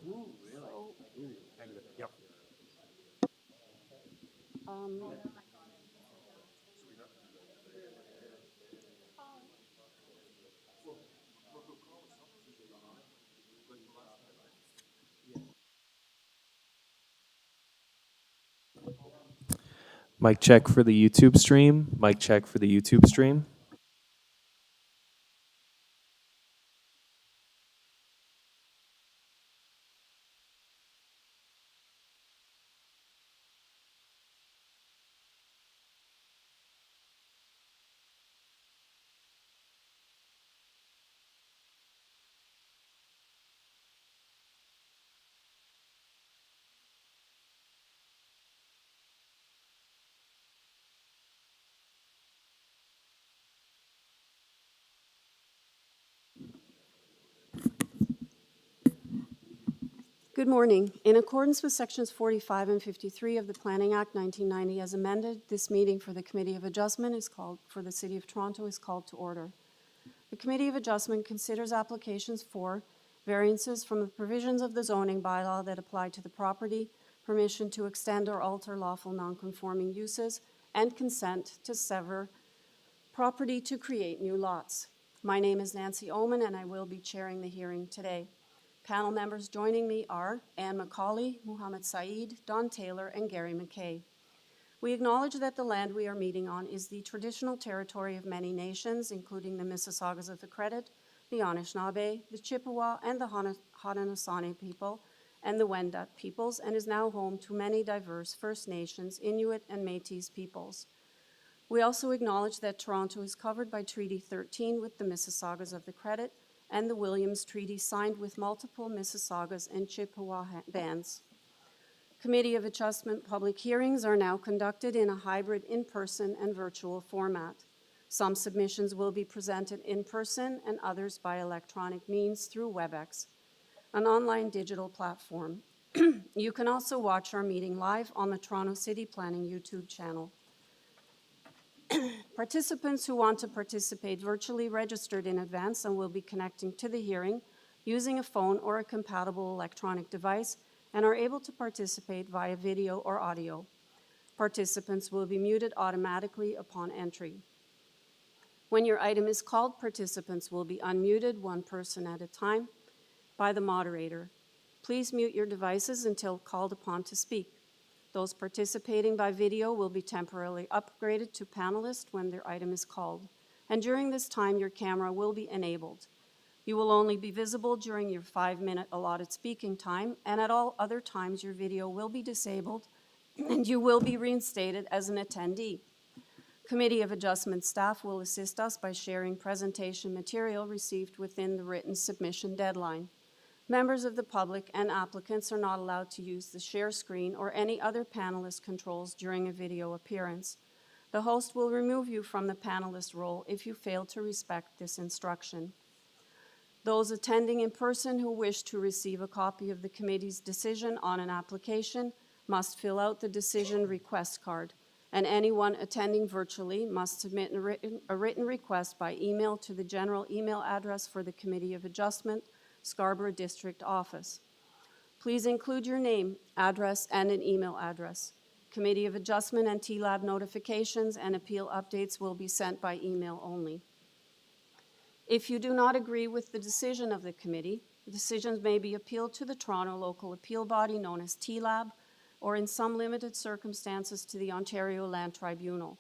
Ooh, really? Ooh, negative. Yep. Mic check for the YouTube stream. Mic check for the YouTube stream. Good morning. In accordance with Sections 45 and 53 of the Planning Act 1990 as amended, this meeting for the Committee of Adjustment is called, for the City of Toronto, is called to order. The Committee of Adjustment considers applications for variances from the provisions of the zoning bylaw that apply to the property, permission to extend or alter lawful nonconforming uses, and consent to sever property to create new lots. My name is Nancy Oman, and I will be chairing the hearing today. Panel members joining me are Anne McCauley, Muhammad Saeed, Don Taylor, and Gary McKay. We acknowledge that the land we are meeting on is the traditional territory of many nations, including the Mississaugas of the Credit, the Anishinaabe, the Chippewa, and the Haudenosaunee people, and the Wendat peoples, and is now home to many diverse First Nations, Inuit, and Métis peoples. We also acknowledge that Toronto is covered by Treaty 13 with the Mississaugas of the Credit and the Williams Treaty signed with multiple Mississaugas and Chippewa bands. Committee of Adjustment public hearings are now conducted in a hybrid in-person and virtual format. Some submissions will be presented in person and others by electronic means through WebEx, an online digital platform. You can also watch our meeting live on the Toronto City Planning YouTube channel. Participants who want to participate virtually registered in advance and will be connecting to the hearing using a phone or a compatible electronic device and are able to participate via video or audio. Participants will be muted automatically upon entry. When your item is called, participants will be unmuted, one person at a time, by the moderator. Please mute your devices until called upon to speak. Those participating by video will be temporarily upgraded to panelist when their item is called. And during this time, your camera will be enabled. You will only be visible during your 5-minute allotted speaking time, and at all other times, your video will be disabled and you will be reinstated as an attendee. Committee of Adjustment staff will assist us by sharing presentation material received within the written submission deadline. Members of the public and applicants are not allowed to use the share screen or any other panelist controls during a video appearance. The host will remove you from the panelist role if you fail to respect this instruction. Those attending in person who wish to receive a copy of the committee's decision on an application must fill out the decision request card, and anyone attending virtually must submit a written request by email to the general email address for the Committee of Adjustment, Scarborough District Office. Please include your name, address, and an email address. Committee of Adjustment and TLAB notifications and appeal updates will be sent by email only. If you do not agree with the decision of the committee, decisions may be appealed to the Toronto Local Appeal Body known as TLAB, or in some limited circumstances to the Ontario Land Tribunal.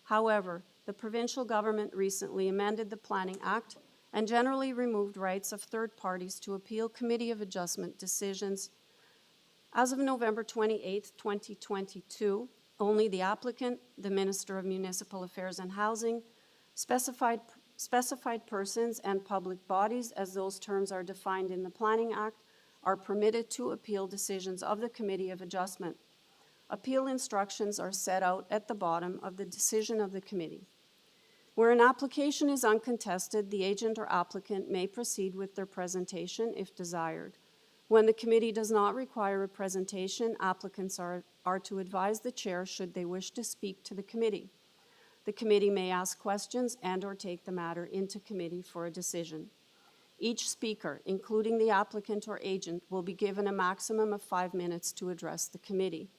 However, the provincial government recently amended the Planning Act and generally removed rights of third parties to appeal Committee of Adjustment decisions. As of November 28, 2022, only the applicant, the Minister of Municipal Affairs and Housing, specified persons and public bodies, as those terms are defined in the Planning Act, are permitted to appeal decisions of the Committee of Adjustment. Appeal instructions are set out at the bottom of the decision of the committee. Where an application is uncontested, the agent or applicant may proceed with their presentation if desired. When the committee does not require a presentation, applicants are to advise the chair should they wish to speak to the committee. The committee may ask questions and/or take the matter into committee for a decision. Each speaker, including the applicant or agent, will be given a maximum of 5 minutes to address the committee.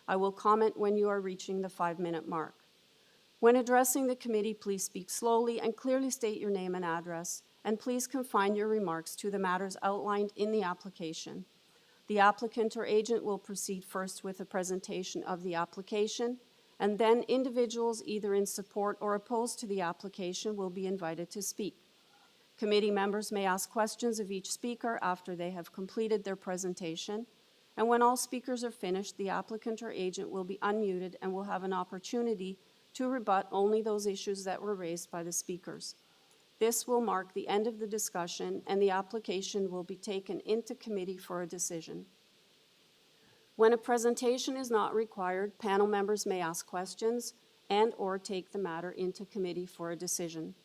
I will comment when you are reaching the 5-minute mark. When addressing the committee, please speak slowly and clearly state your name and address, and please confine your remarks to the matters outlined in the application. The applicant or agent will proceed first with a presentation of the application, and then individuals either in support or opposed to the application will be invited to speak. Committee members may ask questions of each speaker after they have completed their presentation, and when all speakers are finished, the applicant or agent will be unmuted and will have an opportunity to rebut only those issues that were raised by the speakers. This will mark the end of the discussion, and the application will be taken into committee for a decision. When a presentation is not required, panel members may ask questions and/or take the matter into committee for a decision.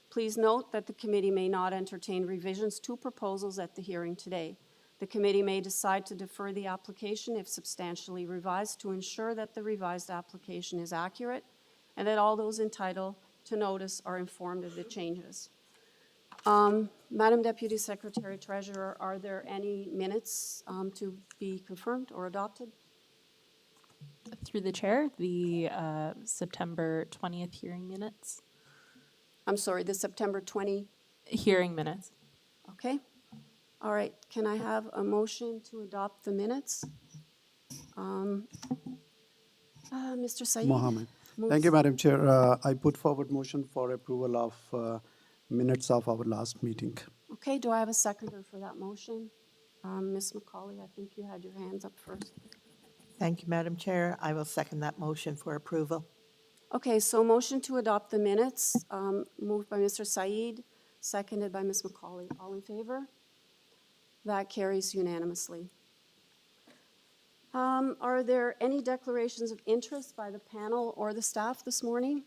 Please note that the committee may not entertain revisions to proposals at the hearing today. The committee may decide to defer the application if substantially revised to ensure that the revised application is accurate and that all those entitled to notice are informed of the changes. Madam Deputy Secretary Treasurer, are there any minutes to be confirmed or adopted? Through the chair, the September 20th hearing minutes. I'm sorry, the September 20, Hearing minutes. okay. All right, can I have a motion to adopt the minutes? Mr. Saeed? Mohammed. moves- Thank you, Madam Chair. I put forward motion for approval of minutes of our last meeting. Okay, do I have a seconder for that motion? Ms. McCauley, I think you had your hands up first. Thank you, Madam Chair. I will second that motion for approval. Okay, so motion to adopt the minutes, moved by Mr. Saeed, seconded by Ms. McCauley. All in favor? That carries unanimously. Are there any declarations of interest by the panel or the staff this morning?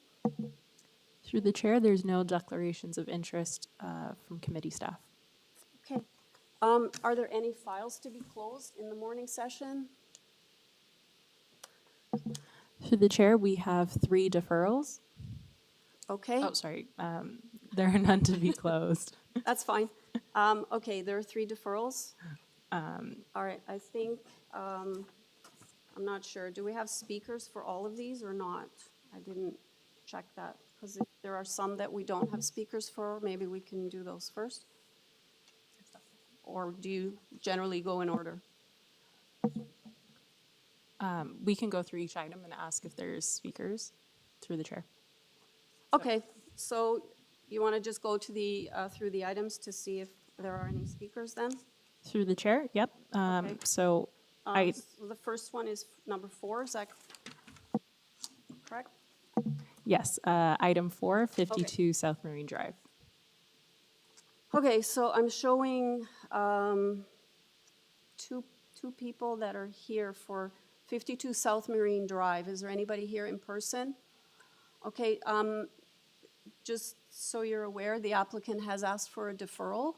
Through the chair, there's no declarations of interest from committee staff. Okay. Are there any files to be closed in the morning session? Through the chair, we have 3 deferrals. Okay. Oh, sorry. There are none to be closed. That's fine. Okay, there are 3 deferrals. All right, I think, I'm not sure. Do we have speakers for all of these or not? I didn't check that, because if there are some that we don't have speakers for, maybe we can do those first? Or do you generally go in order? We can go through each item and ask if there's speakers through the chair. Okay, so you want to just go to the, through the items to see if there are any speakers then? Through the chair, yep. Okay. So I, So the first one is number 4, is that correct? yes, item 4, 52 South Marine Drive. Okay, so I'm showing two people that are here for 52 South Marine Drive. Is there anybody here in person? Okay, just so you're aware, the applicant has asked for a deferral.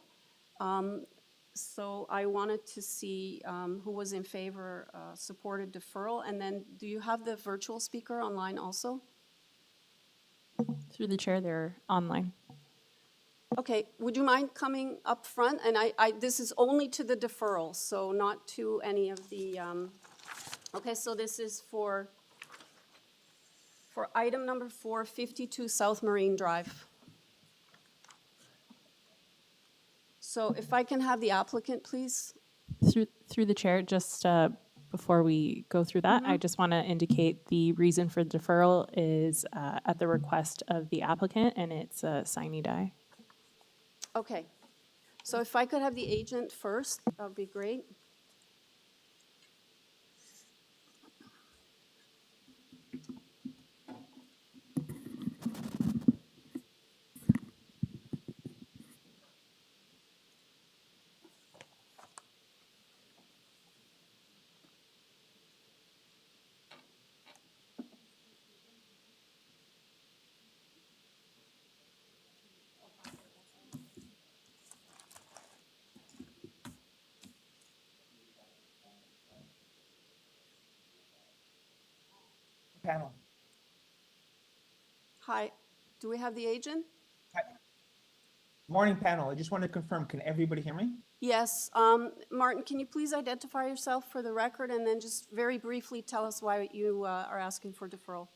So I wanted to see who was in favor, supported deferral. And then do you have the virtual speaker online also? Through the chair, they're online. Okay, would you mind coming up front? And this is only to the deferral, so not to any of the, okay, so this is for item number 4, 52 South Marine Drive. So if I can have the applicant, please. Through the chair, just before we go through that, I just want to indicate the reason for the deferral is at the request of the applicant, and it's a sine die. Okay, so if I could have the agent first, that would be great. Panel. Hi, do we have the agent? Morning, panel. I just want to confirm, can everybody hear me? Yes, Martin, can you please identify yourself for the record and then just very briefly tell us why you are asking for deferral?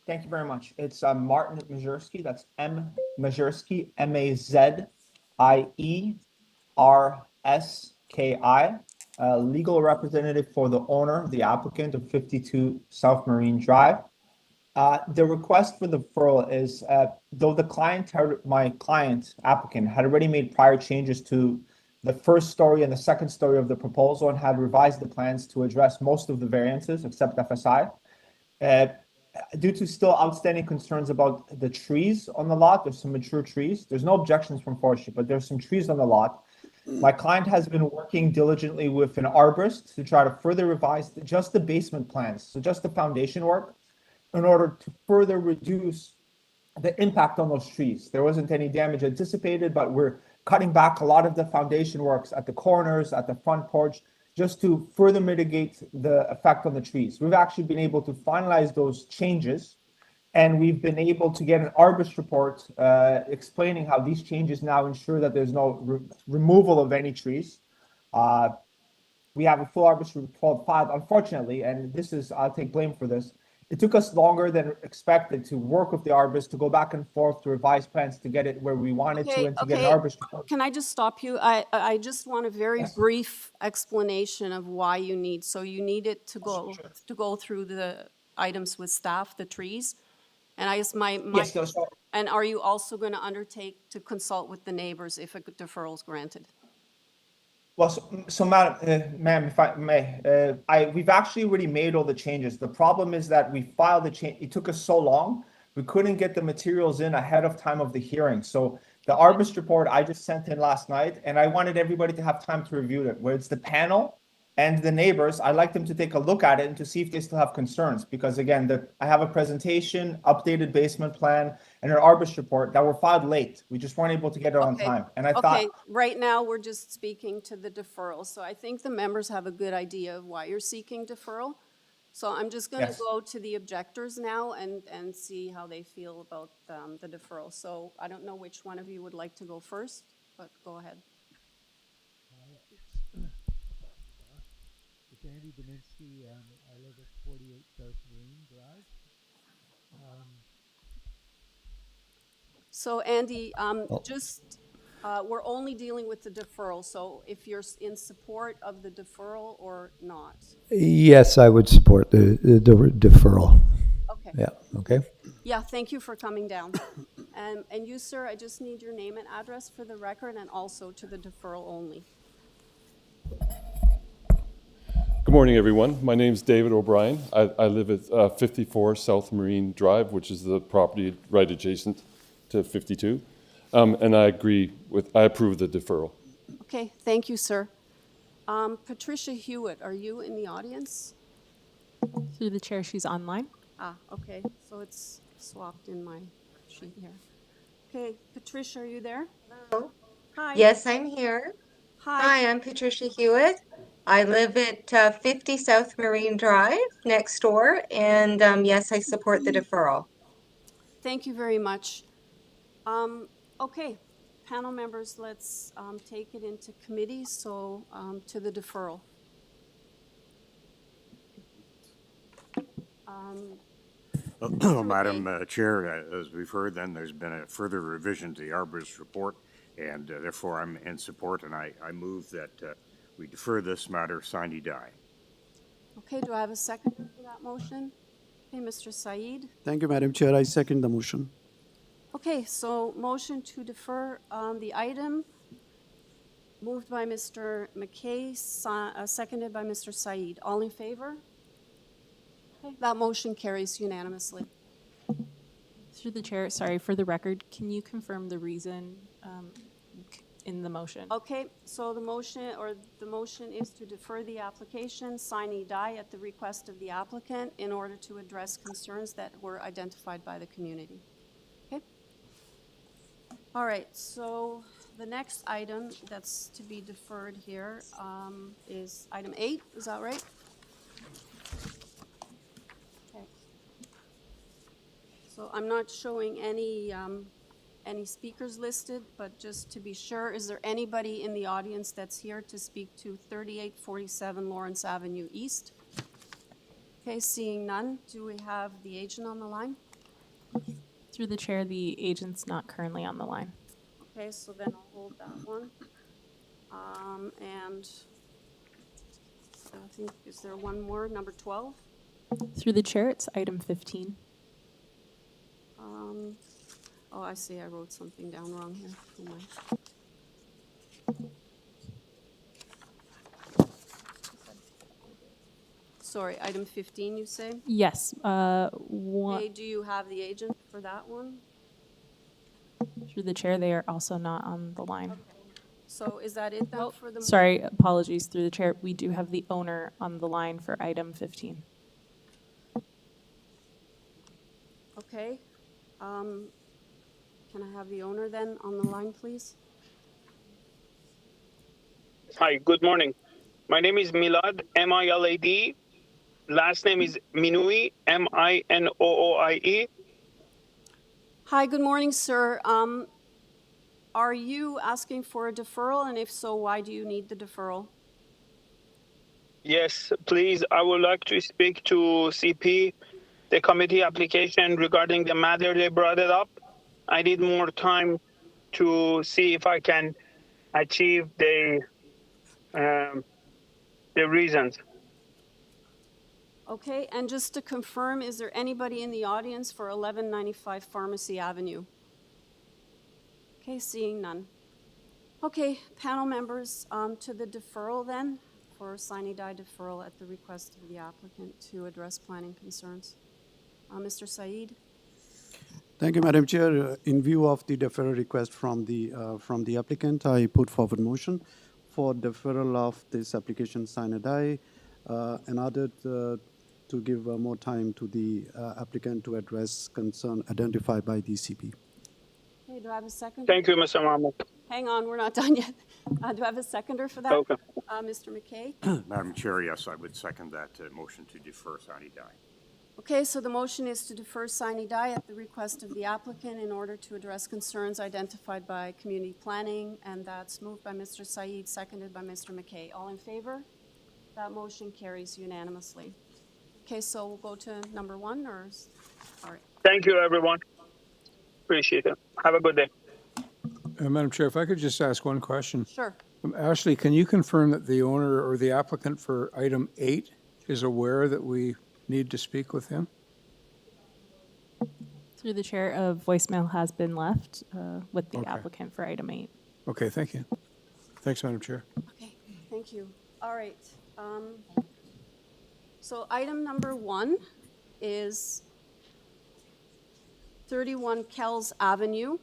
Thank you very much. It's Martin Mazurski. That's M. Mazurski, Mazierski, legal representative for the owner, the applicant of 52 South Marine Drive. The request for the deferral is, though my client applicant had already made prior changes to the first story and the second story of the proposal and had revised the plans to address most of the variances except FSI. Due to still outstanding concerns about the trees on the lot, there's some mature trees. There's no objections from forestry, but there's some trees on the lot. My client has been working diligently with an arborist to try to further revise just the basement plans, so just the foundation work, in order to further reduce the impact on those trees. There wasn't any damage anticipated, but we're cutting back a lot of the foundation works at the corners, at the front porch, just to further mitigate the effect on the trees. We've actually been able to finalize those changes, and we've been able to get an arborist report explaining how these changes now ensure that there's no removal of any trees. We have a full arborist report filed, unfortunately, and I'll take blame for this. It took us longer than expected to work with the arborist, to go back and forth to revise plans to get it where we wanted to, and to get an arborist report. Can I just stop you? I just want a very brief explanation of why you need, so you need it to go through the items with staff, the trees. And I guess Yes, so and are you also going to undertake to consult with the neighbors if a deferral is granted? Well, so ma'am, if I may, we've actually already made all the changes. The problem is that we filed the change. It took us so long, we couldn't get the materials in ahead of time of the hearing. So the arborist report I just sent in last night, and I wanted everybody to have time to review it. Where it's the panel and the neighbors, I'd like them to take a look at it and to see if they still have concerns. Because again, I have a presentation, updated basement plan, and an arborist report that were filed late. We just weren't able to get it on time. And I thought, right now we're just speaking to the deferral. So I think the members have a good idea of why you're seeking deferral. So I'm just going to go to the objectors now and see how they feel about the deferral. So I don't know which one of you would like to go first, but go ahead. It's Andy Dominski. I live at 48 South Marine Drive. So Andy, we're only dealing with the deferral. So if you're in support of the deferral or not. Yes, I would support the deferral. Okay. Yeah, okay. Yeah, thank you for coming down. And you, sir, I just need your name and address for the record and also to the deferral only. Good morning, everyone. My name's David O'Brien. I live at 54 South Marine Drive, which is the property right adjacent to 52. And I approve the deferral. Okay, thank you, sir. Patricia Hewitt, are you in the audience? Through the chair, she's online. Okay, so it's swapped in my sheet here. Okay, Patricia, are you there? Hello. Hi. Yes, I'm here. Hi, I'm Patricia Hewitt. I live at 50 South Marine Drive next door, and yes, I support the deferral. Thank you very much. Okay, panel members, let's take it into committee, so to the deferral. Madam Chair, as we've heard, then there's been a further revision to the arborist report, and therefore I'm in support, and I move that we defer this matter sine die. Okay, do I have a second for that motion? Okay, Mr. Saeed. Thank you, Madam Chair. I second the motion. Okay, so motion to defer the item, moved by Mr. McKay, seconded by Mr. Saeed. All in favor? Okay, that motion carries unanimously. Through the chair, sorry, for the record, can you confirm the reason in the motion? Okay, so the motion is to defer the application sine die at the request of the applicant in order to address concerns that were identified by the community. Okay? All right, so the next item that's to be deferred here is item 8, is that right? Okay. So I'm not showing any any speakers listed, but just to be sure, is there anybody in the audience that's here to speak to 3847 Lawrence Avenue East? Okay, seeing none, do we have the agent on the line? Through the chair, the agent's not currently on the line. Okay, so then I'll hold that one. And I think, is there one more, number 12? Through the chair, it's item 15. Oh, I see, I wrote something down wrong here. Who am I? Sorry, item 15, you say? Yes. Okay, do you have the agent for that one? Through the chair, they are also not on the line. So is that it then for the? Sorry, apologies. Through the chair, we do have the owner on the line for item 15. Okay. Can I have the owner then on the line, please? Hi, good morning. My name is Milad, M-I-L-A-D. Last name is Minoui, M-I-N-O-O-I-E. Hi, good morning, sir. Are you asking for a deferral? And if so, why do you need the deferral? Yes, please, I would like to speak to CP, the committee application regarding the matter they brought it up. I need more time to see if I can achieve the reasons. Okay, and just to confirm, is there anybody in the audience for 1195 Pharmacy Avenue? Okay, seeing none. Okay, panel members, to the deferral then, for sine die deferral at the request of the applicant to address planning concerns. Mr. Saeed? Thank you, Madam Chair. In view of the deferral request from the applicant, I put forward motion for deferral of this application sine die, and added to give more time to the applicant to address concern identified by the CP. Okay, do I have a second? Thank you, Mr. Mahmoud. Hang on, we're not done yet. Do I have a seconder for that? Okay. Mr. McKay? Madam Chair, yes, I would second that motion to defer sine die. Okay, so the motion is to defer sine die at the request of the applicant in order to address concerns identified by community planning, and that's moved by Mr. Saeed, seconded by Mr. McKay. All in favor? That motion carries unanimously. Okay, so we'll go to number one, or, all right. Thank you, everyone. Appreciate it. Have a good day. Madam Chair, if I could just ask one question. Sure. Ashley, can you confirm that the owner or the applicant for item 8 is aware that we need to speak with him? Through the chair, a voicemail has been left with the Okay. applicant for item 8. Okay, thank you. Thanks, Madam Chair. Okay, thank you. All right. So item number 1 is 31 KELLS Avenue.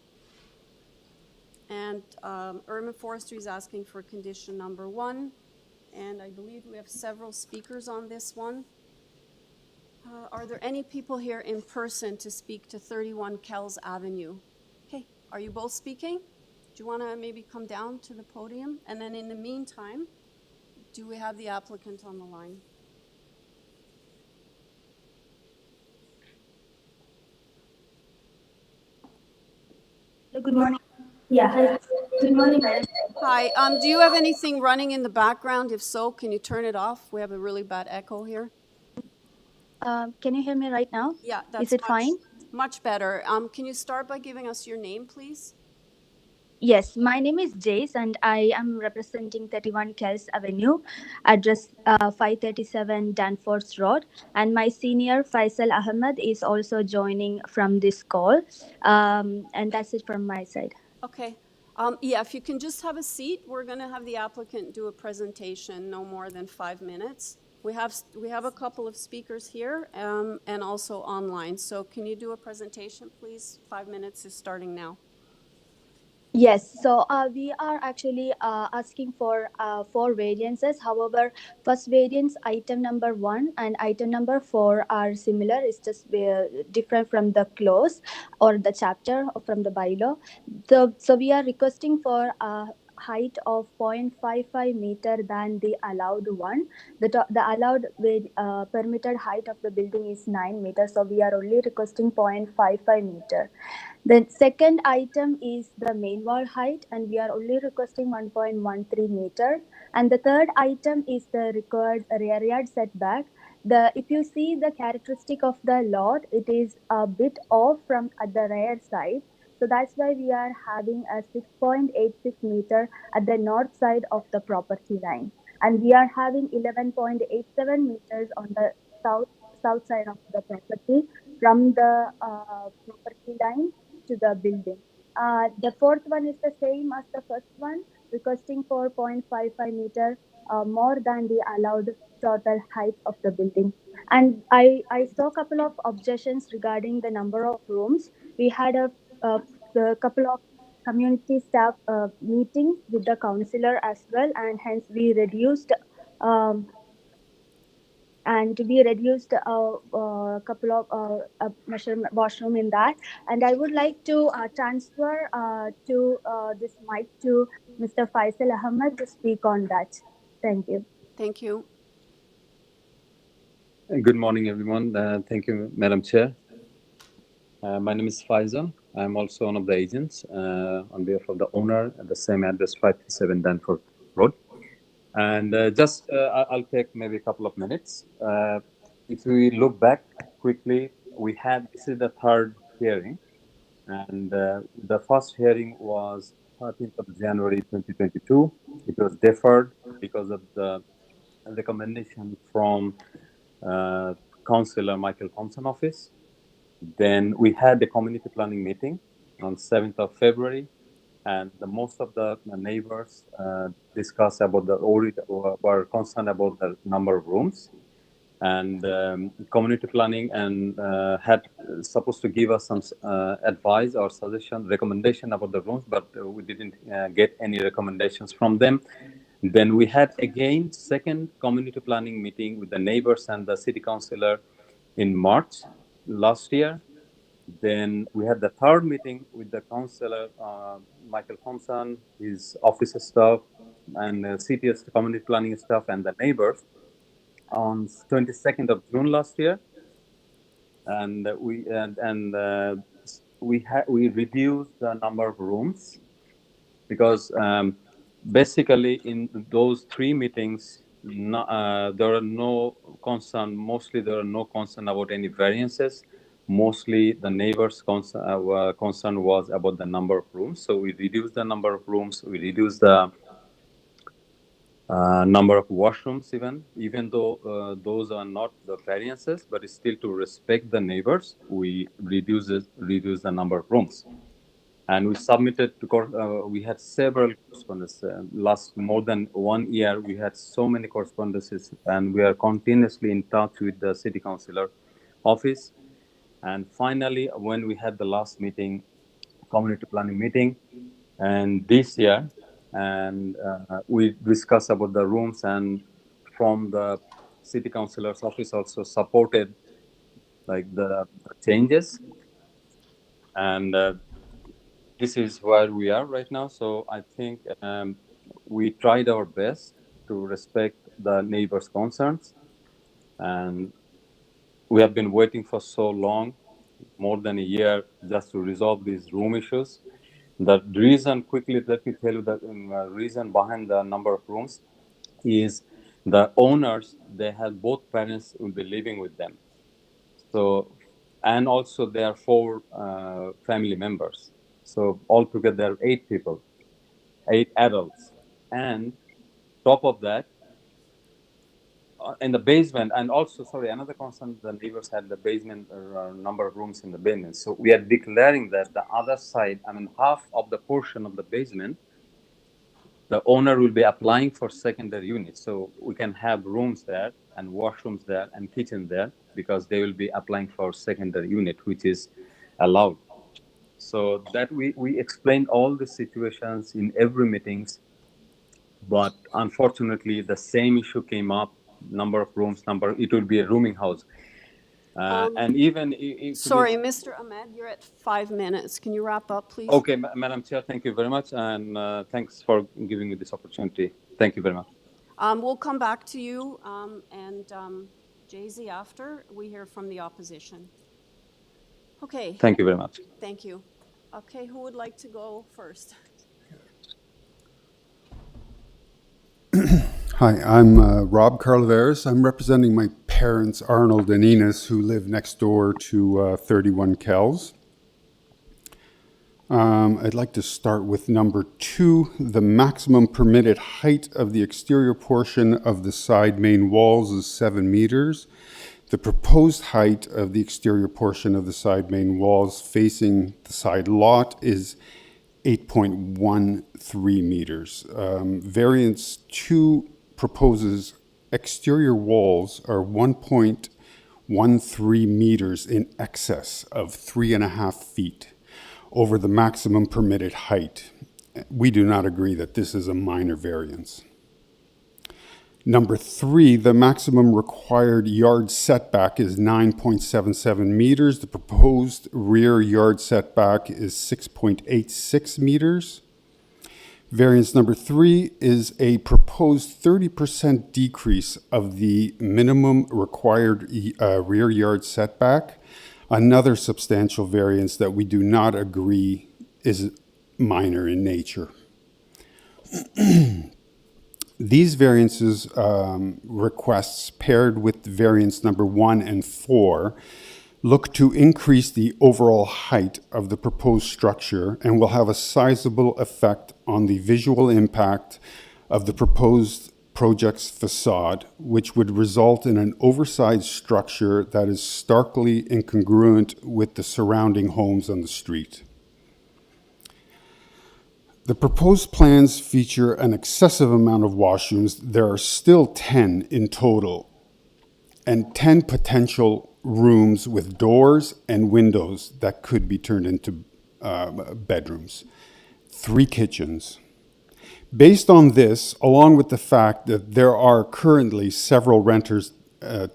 And Urban Forestry is asking for condition number 1. And I believe we have several speakers on this one. Are there any people here in person to speak to 31 KELLS Avenue? Okay, are you both speaking? Do you want to maybe come down to the podium? And then in the meantime, do we have the applicant on the line? Good morning. Yeah, hi. Good morning, madam. Hi, do you have anything running in the background? If so, can you turn it off? We have a really bad echo here. Can you hear me right now? Yeah, that's Is it fine? Much better. Can you start by giving us your name, please? Yes, my name is Jace and I am representing 31 KELLS Avenue, address 537 Danforth Road. And my senior Faisal Ahmed is also joining from this call. And that's it from my side. Okay. Yeah, if you can just have a seat, we're going to have the applicant do a presentation, no more than 5 minutes. We have a couple of speakers here and also online. So can you do a presentation, please? 5 minutes is starting now. Yes, so we are actually asking for 4 variances. However, first variance, item number 1 and item number 4 are similar. It's just different from the clause or the chapter or from the bylaw. So we are requesting for height of 0.55 meter than the allowed one. The allowed permitted height of the building is 9 meters, so we are only requesting 0.55 meter. The second item is the main wall height, and we are only requesting 1.13 meter. And the third item is the required rear yard setback. If you see the characteristic of the lot, it is a bit off from at the rear side. So that's why we are having a 6.86 meter at the north side of the property line. And we are having 11.87 meters on the south side of the property from the property line to the building. The fourth one is the same as the first one, requesting 4.55 meter more than the allowed total height of the building. And I saw a couple of objections regarding the number of rooms. We had a couple of community staff meetings with the councillor as well, and hence we reduced a couple of washroom in that. And I would like to transfer to this mic to Mr. Faisal Ahmed to speak on that. Thank you. Thank you. Good morning, everyone. Thank you, Madam Chair. My name is Faisal. I'm also one of the agents on behalf of the owner at the same address, 537 Danforth Road. And I'll take maybe a couple of minutes. If we look back quickly, this is the third hearing. And the first hearing was 13th of January 2022. It was deferred because of the recommendation from Councillor Michael Thompson office. Then we had the community planning meeting on 7th of February, and most of the neighbors discussed about were concerned about the number of rooms. And community planning and had supposed to give us some advice or suggestion, recommendation about the rooms, but we didn't get any recommendations from them. Then we had again second community planning meeting with the neighbors and the city councillor in March last year. Then we had the third meeting with the councillor Michael Thompson, his office staff, and CTS community planning staff and the neighbors on 22nd of June last year. And we reduced the number of rooms because basically in those three meetings there are no concern. Mostly there are no concern about any variances. Mostly the neighbors' concern was about the number of rooms. So we reduced the number of rooms. We reduced the number of washrooms, even though those are not the variances, but still to respect the neighbors, we reduce the number of rooms. And we submitted to we had several correspondences. Last more than 1 year, we had so many correspondences, and we are continuously in touch with the city councillor office. And finally, when we had the last meeting, community planning meeting, and this year, and we discussed about the rooms, and from the city councillor's office also supported like the changes. And this is where we are right now. So I think we tried our best to respect the neighbors' concerns, and we have been waiting for so long, more than a year, just to resolve these room issues. The reason, quickly, let me tell you the reason behind the number of rooms is the owners, they have both parents will be living with them. So, and also there are 4 family members. So altogether there are 8 people, 8 adults. And top of that, in the basement, and also, sorry, another concern, the neighbors had the basement number of rooms in the basement. So we are declaring that the other side, I mean, half of the portion of the basement, the owner will be applying for secondary units. So we can have rooms there and washrooms there and kitchen there, because they will be applying for secondary unit, which is allowed. So that we explained all the situations in every meetings, but unfortunately the same issue came up, number of rooms, it will be a rooming house. And even Sorry, Mr. Ahmed, you're at 5 minutes. Can you wrap up, please? Okay, Madam Chair, thank you very much, and thanks for giving me this opportunity. Thank you very much. We'll come back to you and Jay-Z after we hear from the opposition. Okay. Thank you very much. Thank you. Okay, who would like to go first? Hi, I'm Rob Carlaveras. I'm representing my parents, Arnold and Ines, who live next door to 31 KELLS. I'd like to start with number 2. The maximum permitted height of the exterior portion of the side main walls is 7 meters. The proposed height of the exterior portion of the side main walls facing the side lot is 8.13 meters. Variance 2 proposes exterior walls are 1.13 meters in excess of 3.5 feet over the maximum permitted height. We do not agree that this is a minor variance. Number 3, the maximum required yard setback is 9.77 meters. The proposed rear yard setback is 6.86 meters. Variance number 3 is a proposed 30% decrease of the minimum required rear yard setback. Another substantial variance that we do not agree is minor in nature. These variances requests paired with variance number 1 and 4 look to increase the overall height of the proposed structure and will have a sizable effect on the visual impact of the proposed project's facade, which would result in an oversized structure that is starkly incongruent with the surrounding homes on the street. The proposed plans feature an excessive amount of washrooms. There are still 10 in total, and 10 potential rooms with doors and windows that could be turned into bedrooms. 3 kitchens. Based on this, along with the fact that there are currently several renters,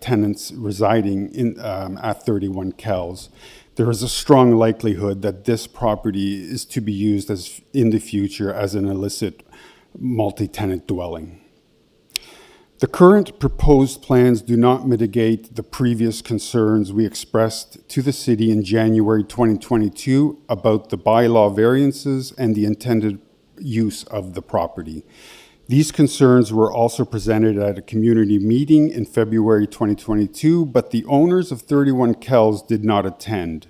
tenants residing in, at 31 KELLS, there is a strong likelihood that this property is to be used as in the future as an illicit multi-tenant dwelling. The current proposed plans do not mitigate the previous concerns we expressed to the city in January 2022 about the bylaw variances and the intended use of the property. These concerns were also presented at a community meeting in February 2022, but the owners of 31 KELLS did not attend.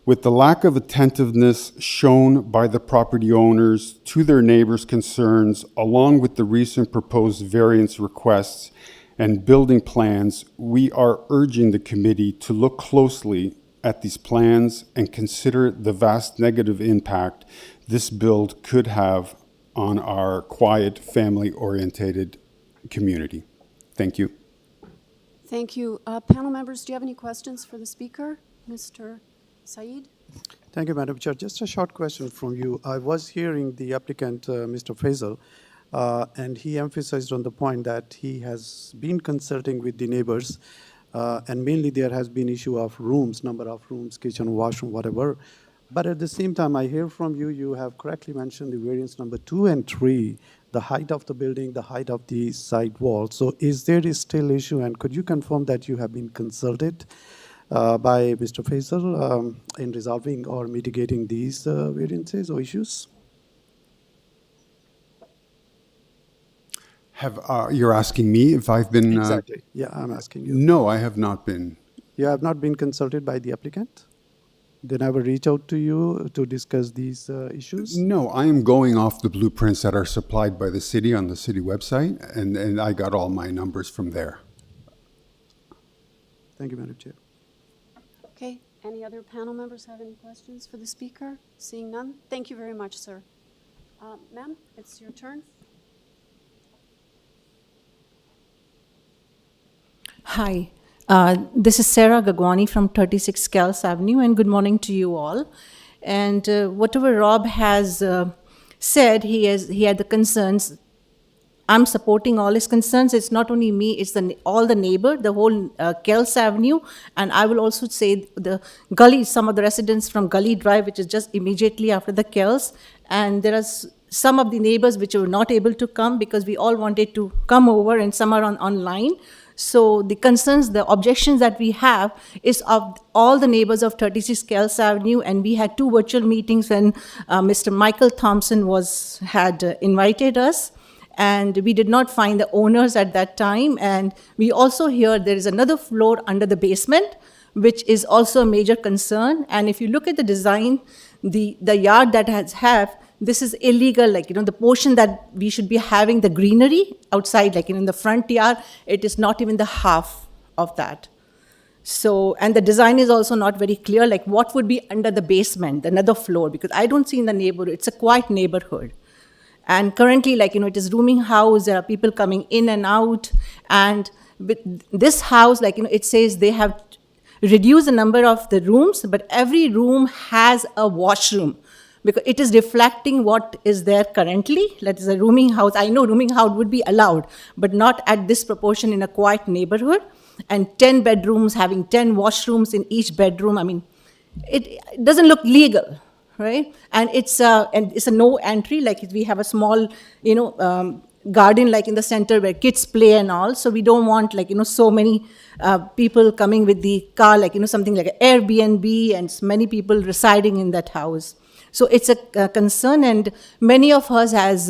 With the lack of attentiveness shown by the property owners to their neighbors' concerns, along with the recent proposed variance requests and building plans, we are urging the committee to look closely at these plans and consider the vast negative impact this build could have on our quiet, family-oriented community. Thank you. Thank you. Panel members, do you have any questions for the speaker? Mr. Saeed? Thank you, Madam Chair. Just a short question from you. I was hearing the applicant, Mr. Faisal, and he emphasized on the point that he has been consulting with the neighbors, and mainly there has been issue of rooms, number of rooms, kitchen, washroom, whatever. But at the same time, I hear from you, you have correctly mentioned the variance number 2 and 3, the height of the building, the height of the side wall. So is there still issue, and could you confirm that you have been consulted by Mr. Faisal in resolving or mitigating these variances or issues? You're asking me if I've been... Exactly. Yeah, I'm asking you. No, I have not been. You have not been consulted by the applicant? They never reach out to you to discuss these issues? No, I am going off the blueprints that are supplied by the city on the city website, and I got all my numbers from there. Thank you, Madam Chair. Okay, any other panel members have any questions for the speaker? Seeing none, thank you very much, sir. Ma'am, it's your turn. Hi, this is Sarah Gagwani from 36 KELLS Avenue, and good morning to you all. And whatever Rob has said, he had the concerns I'm supporting all his concerns. It's not only me, it's all the neighbor, the whole KELLS Avenue. And I will also say the gully, some of the residents from Gully Drive, which is just immediately after the KELLS. And there are some of the neighbors which were not able to come because we all wanted to come over, and some are online. So the concerns, the objections that we have is of all the neighbors of 36 KELLS Avenue, and we had 2 virtual meetings when Mr. Michael Thompson had invited us, and we did not find the owners at that time. And we also hear there is another floor under the basement, which is also a major concern. And if you look at the design, the yard that this is illegal, like, the portion that we should be having the greenery outside, like, in the front yard, it is not even the half of that. So, and the design is also not very clear, like what would be under the basement, another floor, because I don't see in the neighborhood, it's a quiet neighborhood. And currently, like, it is rooming house, there are people coming in and out. And with this house, like, it says they have reduced the number of the rooms, but every room has a washroom, because it is reflecting what is there currently. That is a rooming house. I know rooming house would be allowed, but not at this proportion in a quiet neighborhood. And 10 bedrooms, having 10 washrooms in each bedroom, I mean, it doesn't look legal, right? And it's a no entry, like we have a small, garden like in the center where kids play and all. So we don't want, like, so many people coming with the car, like, something like an Airbnb, and many people residing in that house. So it's a concern, and many of us has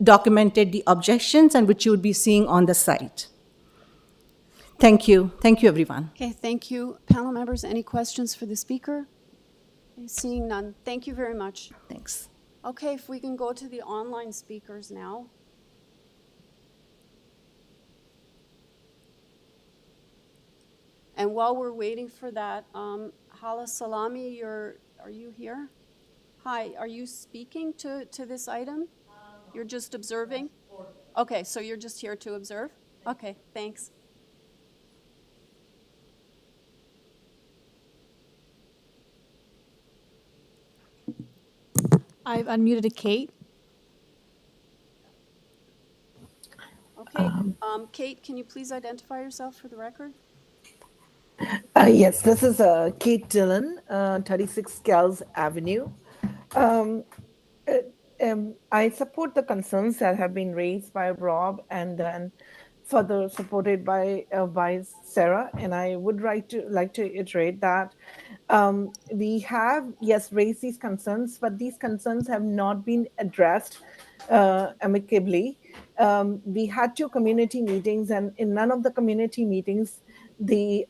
documented the objections, and which you would be seeing on the site. Thank you. Thank you, everyone. Okay, thank you. Panel members, any questions for the speaker? Seeing none, thank you very much. Thanks. Okay, if we can go to the online speakers now. And while we're waiting for that, Hala Salami, are you here? Hi, are you speaking to this item? You're just observing? Okay, so you're just here to observe? Okay, thanks. I've unmuted Kate. Okay, Kate, can you please identify yourself for the record? Yes, this is Kate Dillon, 36 KELLS Avenue. I support the concerns that have been raised by Rob and then further supported by Sarah. And I would like to iterate that we have, yes, raised these concerns, but these concerns have not been addressed amicably. We had 2 community meetings, and in none of the community meetings, the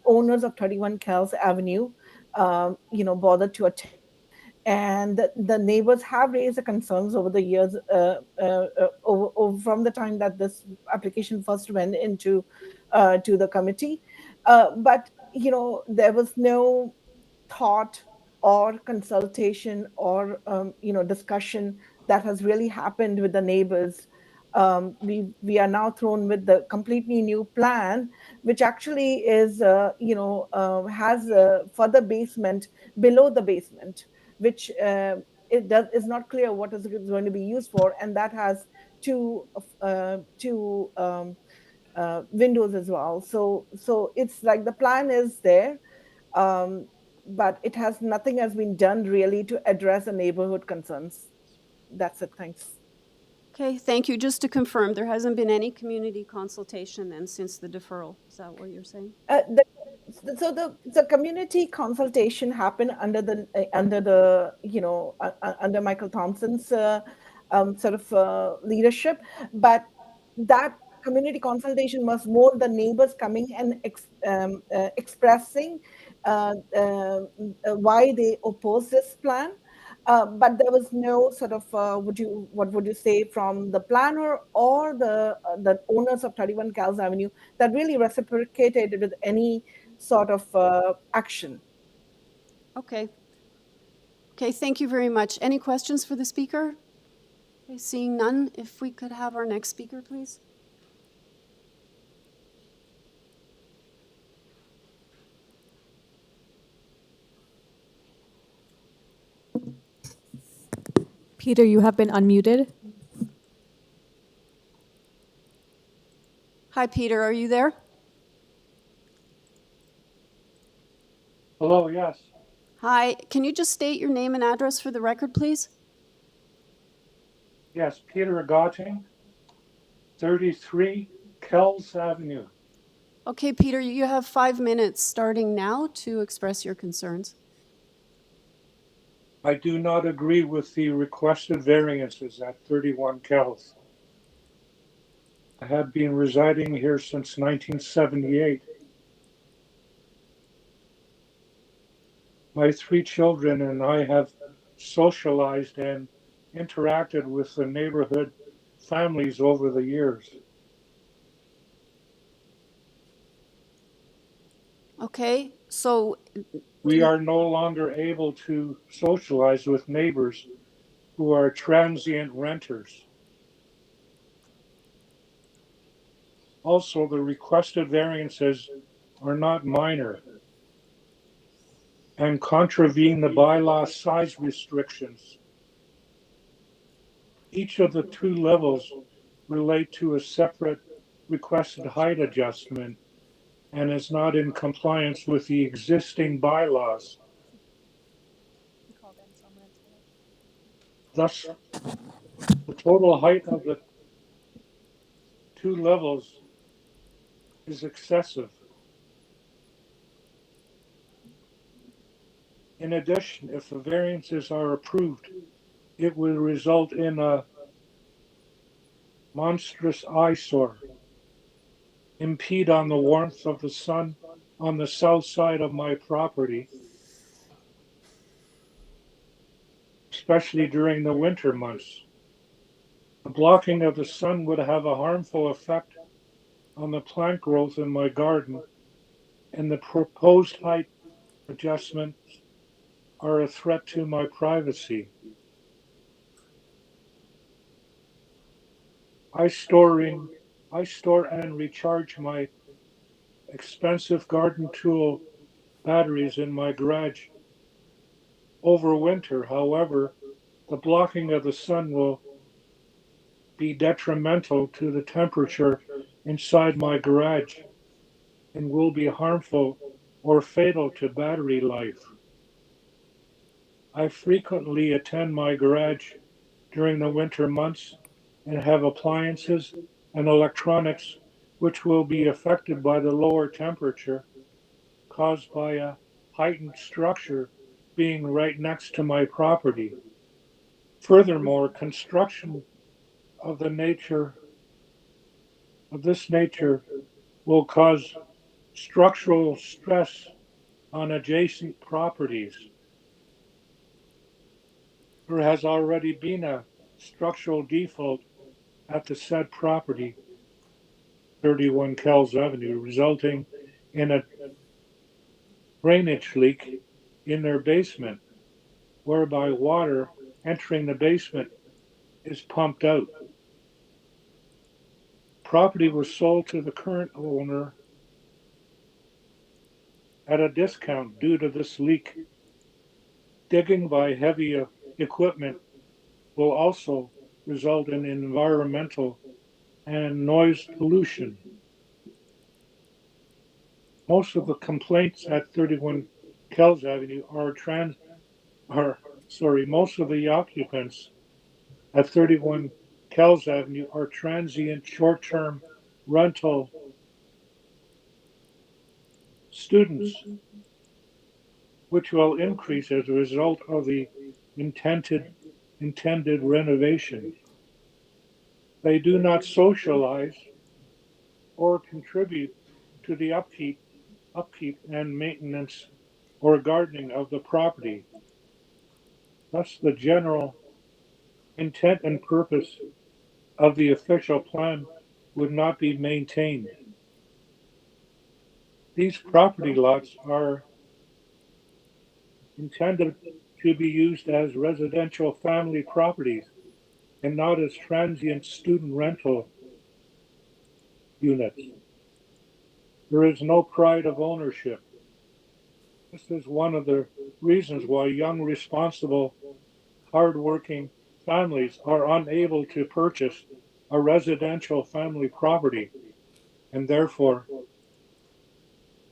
owners of 31 KELLS Avenue, bothered to attend. And the neighbors have raised the concerns over the years, from the time that this application first went into to the committee. But there was no thought or consultation or discussion that has really happened with the neighbors. We are now thrown with the completely new plan, which actually is has a further basement below the basement, which is not clear what is going to be used for, and that has two windows as well. So it's like the plan is there, but nothing has been done really to address the neighborhood concerns. That's it. Thanks. Okay, thank you. Just to confirm, there hasn't been any community consultation then since the deferral. Is that what you're saying? The community consultation happened under Michael Thompson's leadership, but that community consultation was more the neighbors coming and expressing why they oppose this plan. But there was no what would you say from the planner or the owners of 31 KELLS Avenue that really reciprocated with any sort of action. Okay. Okay, thank you very much. Any questions for the speaker? Okay, seeing none, if we could have our next speaker, please. Peter, you have been unmuted. Hi, Peter, are you there? Hello, yes. Hi, can you just state your name and address for the record, please? Yes, Peter Agotting, 33 KELLS Avenue. Okay, Peter, you have 5 minutes starting now to express your concerns. I do not agree with the requested variances at 31 KELLS. I have been residing here since 1978. My 3 children and I have socialized and interacted with the neighborhood families over the years. Okay, so We are no longer able to socialize with neighbors who are transient renters. Also, the requested variances are not minor and contravene the bylaw size restrictions. Each of the 2 levels relate to a separate requested height adjustment and is not in compliance with the existing bylaws. Thus, the total height of the 2 levels is excessive. In addition, if the variances are approved, it will result in a monstrous eyesore, impede on the warmth of the sun on the south side of my property, especially during the winter months. The blocking of the sun would have a harmful effect on the plant growth in my garden, and the proposed height adjustments are a threat to my privacy. I store and recharge my expensive garden tool batteries in my garage over winter. However, the blocking of the sun will be detrimental to the temperature inside my garage and will be harmful or fatal to battery life. I frequently attend my garage during the winter months and have appliances and electronics which will be affected by the lower temperature caused by a heightened structure being right next to my property. Furthermore, construction of this nature will cause structural stress on adjacent properties. There has already been a structural default at the said property, 31 KELLS Avenue, resulting in a drainage leak in their basement, whereby water entering the basement is pumped out. Property was sold to the current owner at a discount due to this leak. Digging by heavy equipment will also result in environmental and noise pollution. Most of the complaints at 31 KELLS Avenue most of the occupants at 31 KELLS Avenue are transient short-term rental students, which will increase as a result of the intended renovation. They do not socialize or contribute to the upkeep and maintenance or gardening of the property. Thus, the general intent and purpose of the official plan would not be maintained. These property lots are intended to be used as residential family properties and not as transient student rental units. There is no pride of ownership. This is one of the reasons why young, responsible, hardworking families are unable to purchase a residential family property. and therefore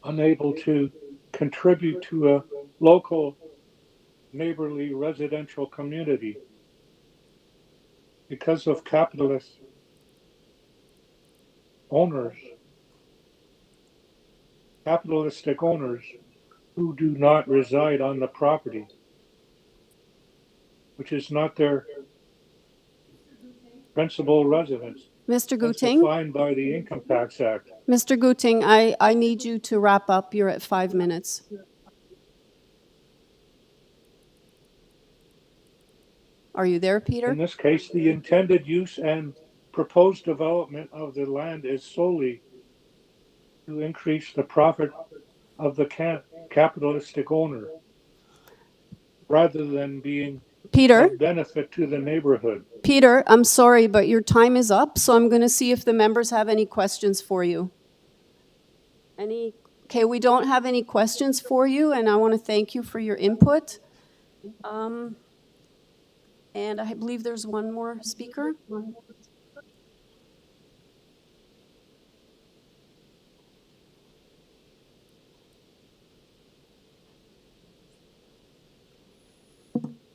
unable to contribute to a local neighborly residential community because of capitalist owners, capitalistic owners who do not reside on the property, which is not their principal residence, Mr. as Guting? defined by the Income Tax Act. Mr. Guting, I need you to wrap up. You're at 5 minutes. Are you there, Peter? In this case, the intended use and proposed development of the land is solely to increase the profit of the capitalistic owner rather than being Peter? of benefit to the neighborhood. Peter, I'm sorry, but your time is up, so I'm going to see if the members have any questions for you. Okay, we don't have any questions for you, and I want to thank you for your input. And I believe there's one more speaker.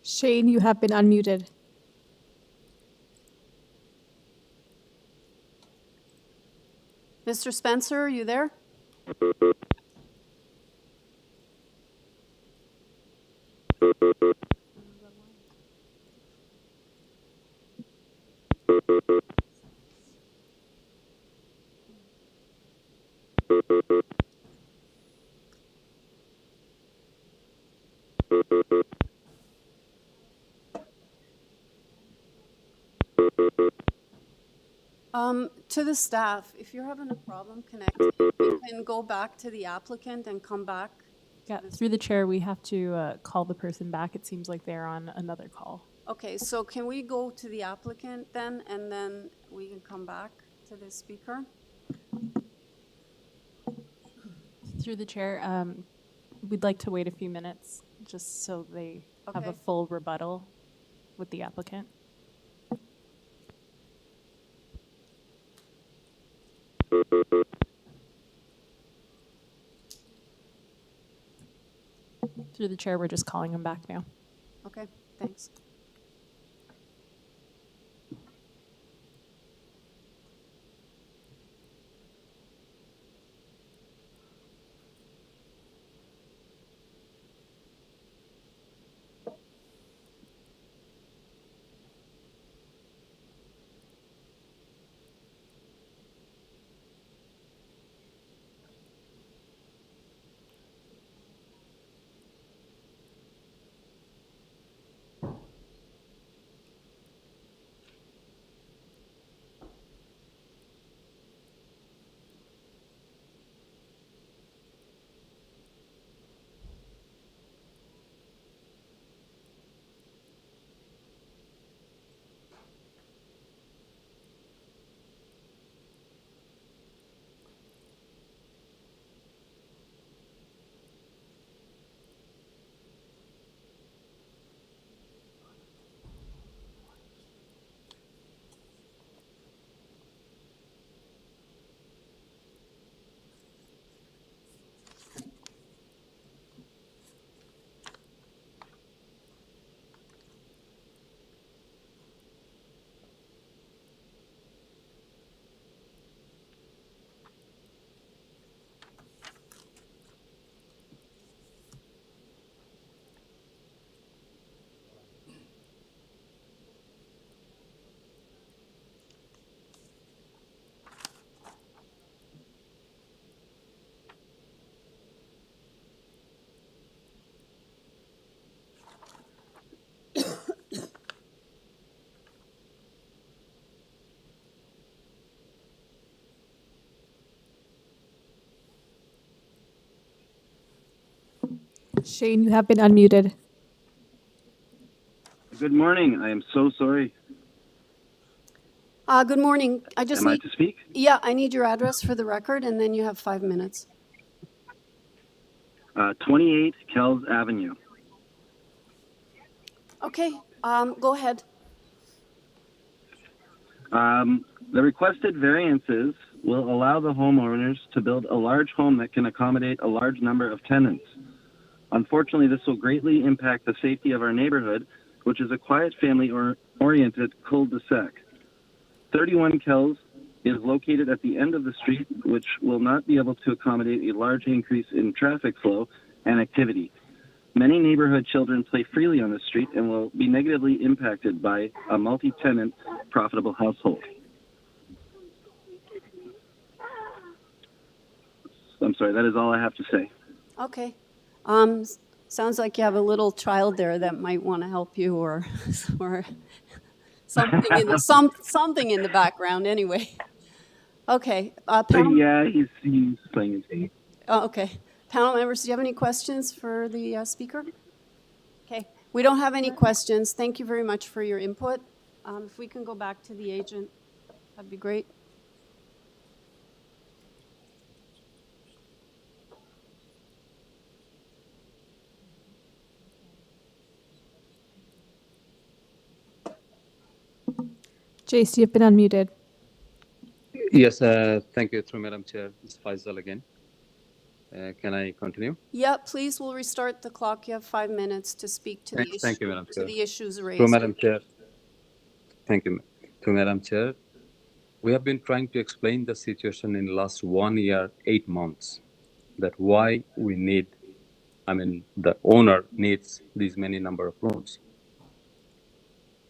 Shane, you have been unmuted. Mr. Spencer, are you there? To the staff, if you're having a problem connecting, you can go back to the applicant and come back. Yeah, through the chair, we have to call the person back. It seems like they're on another call. Okay, so can we go to the applicant then, and then we can come back to the speaker? Through the chair, we'd like to wait a few minutes just so they have a Okay. full rebuttal with the applicant. Through the chair, we're just calling him back now. Okay, thanks. Shane, you have been unmuted. Good morning. I am so sorry. Good morning. I just Am I need to speak? Yeah, I need your address for the record, and then you have 5 minutes. 28 KELLS Avenue. Okay, go ahead. The requested variances will allow the homeowners to build a large home that can accommodate a large number of tenants. Unfortunately, this will greatly impact the safety of our neighborhood, which is a quiet family-oriented cul-de-sac. 31 KELLS is located at the end of the street, which will not be able to accommodate a large increase in traffic flow and activity. Many neighborhood children play freely on the street and will be negatively impacted by a multi-tenant profitable household. I'm sorry, that is all I have to say. Okay. Sounds like you have a little child there that might want to help you, or something in the background. Anyway. Okay. Panel. Yeah, he's playing his game. Oh, okay. Panel members, do you have any questions for the speaker? Okay. We don't have any questions. Thank you very much for your input. If we can go back to the agent, that'd be great. Jace, you've been unmuted. Yes, thank you, through Madam Chair. It's Faisal again. Can I continue? Yeah, please, we'll restart the clock. You have 5 minutes to speak to Thank you, Madam Chair. the issues raised. Through Madam Chair. Thank you. To Madam Chair, we have been trying to explain the situation in the last 1 year, 8 months, that why we need, the owner needs these many number of rooms.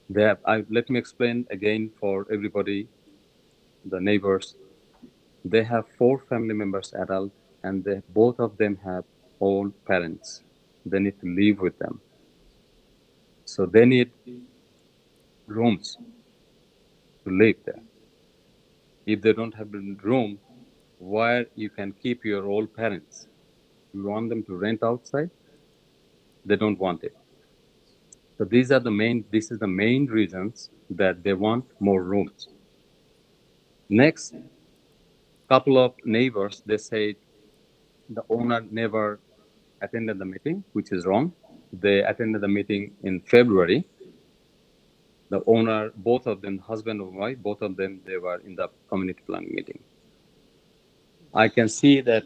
Let me explain again for everybody, the neighbors. They have 4 family members adult, and both of them have old parents. They need to live with them. So they need rooms to live there. If they don't have a room where you can keep your old parents, you want them to rent outside? They don't want it. So this is the main reasons that they want more rooms. Next, couple of neighbors, they say the owner never attended the meeting, which is wrong. They attended the meeting in February. The owner, both of them, husband and wife, both of them, they were in the community planning meeting. I can see that,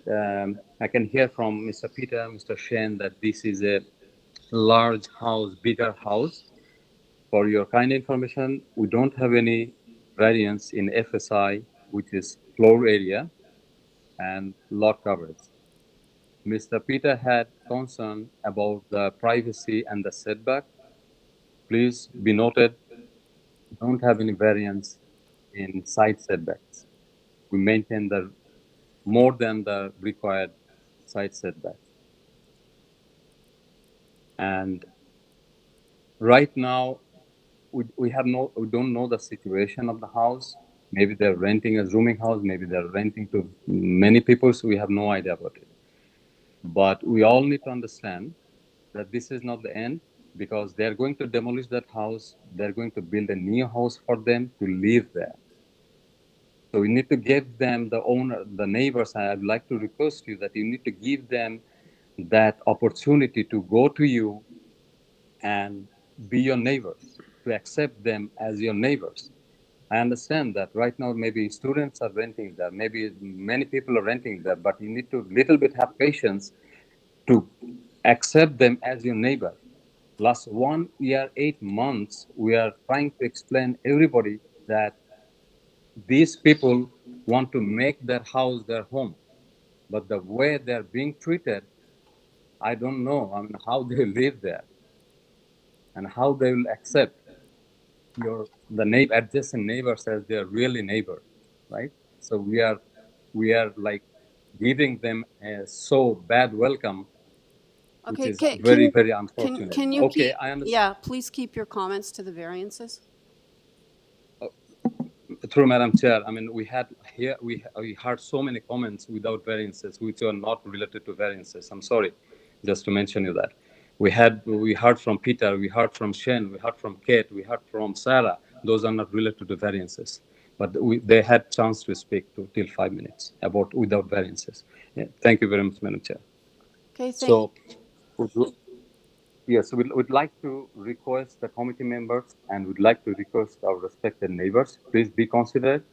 I can hear from Mr. Peter, Mr. Shane, that this is a large house, bigger house. For your kind information, we don't have any variance in FSI, which is floor area and lot coverage. Mr. Peter had concern about the privacy and the setback. Please be noted, we don't have any variance in side setbacks. We maintain the more than the required side setback. And right now, we don't know the situation of the house. Maybe they're renting a rooming house. Maybe they're renting to many people. So we have no idea about it. But we all need to understand that this is not the end, because they're going to demolish that house. They're going to build a new house for them to live there. So we need to give them, the owner, the neighbors, I'd like to request you that you need to give them that opportunity to go to you and be your neighbors, to accept them as your neighbors. I understand that right now maybe students are renting there, maybe many people are renting there, but you need to little bit have patience to accept them as your neighbor. Last 1 year, 8 months, we are trying to explain everybody that these people want to make their house their home, but the way they're being treated, I don't know how they live there and how they will accept the adjacent neighbors as their really neighbor, right? So we are like giving them a so bad welcome, Okay, which is very unfortunate. Can you okay, keep, I understand. yeah, please keep your comments to the variances. Through Madam Chair, we heard so many comments without variances, which are not related to variances. I'm sorry, just to mention you that. We heard from Peter, we heard from Shane, we heard from Kate, we heard from Sarah. Those are not related to variances, but they had chance to speak till 5 minutes about without variances. Yeah, thank you very much, Madam Chair. Okay, thank you. Yes, we'd like to request the committee members and we'd like to request our respected neighbors, please be considerate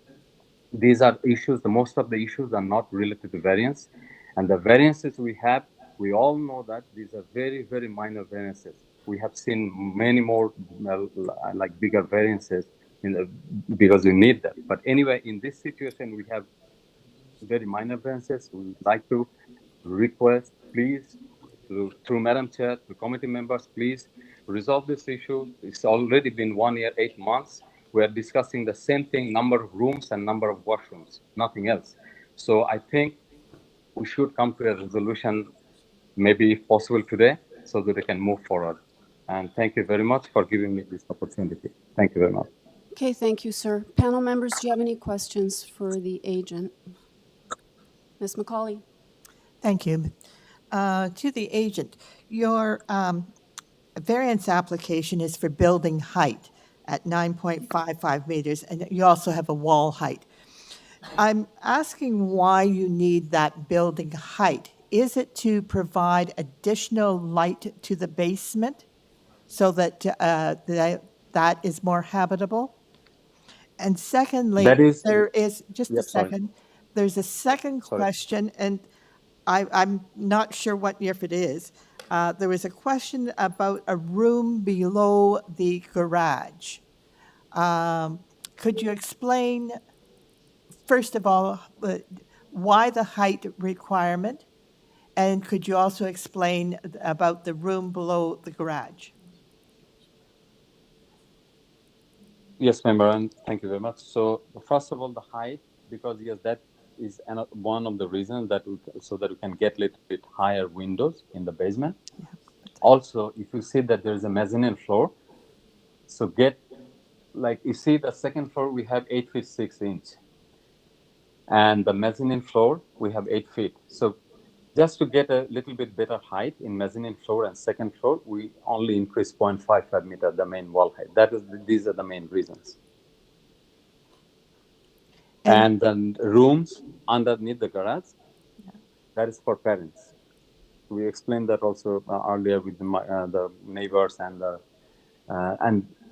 these are issues, the most of the issues are not related to variance. And the variances we have, we all know that these are very, very minor variances. We have seen many more like bigger variances because we need them. But anyway, in this situation, we have very minor variances. We would like to request, please, through Madam Chair, to committee members, please resolve this issue. It's already been 1 year, 8 months. We are discussing the same thing, number of rooms and number of washrooms, nothing else. So I think we should come to a resolution, maybe if possible today, so that we can move forward. And thank you very much for giving me this opportunity. Thank you very much. Okay, thank you, sir. Panel members, do you have any questions for the agent? Ms. McCauley? Thank you. To the agent, your variance application is for building height at 9.55 meters, and you also have a wall height. I'm asking why you need that building height. Is it to provide additional light to the basement so that that is more habitable? And secondly, there is, just a second, there's a second question, and I'm not sure what if it is. There was a question about a room below the garage. Could you explain, first of all, why the height requirement? And could you also explain about the room below the garage? Yes, member, and thank you very much. So first of all, the height, because yes, that is one of the reasons that so that we can get a little bit higher windows in the basement. Yeah. Also, if you see that there is a mezzanine floor, so like you see the second floor, we have 8 feet 6 inches. And the mezzanine floor, we have 8 feet. So just to get a little bit better height in mezzanine floor and second floor, we only increase 0.55 meter, the main wall height. These are the main reasons. And then rooms underneath the garage, that is for parents. We explained that also earlier with the neighbors and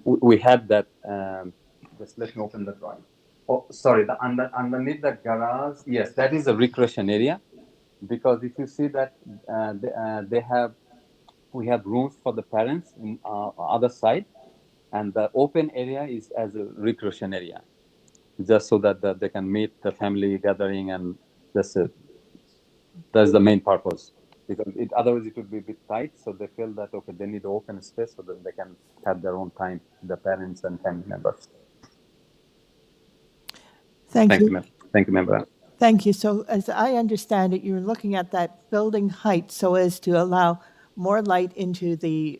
we had that. Just let me open the drawing. Oh, sorry, underneath the garage, yes, that is a recreation area. Because if you see that we have rooms for the parents in other side, and the open area is as a recreation area, just so that they can meet the family gathering, and that's the main purpose. Because otherwise it would be a bit tight, so they feel that okay, they need open space so that they can have their own time, the parents and family members. Thank you. Thank you, member. Thank you. So as I understand it, you're looking at that building height so as to allow more light into the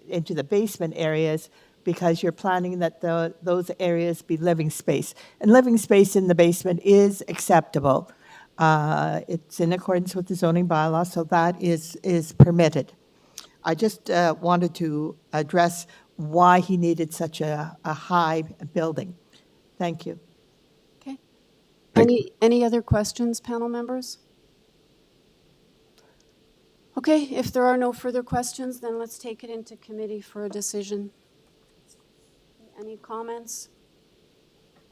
basement areas, because you're planning that those areas be living space. And living space in the basement is acceptable. It's in accordance with the zoning bylaw, so that is permitted. I just wanted to address why he needed such a high building. Thank you. Any other questions, panel members? Okay, if there are no further questions, then let's take it into committee for a decision. Any comments?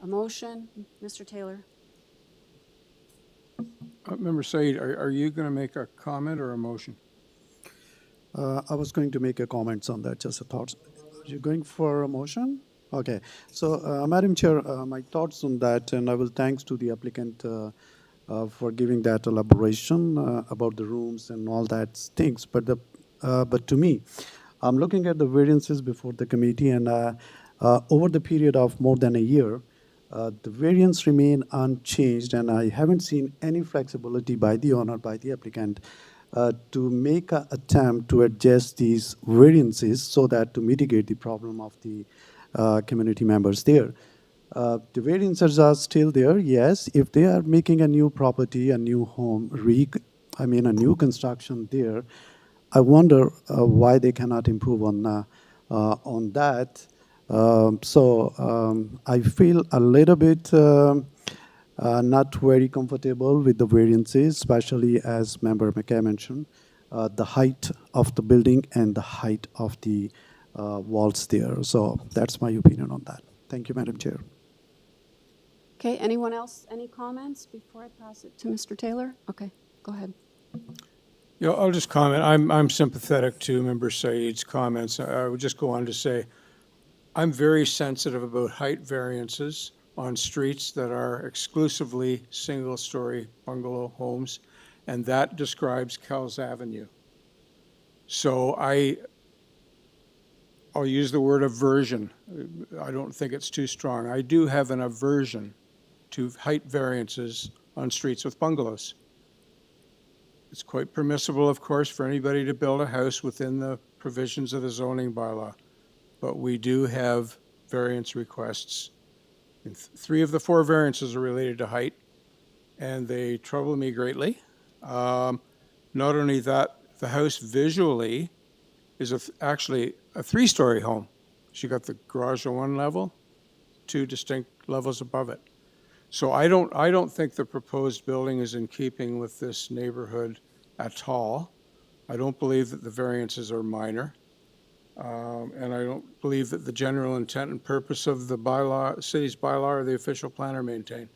A motion? Mr. Taylor? Member Said, are you going to make a comment or a motion? I was going to make a comment on that, just a thought. Are you going for a motion? Okay, so Madam Chair, my thoughts on that, and I will thanks to the applicant for giving that elaboration about the rooms and all that things. But to me, I'm looking at the variances before the committee, and over the period of more than a year, the variance remain unchanged, and I haven't seen any flexibility by the owner, by the applicant, to make an attempt to adjust these variances so that to mitigate the problem of the community members there. The variances are still there, yes. If they are making a new property, a new home, a new construction there, I wonder why they cannot improve on that. I feel a little bit not very comfortable with the variances, especially as Member McKay mentioned, the height of the building and the height of the walls there. So that's my opinion on that. Thank you, Madam Chair. Okay, anyone else, any comments before I pass it to Mr. Taylor? Okay, go ahead. Yeah, I'll just comment. I'm sympathetic to Member Saeed's comments. I would just go on to say, I'm very sensitive about height variances on streets that are exclusively single-story bungalow homes, and that describes KELLS Avenue. So I'll use the word aversion. I don't think it's too strong. I do have an aversion to height variances on streets with bungalows. It's quite permissible, of course, for anybody to build a house within the provisions of the zoning bylaw, but we do have variance requests. And 3 of the 4 variances are related to height, and they trouble me greatly. Not only that, the house visually is actually a 3-story home. So you got the garage on one level, 2 distinct levels above it. So I don't think the proposed building is in keeping with this neighborhood at all. I don't believe that the variances are minor. And I don't believe that the general intent and purpose of the bylaw, city's bylaw, or the official plan are maintained.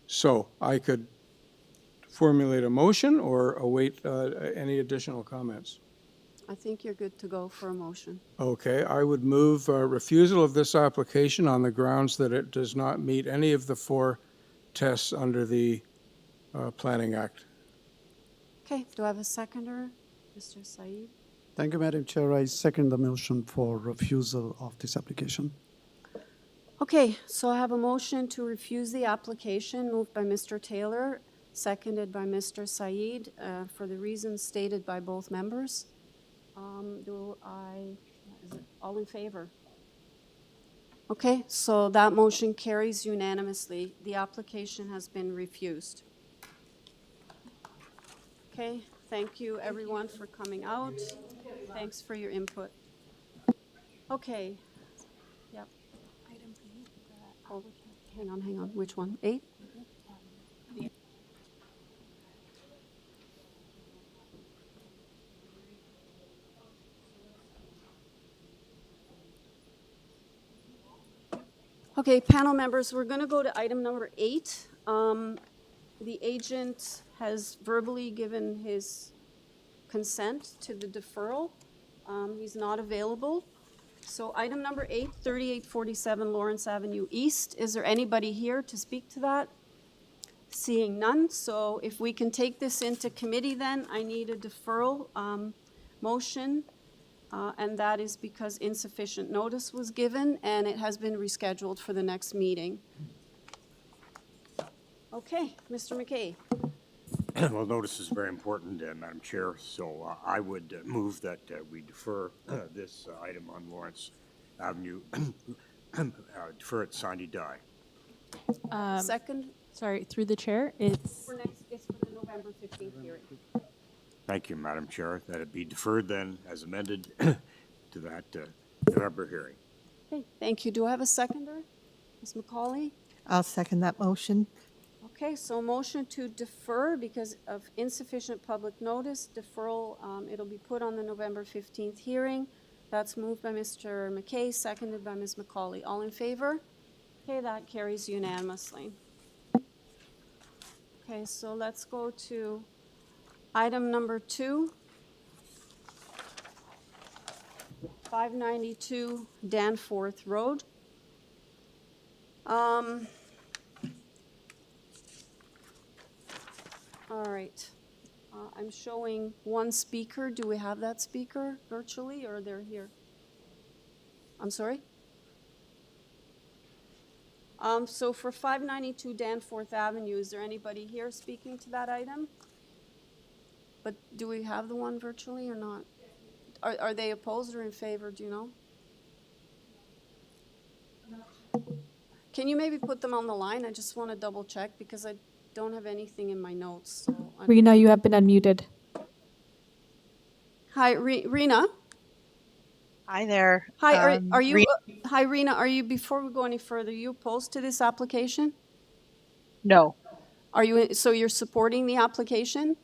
So I could formulate a motion or await any additional comments. I think you're good to go for a motion. Okay, I would move refusal of this application on the grounds that it does not meet any of the 4 tests under the Planning Act. Okay, do I have a seconder? Mr. Saeed? Thank you, Madam Chair. I second the motion for refusal of this application. Okay, so I have a motion to refuse the application moved by Mr. Taylor, seconded by Mr. Saeed, for the reasons stated by both members. All in favor? Okay, so that motion carries unanimously. The application has been refused. Okay, thank you everyone for coming out. Thanks for your input. Okay. Yep. Hang on. Which one? 8? Okay, panel members, we're going to go to item number 8. The agent has verbally given his consent to the deferral. He's not available. So item number 8, 3847 Lawrence Avenue East. Is there anybody here to speak to that? Seeing none. So if we can take this into committee then, I need a deferral motion. And that is because insufficient notice was given and it has been rescheduled for the next meeting. Okay, Mr. McKay. Well, notice is very important, Madam Chair, so I would move that we defer this item on Lawrence Avenue, defer it sine die. Second? Sorry, through the chair, it's For the November 15th hearing. Thank you, Madam Chair. That it be deferred then as amended to that November hearing. Okay, thank you. Do I have a seconder? Ms. McCauley? I'll second that motion. Okay, so motion to defer because of insufficient public notice. Deferral, it'll be put on the November 15th hearing. That's moved by Mr. McKay, seconded by Ms. McCauley. All in favor? Okay, that carries unanimously. Okay, so let's go to item number 2. 592 Danforth Road. All right. I'm showing one speaker. Do we have that speaker virtually or they're here? I'm sorry? So for 592 Danforth Avenue, is there anybody here speaking to that item? But do we have the one virtually or not? Are they opposed or in favor? Do you know? Can you maybe put them on the line? I just want to double check because I don't have anything in my notes. So Rena, you have been unmuted. Hi, Rena. Hi there. Hi, are you? Hi, Rena. Are you? Before we go any further, are you opposed to this application? No. Are you? So you're supporting the application?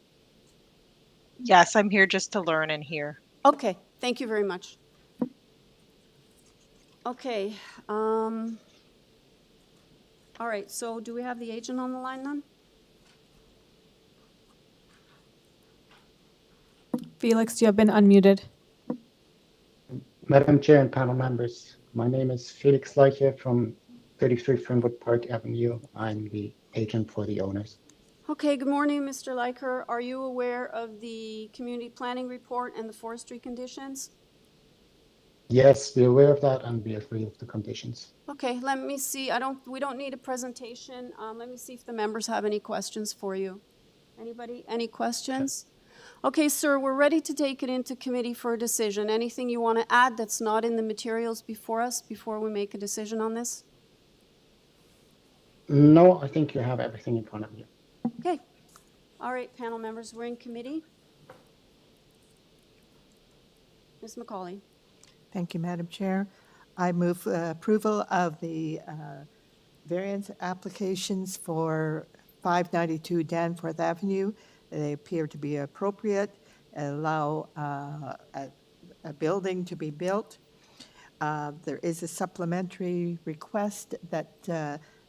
Yes, I'm here just to learn and hear. Okay. Thank you very much. Okay. All right, so do we have the agent on the line then? Felix, you have been unmuted. Madam Chair and panel members, my name is Felix Leiche from 33 FENWOOD Park Avenue. I'm the agent for the owners. Okay, good morning, Mr. Leicher. Are you aware of the community planning report and the forestry conditions? Yes, we're aware of that and we agree with the conditions. Okay, let me see. We don't need a presentation. Let me see if the members have any questions for you. Anybody, any questions? Okay, sir, we're ready to take it into committee for a decision. Anything you want to add that's not in the materials before us before we make a decision on this? No, I think you have everything in front of you. Okay. All right, panel members, we're in committee. Ms. McCauley. Thank you, Madam Chair. I move approval of the variance applications for 592 Danforth Avenue. They appear to be appropriate and allow a building to be built. There is a supplementary request that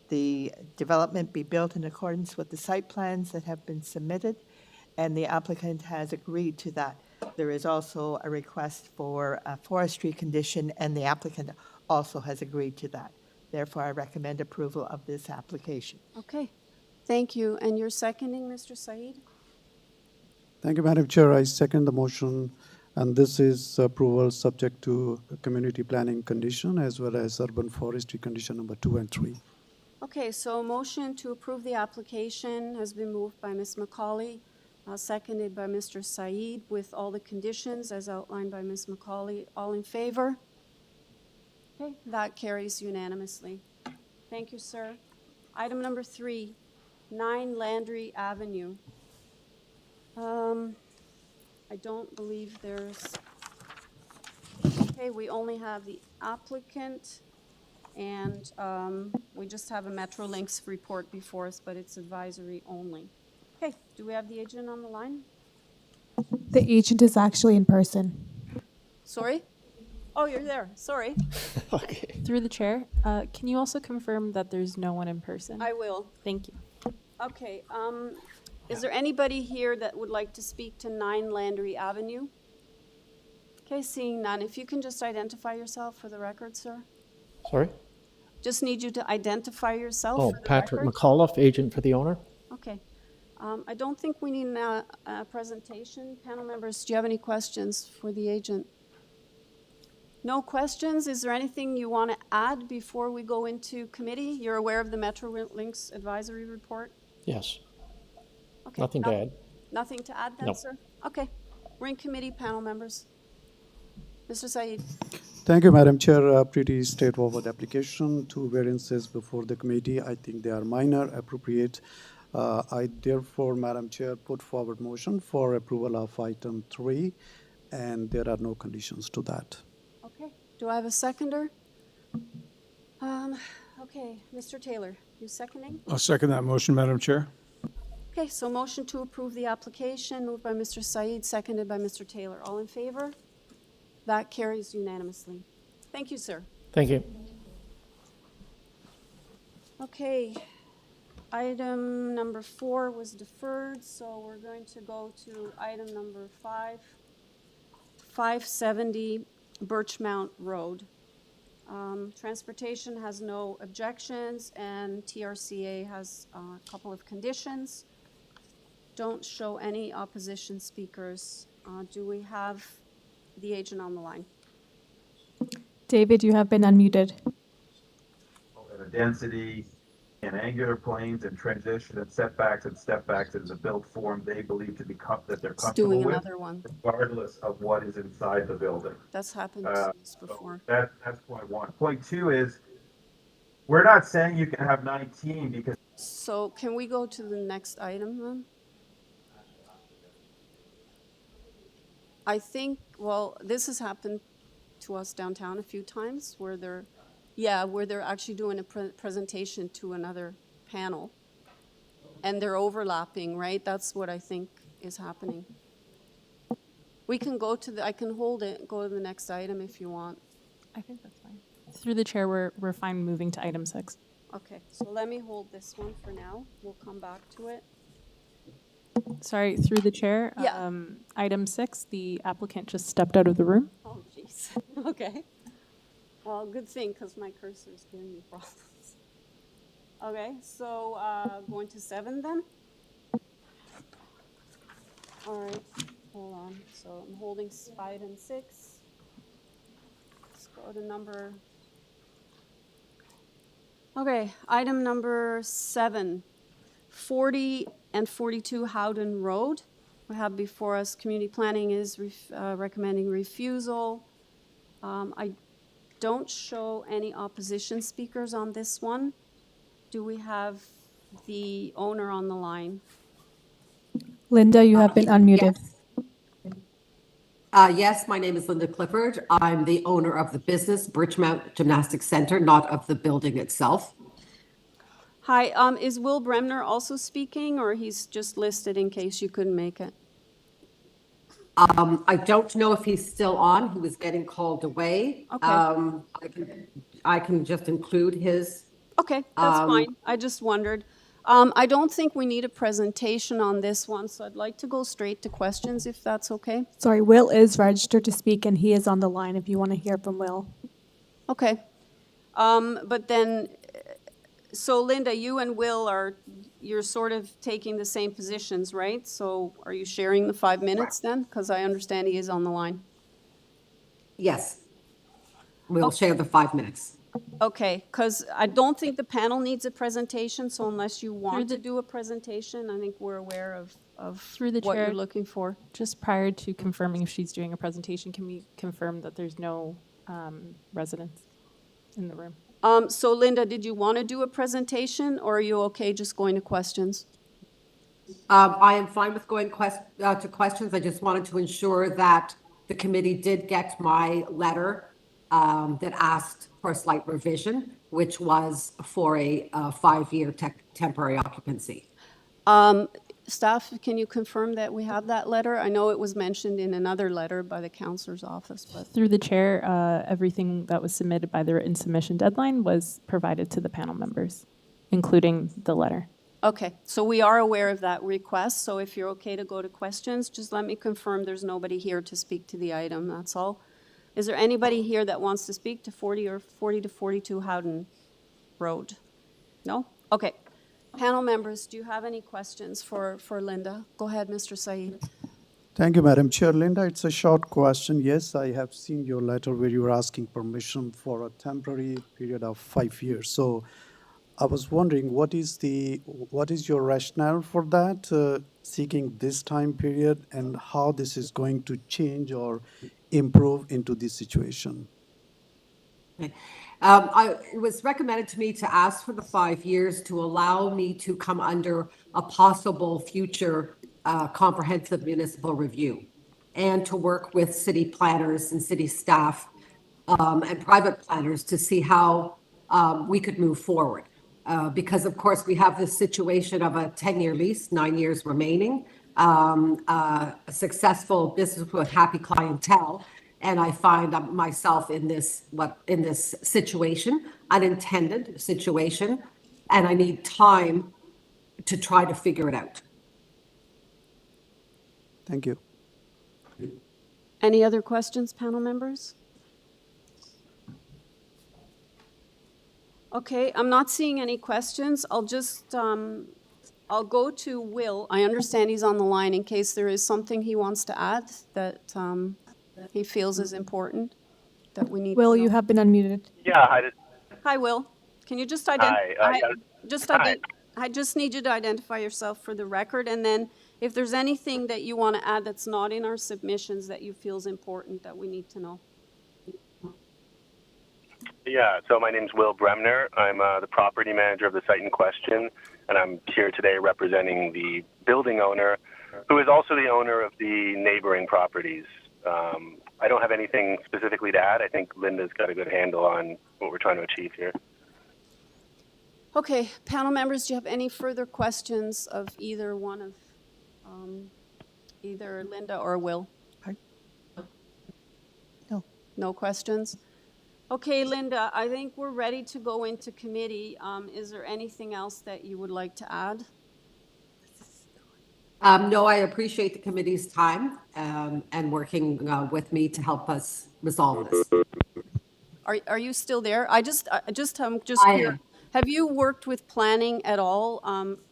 the development be built in accordance with the site plans that have been submitted, and the applicant has agreed to that. There is also a request for a forestry condition, and the applicant also has agreed to that. Therefore, I recommend approval of this application. Okay, thank you. And you're seconding, Mr. Said? Thank you, Madam Chair. I second the motion, and this is approval subject to community planning condition as well as urban forestry condition number 2 and 3. Okay, so a motion to approve the application has been moved by Ms. McCauley, seconded by Mr. Said, with all the conditions as outlined by Ms. McCauley. All in favor? Okay, that carries unanimously. Thank you, sir. Item number 3, 9 Landry Avenue. I don't believe there's, okay, we only have the applicant, and we just have a Metrolinx report before us, but it's advisory only. Okay, do we have the agent on the line? The agent is actually in person. Sorry? Oh, you're there, sorry. Okay. Through the chair, can you also confirm that there's no one in person? I will. Thank you. Okay, is there anybody here that would like to speak to 9 Landry Avenue? Okay, seeing none. If you can just identify yourself for the record, sir. Sorry? Just need you to identify yourself Oh, for the Patrick record. McAuliffe, agent for the owner. Okay. I don't think we need a presentation. Panel members, do you have any questions for the agent? No questions? Is there anything you want to add before we go into committee? You're aware of the Metrolinx advisory report? Yes. Okay. Nothing to add. Nothing to add then, No. sir? Okay. We're in committee, panel members. Mr. Said. Thank you, Madam Chair. Pretty straightforward application. 2 variances before the committee. I think they are minor, appropriate. I therefore, Madam Chair, put forward motion for approval of item 3, and there are no conditions to that. Okay. Do I have a seconder? Okay, Mr. Taylor, you seconding? I'll second that motion, Madam Chair. Okay, so motion to approve the application, moved by Mr. Said, seconded by Mr. Taylor. All in favor? That carries unanimously. Thank you, sir. Thank you. Okay, item number 4 was deferred, so we're going to go to item number 5, 570 Birchmount Road. Transportation has no objections, and TRCA has a couple of conditions. Don't show any opposition speakers. Do we have the agent on the line? David, you have been unmuted. The density and angular planes and transition and setbacks and stepbacks is a built form they believe to be that they're comfortable doing with, another one. regardless of what is inside the building. That's happened to us before. So that's point 1. Point 2 is we're not saying you can have 19 because. So can we go to the next item then? I think, well, this has happened to us downtown a few times where they're actually doing a presentation to another panel. And they're overlapping, right? That's what I think is happening. We can go to I can hold it, go to the next item if you want. I think that's fine. Through the chair, we're fine moving to item 6. Okay, so let me hold this one for now. We'll come back to it. Sorry, through the chair. Yeah. Item 6, the applicant just stepped out of the room. Oh, jeez. Okay. Well, good thing, because my cursor is giving me problems. Okay, so going to 7 then? All right, hold on. So I'm holding 5 and 6. Let's go to number. Okay, item number 7, 40 and 42 Howden Road. We have before us community planning is recommending refusal. I don't show any opposition speakers on this one. Do we have the owner on the line? Linda, you have been unmuted. Yes, my name is Linda Clifford. I'm the owner of the business, BIRCHMOUNT Gymnastics Center, not of the building itself. Hi, is Will Bremner also speaking, or he's just listed in case you couldn't make it? I don't know if he's still on. He was getting called away. Okay. I can just include his. Okay, that's fine. I just wondered. I don't think we need a presentation on this one, so I'd like to go straight to questions if that's okay. Sorry, Will is registered to speak and he is on the line if you want to hear from Will. Okay. But then, so Linda, you and Will you're sort of taking the same positions, right? So are you sharing the 5 minutes then? Because I understand he is on the line. Yes. We'll share the 5 minutes. Okay, because I don't think the panel needs a presentation, so unless you want to do a presentation, I think we're aware of Through the what chair, you're looking for. Just prior to confirming if she's doing a presentation, can we confirm that there's no residents in the room? So Linda, did you want to do a presentation, or are you okay just going to questions? I am fine with going to questions. I just wanted to ensure that the committee did get my letter that asked for a slight revision, which was for a 5-year temporary occupancy. Staff, can you confirm that we have that letter? I know it was mentioned in another letter by the counselor's office, but Through the chair, everything that was submitted by the written submission deadline was provided to the panel members, including the letter. okay. So we are aware of that request. So if you're okay to go to questions, just let me confirm there's nobody here to speak to the item. That's all. Is there anybody here that wants to speak to 40 or 40 to 42 Howden Road? No? Okay. Panel members, do you have any questions for Linda? Go ahead, Mr. Saeed. Thank you, Madam Chair. Linda, it's a short question. Yes, I have seen your letter where you were asking permission for a temporary period of 5 years. So I was wondering, what is your rationale for that, seeking this time period, and how this is going to change or improve into this situation? Okay. It was recommended to me to ask for the 5 years to allow me to come under a possible future comprehensive municipal review and to work with city planners and city staff and private planners to see how we could move forward. Because of course we have this situation of a 10-year lease, 9 years remaining, a successful business with happy clientele. And I find myself in this situation, unintended situation, and I need time to try to figure it out. Thank you. Any other questions, panel members? Okay, I'm not seeing any questions. I'll just, I'll go to Will. I understand he's on the line in case there is something he wants to add that he feels is important that we need. Will, you have been unmuted. Yeah, hi. Hi, Will. Can you just I just need you to identify yourself for the record, and then if there's anything that you want to add that's not in our submissions that you feel is important that we need to know. Yeah, so my name's Will Bremner. I'm the property manager of the site in question, and I'm here today representing the building owner, who is also the owner of the neighboring properties. I don't have anything specifically to add. I think Linda's got a good handle on what we're trying to achieve here. Okay, panel members, do you have any further questions of either one of either Linda or Will? No. No questions? Okay, Linda, I think we're ready to go into committee. Is there anything else that you would like to add? No, I appreciate the committee's time and working with me to help us resolve this. Are you still there? I'm just I curious. am. Have you worked with planning at all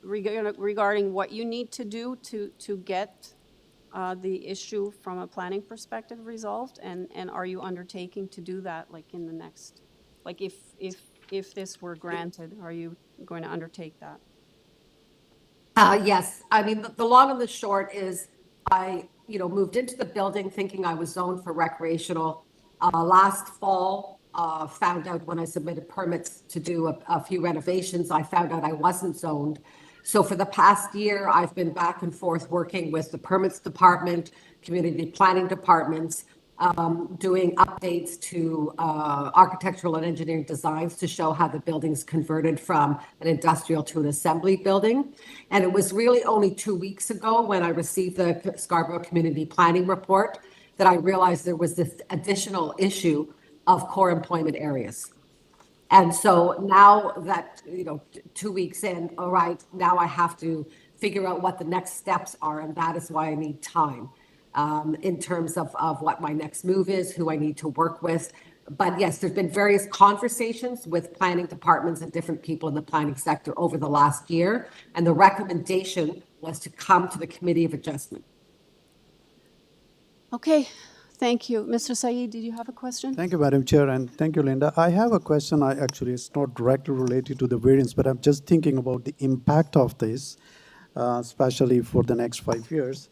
regarding what you need to do to get the issue from a planning perspective resolved? And are you undertaking to do that, like in the next, like if this were granted, are you going to undertake that? Yes, I mean, the long and the short is I, moved into the building thinking I was zoned for recreational. Last fall, found out when I submitted permits to do a few renovations, I found out I wasn't zoned. So for the past year, I've been back and forth working with the permits department, community planning departments, doing updates to architectural and engineering designs to show how the building's converted from an industrial to an assembly building. And it was really only 2 weeks ago when I received the Scarborough Community Planning Report that I realized there was this additional issue of core employment areas. And so now that, 2 weeks in, all right, now I have to figure out what the next steps are, and that is why I need time in terms of what my next move is, who I need to work with. But yes, there's been various conversations with planning departments and different people in the planning sector over the last year, and the recommendation was to come to the Committee of Adjustment. Okay, thank you. Mr. Saeed, did you have a question? Thank you, Madam Chair, and thank you, Linda. I have a question. It's not directly related to the variance, but I'm just thinking about the impact of this, especially for the next 5 years.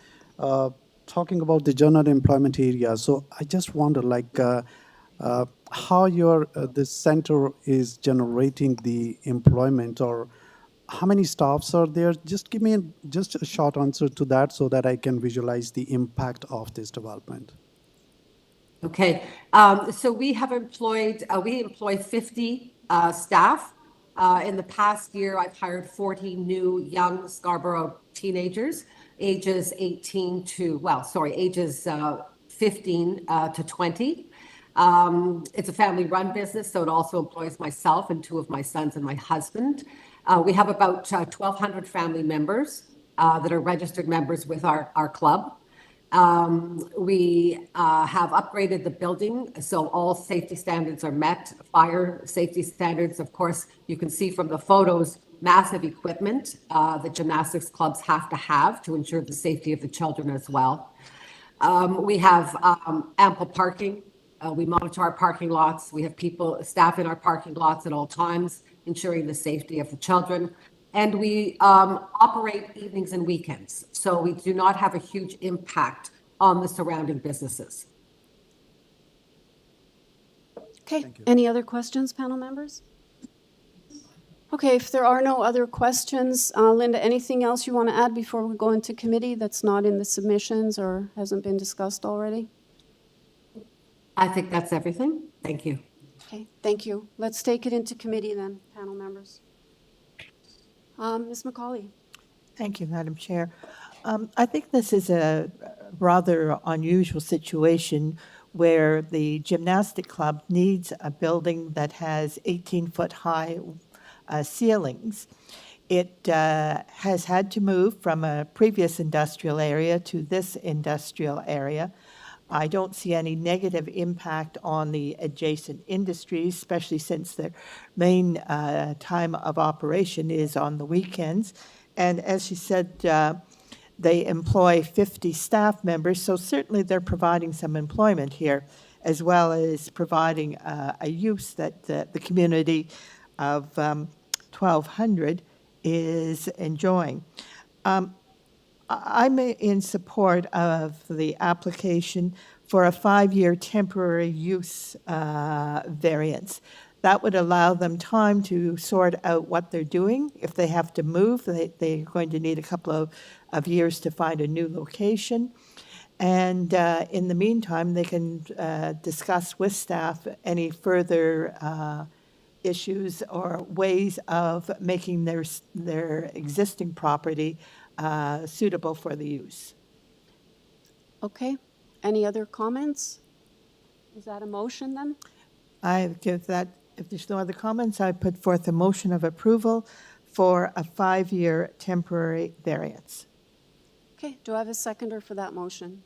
Talking about the general employment area, so I just wonder, how this center is generating the employment, or how many staffs are there? Just give me just a short answer to that so that I can visualize the impact of this development. Okay, so we employ 50 staff. In the past year, I've hired 40 new young Scarborough teenagers, ages 15 to 20. It's a family-run business, so it also employs myself and 2 of my sons and my husband. We have about 1,200 family members that are registered members with our club. We have upgraded the building, so all safety standards are met. Fire safety standards, of course, you can see from the photos, massive equipment that gymnastics clubs have to have to ensure the safety of the children as well. We have ample parking. We monitor our parking lots. We have staff in our parking lots at all times, ensuring the safety of the children. And we operate evenings and weekends, so we do not have a huge impact on the surrounding businesses. Okay, any other questions, panel members? Okay, if there are no other questions, Linda, anything else you want to add before we go into committee that's not in the submissions or hasn't been discussed already? I think that's everything. Thank you. Okay, thank you. Let's take it into committee then, panel members. Ms. McCauley. Thank you, Madam Chair. I think this is a rather unusual situation where the gymnastic club needs a building that has 18-foot high ceilings. It has had to move from a previous industrial area to this industrial area. I don't see any negative impact on the adjacent industries, especially since their main time of operation is on the weekends. And as she said, they employ 50 staff members, so certainly they're providing some employment here, as well as providing a use that the community of 1,200 is enjoying. I'm in support of the application for a 5-year temporary use variance. That would allow them time to sort out what they're doing. If they have to move, they're going to need a couple of years to find a new location. And in the meantime, they can discuss with staff any further issues or ways of making their existing property suitable for the use. Okay, any other comments? Is that a motion then? I give that, if there's no other comments, I put forth a motion of approval for a 5-year temporary variance. Okay, do I have a seconder for that motion?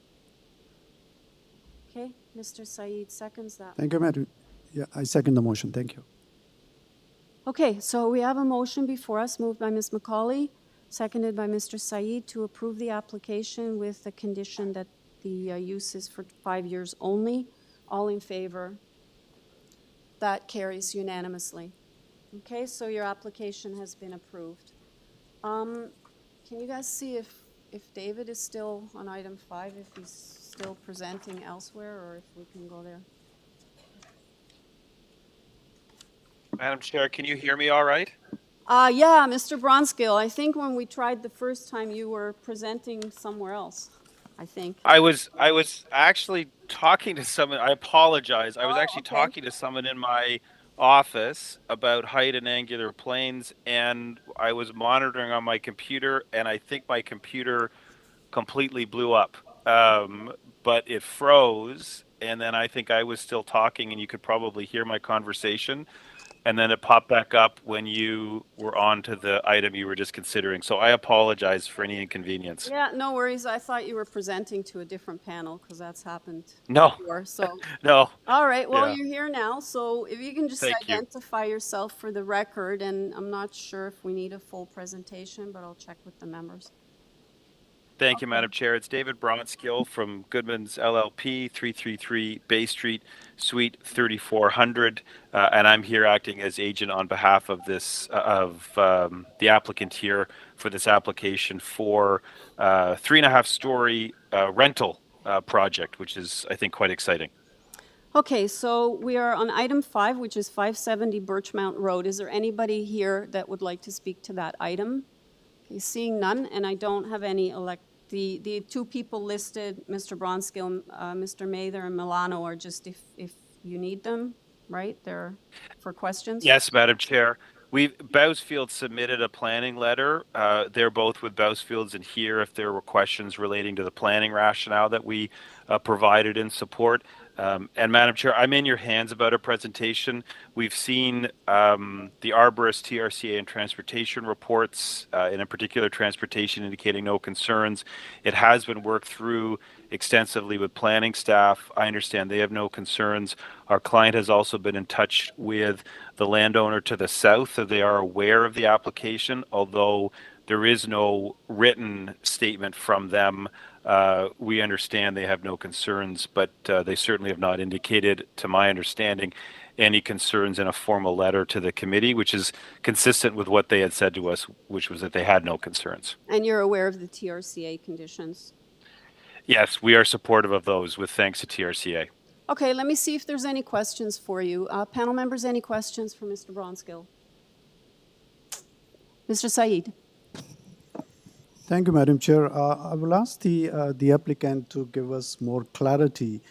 Okay, Mr. Said seconds that. Thank you, Madam. Yeah, I second the motion. Thank you. Okay, so we have a motion before us, moved by Ms. McCauley, seconded by Mr. Said, to approve the application with the condition that the use is for 5 years only. All in favor? That carries unanimously. Okay, so your application has been approved. Can you guys see if David is still on item 5, if he's still presenting elsewhere, or if we can go there? Madam Chair, can you hear me all right? Yeah, Mr. Bronskill, I think when we tried the first time, you were presenting somewhere else, I think. I was actually talking to someone. I apologize. I was actually okay. talking to someone in my office about height and angular planes, and I was monitoring on my computer, and I think my computer completely blew up. But it froze, and then I think I was still talking, and you could probably hear my conversation. And then it popped back up when you were on to the item you were just considering. So I apologize for any inconvenience. Yeah, no worries. I thought you were presenting to a different panel because that's happened No. before. So. No. All right. Well, Yeah. you're here now. So if you can just Thank you. identify yourself for the record, and I'm not sure if we need a full presentation, but I'll check with the members. Thank you, Madam Chair. It's David Bronskill from Goodman's LLP, 333 Bay Street, Suite 3400, and I'm here acting as agent on behalf of this the applicant here for this application for 3.5-story rental project, which is, I think, quite exciting. Okay, so we are on item 5, which is 570 Birchmount Road. Is there anybody here that would like to speak to that item? Okay, seeing none, and I don't have any the two people listed, Mr. Bronskill, Mr. Mather, and Milano, are just if you need them, right? They're for questions? Yes, Madam Chair. Bousfield submitted a planning letter. They're both with Bousfields in here if there were questions relating to the planning rationale that we provided in support. And Madam Chair, I'm in your hands about a presentation. We've seen the arborist, TRCA, and transportation reports, in particular transportation indicating no concerns. It has been worked through extensively with planning staff. I understand they have no concerns. Our client has also been in touch with the landowner to the south, so they are aware of the application, although there is no written statement from them. We understand they have no concerns, but they certainly have not indicated, to my understanding, any concerns in a formal letter to the committee, which is consistent with what they had said to us, which was that they had no concerns. And you're aware of the TRCA conditions? Yes, we are supportive of those, with thanks to TRCA. Okay, let me see if there's any questions for you. Panel members, any questions for Mr. Bronskill? Mr. Said. Thank you, Madam Chair. I will ask the applicant to give us more clarity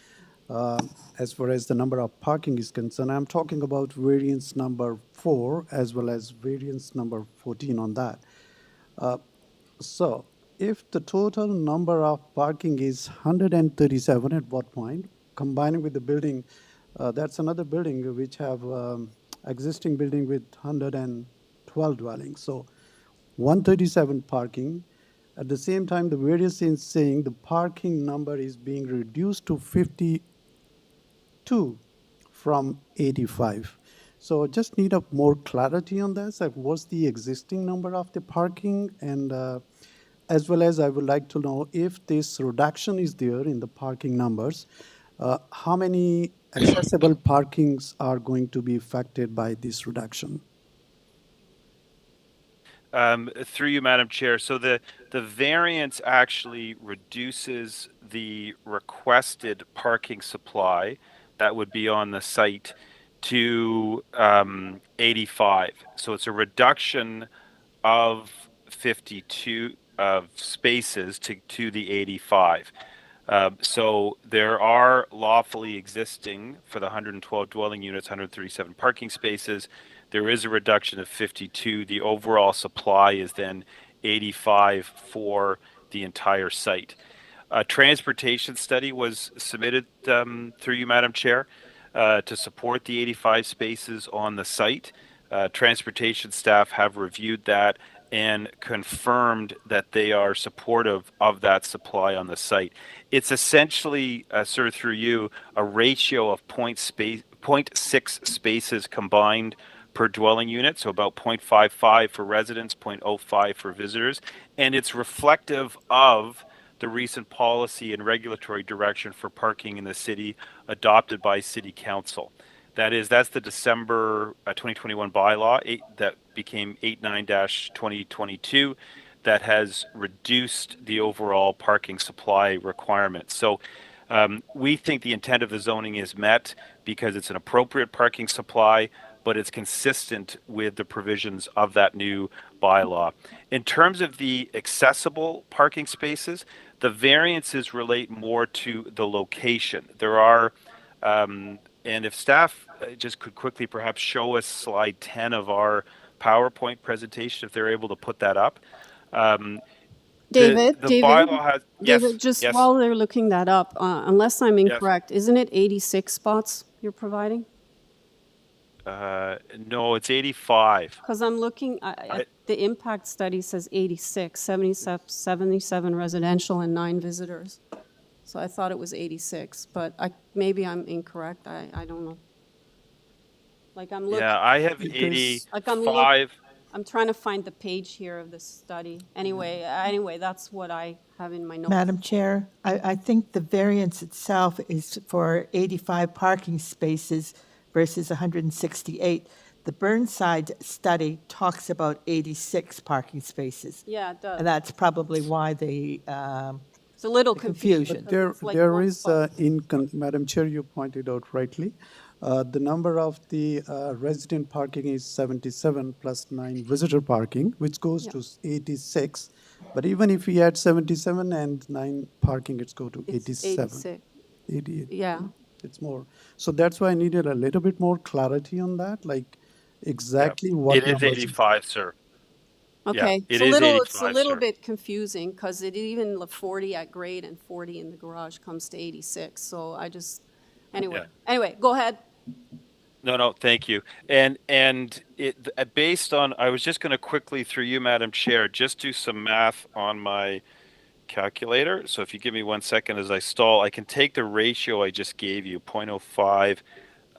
as far as the number of parking is concerned. I'm talking about variance number 4 as well as variance number 14 on that. So if the total number of parking is 137 at what point, combining with the building, that's another building which have existing building with 112 dwellings. So 137 parking. At the same time, the variance is saying the parking number is being reduced to 52 from 85. So just need a more clarity on this. Like what's the existing number of the parking, and as well as I would like to know if this reduction is there in the parking numbers, how many accessible parkings are going to be affected by this reduction? Through you, Madam Chair. So the variance actually reduces the requested parking supply that would be on the site to 85. So it's a reduction of 52 of spaces to the 85. So there are lawfully existing for the 112 dwelling units, 137 parking spaces. There is a reduction of 52. The overall supply is then 85 for the entire site. A transportation study was submitted through you, Madam Chair. to support the 85 spaces on the site. Transportation staff have reviewed that and confirmed that they are supportive of that supply on the site. It's essentially, sir, through you, a ratio of 0.6 spaces combined per dwelling unit, so about 0.55 for residents, 0.05 for visitors, and it's reflective of the recent policy and regulatory direction for parking in the city adopted by City Council. That's the December 2021 bylaw that became 89-2022 that has reduced the overall parking supply requirements. So we think the intent of the zoning is met because it's an appropriate parking supply, but it's consistent with the provisions of that new bylaw. In terms of the accessible parking spaces, the variances relate more to the location. There are and if staff just could quickly perhaps show us slide 10 of our PowerPoint presentation, if they're able to put that up. David, the bylaw has, yes, David, just yes. while they're looking that up, unless I'm Yes. incorrect, isn't it 86 spots you're providing? No, it's 85. Because I'm looking, the impact study says 86, 77 residential and 9 visitors. So I thought it was 86, but maybe I'm incorrect. I don't know. Like I'm looking. Yeah, I have 85. I'm trying to find the page here of this study. Anyway, that's what I have in my notes. Madam Chair, I think the variance itself is for 85 parking spaces versus 168. The Burnside study talks about 86 parking spaces. Yeah, it does. And that's probably why the it's a little confusion. There is, Madam Chair, you pointed out rightly, the number of the resident parking is 77 plus 9 visitor parking, which goes to 86. But even if we add 77 and 9 parking, it's go to 87. 86. 88. Yeah. It's more. So that's why I needed a little bit more clarity on that, like exactly what. It is 85, sir. Okay, yeah, it's a little bit confusing because it even 40 at grade and 40 in the garage comes to 86. So I just, anyway, go ahead. No, thank you. And it based on, I was just going to quickly through you, Madam Chair, just do some math on my calculator. So if you give me 1 second as I stall, I can take the ratio I just gave you, 0.05,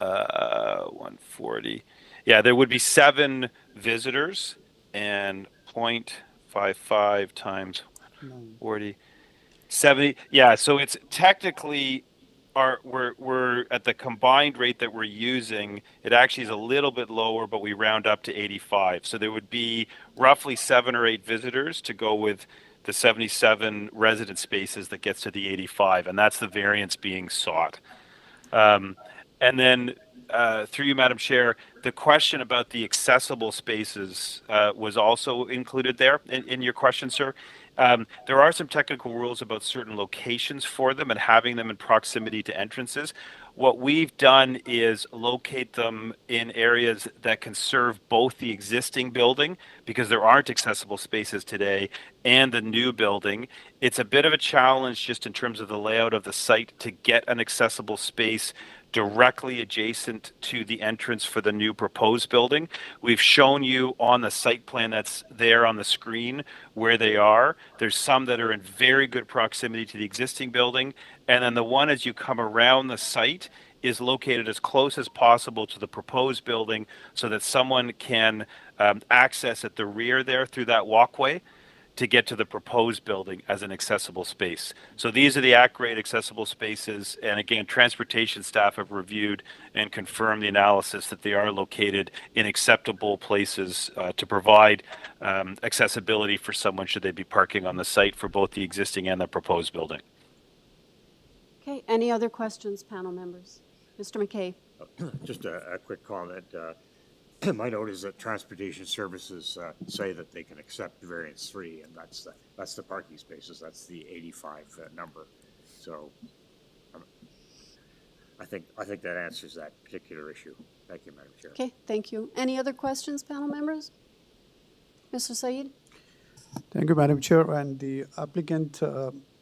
140. Yeah, there would be 7 visitors and 0.55 times 40, 70. Yeah, so it's technically we're at the combined rate that we're using. It actually is a little bit lower, but we round up to 85. So there would be roughly 7 or 8 visitors to go with the 77 resident spaces that gets to the 85, and that's the variance being sought. And then through you, Madam Chair, the question about the accessible spaces was also included there in your question, sir. There are some technical rules about certain locations for them and having them in proximity to entrances. What we've done is locate them in areas that can serve both the existing building, because there aren't accessible spaces today, and the new building. It's a bit of a challenge just in terms of the layout of the site to get an accessible space directly adjacent to the entrance for the new proposed building. We've shown you on the site plan that's there on the screen where they are. There's some that are in very good proximity to the existing building, and then the one as you come around the site is located as close as possible to the proposed building so that someone can access at the rear there through that walkway to get to the proposed building as an accessible space. So these are the at-grade accessible spaces, and again, transportation staff have reviewed and confirmed the analysis that they are located in acceptable places to provide accessibility for someone should they be parking on the site for both the existing and the proposed building. Okay, any other questions, panel members? Mr. McKay. Just a quick comment. My note is that transportation services say that they can accept variance 3, and that's the parking spaces. That's the 85 number. So I think that answers that particular issue. Thank you, Madam Chair. Okay, thank you. Any other questions, panel members? Mr. Saeed? Thank you, Madam Chair. And the applicant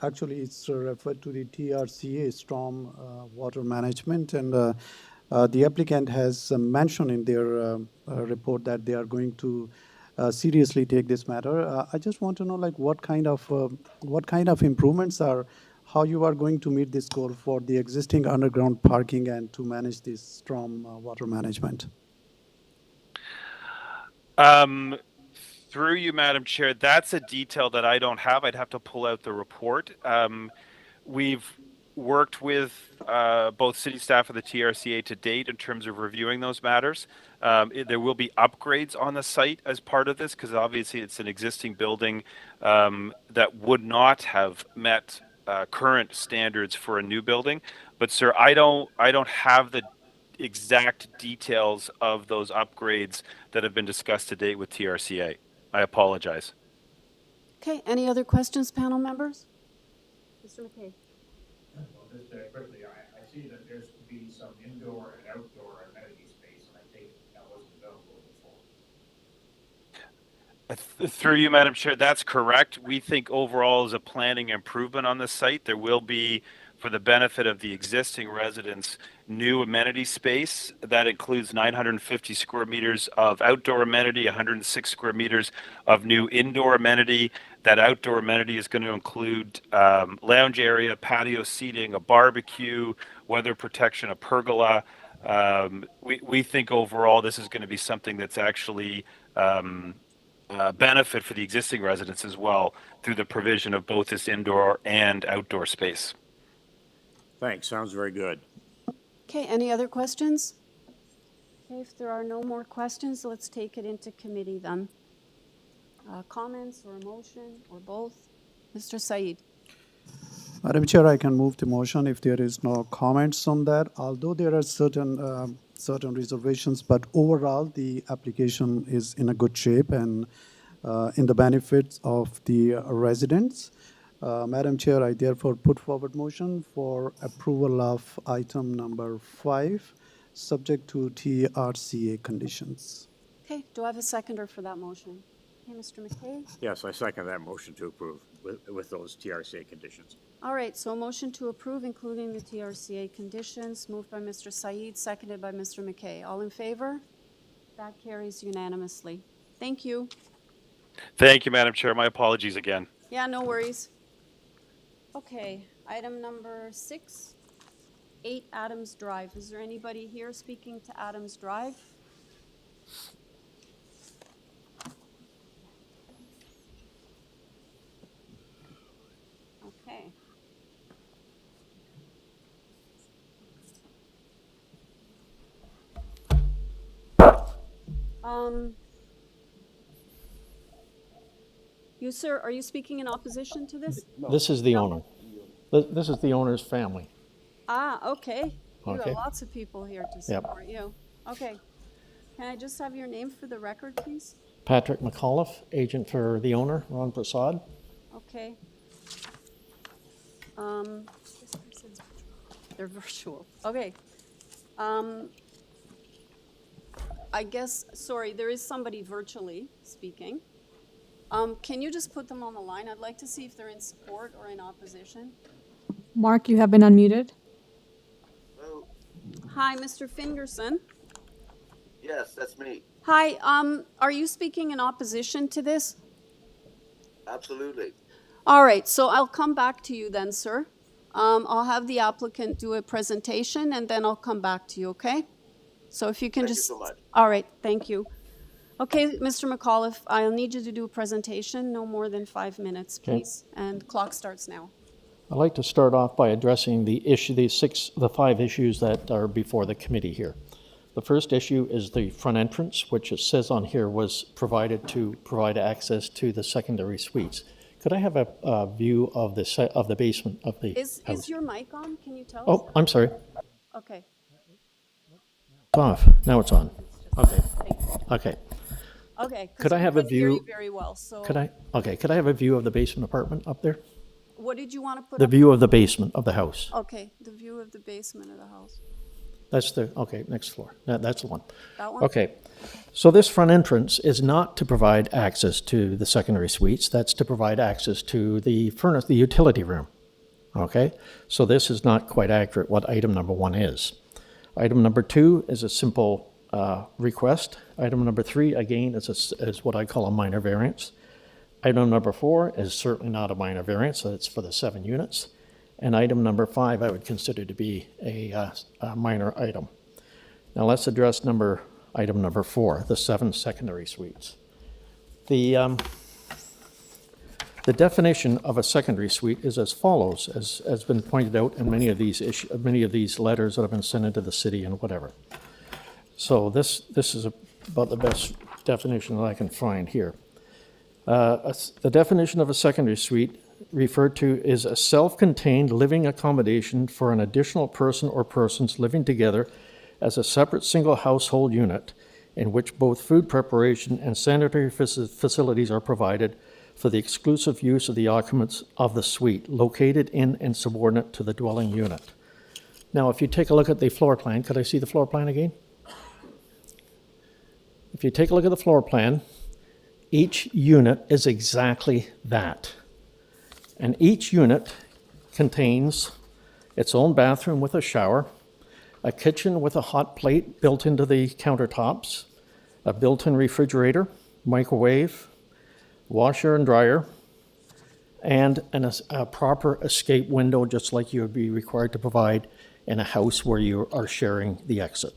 actually is referred to the TRCA, Storm Water Management, and The applicant has mentioned in their report that they are going to seriously take this matter. I just want to know, like, what kind of improvements are, how you are going to meet this goal for the existing underground parking and to manage this storm water management. Through you, Madam Chair, that's a detail that I don't have. I'd have to pull out the report. We've worked with both city staff and the TRCA to date in terms of reviewing those matters. There will be upgrades on the site as part of this, because obviously it's an existing building that would not have met current standards for a new building. But sir, I don't have the exact details of those upgrades that have been discussed to date with TRCA. I apologize. Okay, any other questions, panel members? Mr. McKay. Well, just quickly, I see that there's to be some indoor and outdoor amenity space, and I think that wasn't available before. Through you, Madam Chair, that's correct. We think overall as a planning improvement on the site, there will be, for the benefit of the existing residents, new amenity space. That includes 950 square meters of outdoor amenity, 106 square meters of new indoor amenity. That outdoor amenity is going to include lounge area, patio seating, a barbecue, weather protection, a pergola. We think overall this is going to be something that's actually benefit for the existing residents as well through the provision of both this indoor and outdoor space. Thanks. Sounds very good. Okay, any other questions? Okay, if there are no more questions, let's take it into committee then. Comments or a motion or both? Mr. Said. Madam Chair, I can move the motion if there is no comments on that. Although there are certain reservations, but overall the application is in a good shape and in the benefits of the residents. Madam Chair, I therefore put forward motion for approval of item number 5, subject to TRCA conditions. Okay, do I have a seconder for that motion? Okay, Mr. McKay. Yes, I second that motion to approve with those TRCA conditions. All right, so a motion to approve, including the TRCA conditions, moved by Mr. Said, seconded by Mr. McKay. All in favor? That carries unanimously. Thank you. Thank you, Madam Chair. My apologies again. Yeah, no worries. Okay, item number 6, 8 Adams Drive. Is there anybody here speaking to Adams Drive? Okay. You, sir, are you speaking in opposition to this? This is the owner. This is the owner's family. Ah, okay. You Okay. got lots of people here to Yep. support you. Okay. Can I just have your name for the record, please? Patrick McAuliffe, agent for the owner, Ron Prasad. Okay. They're virtual. Okay. I guess, sorry, there is somebody virtually speaking. Can you just put them on the line? I'd like to see if they're in support or in opposition. Mark, you have been unmuted. Hi, Mr. Fingerson. Yes, that's me. Hi, are you speaking in opposition to this? Absolutely. All right, so I'll come back to you then, sir. I'll have the applicant do a presentation and then I'll come back to you, okay? So if you can Thank just... you so much. All right, thank you. Okay, Mr. McAuliffe, I'll need you to do a presentation, no more than 5 minutes, Okay. please. And clock starts now. I'd like to start off by addressing the 5 issues that are before the committee here. The first issue is the front entrance, which it says on here was provided to provide access to the secondary suites. Could I have a view of the basement of the house? Is your mic on? Can you tell us? Oh, I'm sorry. Okay. It's off. Now it's on. Okay. Okay. Okay. 'Cause Could I we have a couldn't hear view? you very well, so... Could I have a view of the basement apartment up there? What did you want to put The up? view of the basement of the house. Okay, the view of the basement of the house. That's okay, next floor. That's the one. That one? Okay. So this front entrance is not to provide access to the secondary suites. That's to provide access to the furnace, the utility room. Okay? So this is not quite accurate what item number 1 is. Item number 2 is a simple request. Item number 3, again, is what I call a minor variance. Item number 4 is certainly not a minor variance, so it's for the 7 units. And item number 5 I would consider to be a minor item. Now let's address item number 4, the 7 secondary suites. The definition of a secondary suite is as follows, as has been pointed out in many of these letters that have been sent into the city and whatever. So this is about the best definition that I can find here. The definition of a secondary suite referred to is a self-contained living accommodation for an additional person or persons living together as a separate single household unit in which both food preparation and sanitary facilities are provided for the exclusive use of the occupants of the suite located in and subordinate to the dwelling unit. Now, if you take a look at the floor plan, could I see the floor plan again? If you take a look at the floor plan, each unit is exactly that. And each unit contains its own bathroom with a shower, a kitchen with a hot plate built into the countertops, a built-in refrigerator, microwave, washer and dryer, and a proper escape window, just like you would be required to provide in a house where you are sharing the exit.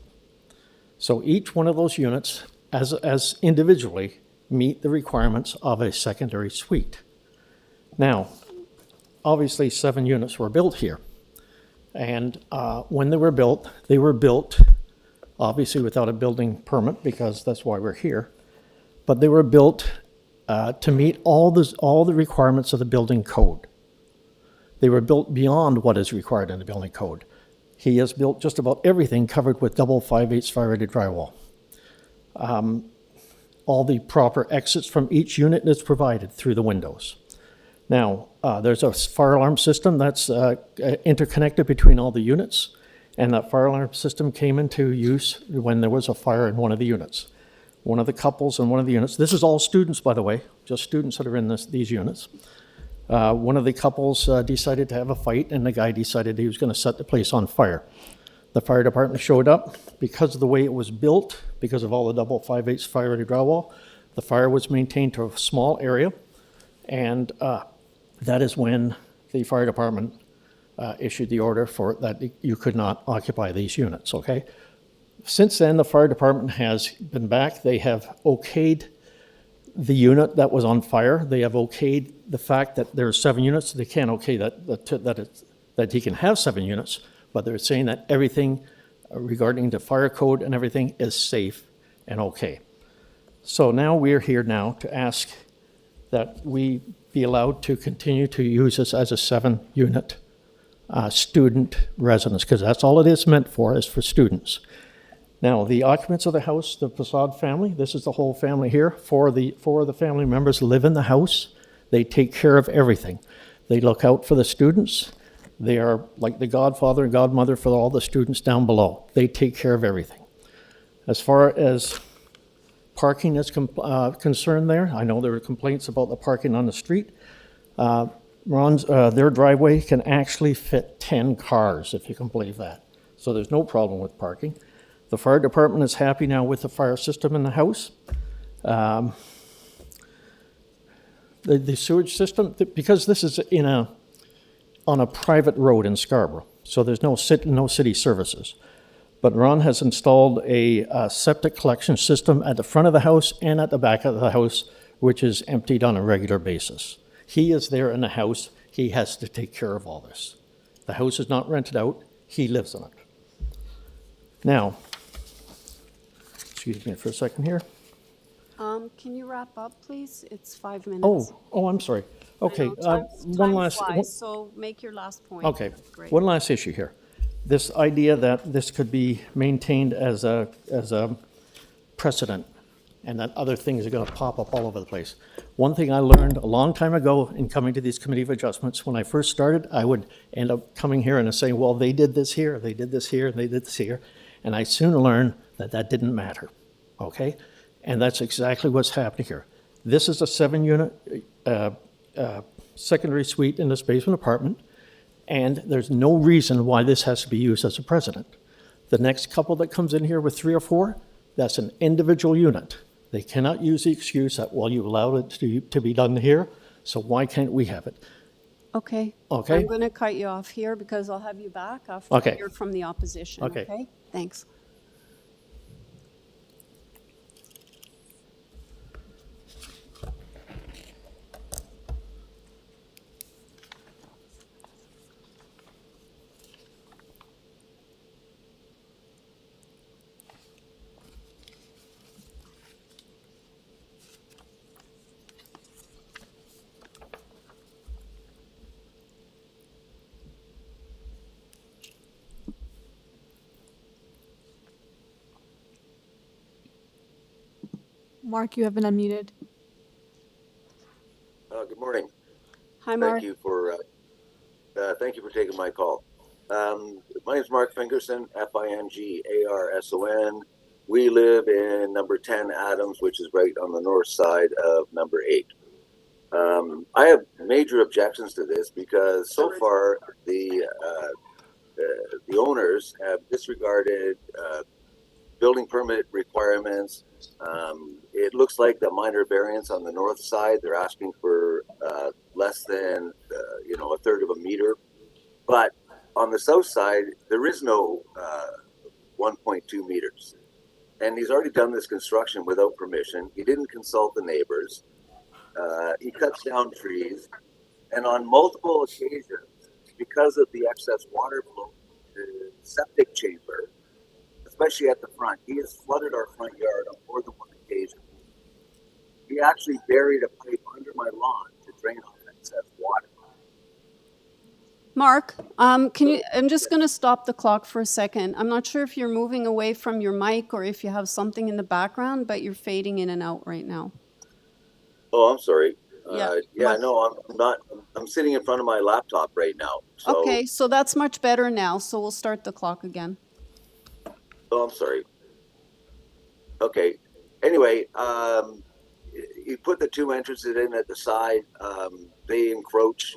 So each one of those units, as individually, meet the requirements of a secondary suite. Now, obviously 7 units were built here. And when they were built obviously without a building permit, because that's why we're here, but they were built to meet all the requirements of the building code. They were built beyond what is required in the building code. He has built just about everything covered with double 5/8 fire-rated drywall. All the proper exits from each unit is provided through the windows. Now, there's a fire alarm system that's interconnected between all the units, and that fire alarm system came into use when there was a fire in one of the units. One of the couples in one of the units, this is all students, by the way, just students that are in these units. One of the couples decided to have a fight, and the guy decided he was going to set the place on fire. The fire department showed up. Because of the way it was built, because of all the double 5/8 fire-rated drywall, the fire was maintained to a small area, and that is when the fire department issued the order for that you could not occupy these units, okay? Since then, the fire department has been back. They have okayed the unit that was on fire. They have okayed the fact that there are 7 units. They can't okay that he can have 7 units, but they're saying that everything regarding the fire code and everything is safe and okay. So now we're here now to ask that we be allowed to continue to use this as a 7-unit student residence, because that's all it is meant for, is for students. Now, the occupants of the house, the Prasad family, this is the whole family here. 4 of the family members live in the house. They take care of everything. They look out for the students. They are like the godfather and godmother for all the students down below. They take care of everything. As far as parking is concerned there, I know there were complaints about the parking on the street. Their driveway can actually fit 10 cars, if you can believe that. So there's no problem with parking. The fire department is happy now with the fire system in the house. The sewage system, because this is on a private road in Scarborough, so there's no city services. But Ron has installed a septic collection system at the front of the house and at the back of the house, which is emptied on a regular basis. He is there in the house. He has to take care of all this. The house is not rented out. He lives in it. Now, excuse me for a second here. Can you wrap up, please? It's 5 minutes. Oh, I'm sorry. Okay, Time flies, so make your last point. Okay, Great. one last issue here. This idea that this could be maintained as a precedent and that other things are going to pop up all over the place. One thing I learned a long time ago in coming to these committee of adjustments, when I first started, I would end up coming here and saying, well, they did this here, they did this here, and they did this here. And I soon learned that that didn't matter, okay? And that's exactly what's happening here. This is a 7-unit secondary suite in this basement apartment, and there's no reason why this has to be used as a precedent. The next couple that comes in here with 3 or 4, that's an individual unit. They cannot use the excuse that, well, you allowed it to be done here, so why can't we have it? Okay. Okay. I'm going to cut you off here because I'll have you back after Okay. I hear from the opposition. Okay. Okay? Thanks. Mark, you have been unmuted. Good morning. Hi, Mark. Thank you for taking my call. My name is Mark Fingerson, Fingarson. We live in number 10 Adams, which is right on the north side of number 8. I have major objections to this because so far the owners have disregarded building permit requirements. It looks like the minor variance on the north side, they're asking for less than, a third of a meter. But on the south side, there is no 1.2 meters. And he's already done this construction without permission. He didn't consult the neighbors. He cuts down trees. And on multiple occasions, because of the excess water flow, the septic chamber, especially at the front, he has flooded our front yard on more than one occasion. He actually buried a pipe under my lawn to drain off excess water. Mark, I'm just going to stop the clock for a second. I'm not sure if you're moving away from your mic or if you have something in the background, but you're fading in and out right now. Oh, I'm sorry. Yeah. No, I'm not. I'm sitting in front of my laptop right now. So, Okay, so that's much better now. So we'll start the clock again. Oh, I'm sorry. Okay. Anyway, he put the 2 entrances in at the side. They encroach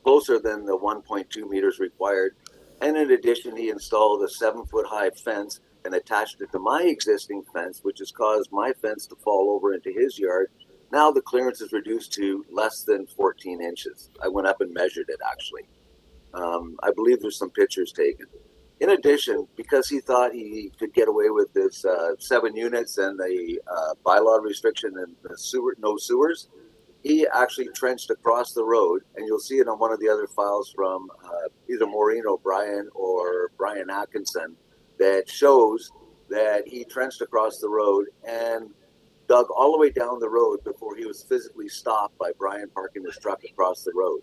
closer than the 1.2 meters required. And in addition, he installed a 7-foot-high fence and attached it to my existing fence, which has caused my fence to fall over into his yard. Now the clearance is reduced to less than 14 inches. I went up and measured it, actually. I believe there's some pictures taken. In addition, because he thought he could get away with this 7 units and the bylaw restriction and the no sewers, he actually trenched across the road, and you'll see it on one of the other files from either Maureen O'Brien or Brian Atkinson that shows that he trenched across the road and dug all the way down the road before he was physically stopped by Brian parking his truck across the road.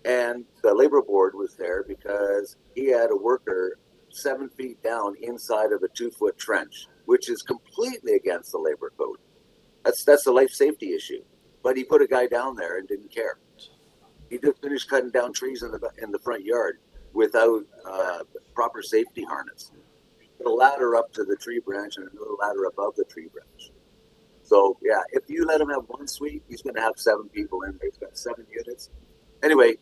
And the labor board was there because he had a worker 7 feet down inside of a 2-foot trench, which is completely against the labor code. That's a life safety issue. But he put a guy down there and didn't care. He just finished cutting down trees in the front yard without proper safety harness. Put a ladder up to the tree branch and another ladder above the tree branch. So yeah, if you let him have 1 suite, he's going to have 7 people in there. He's got 7 units. Anyway,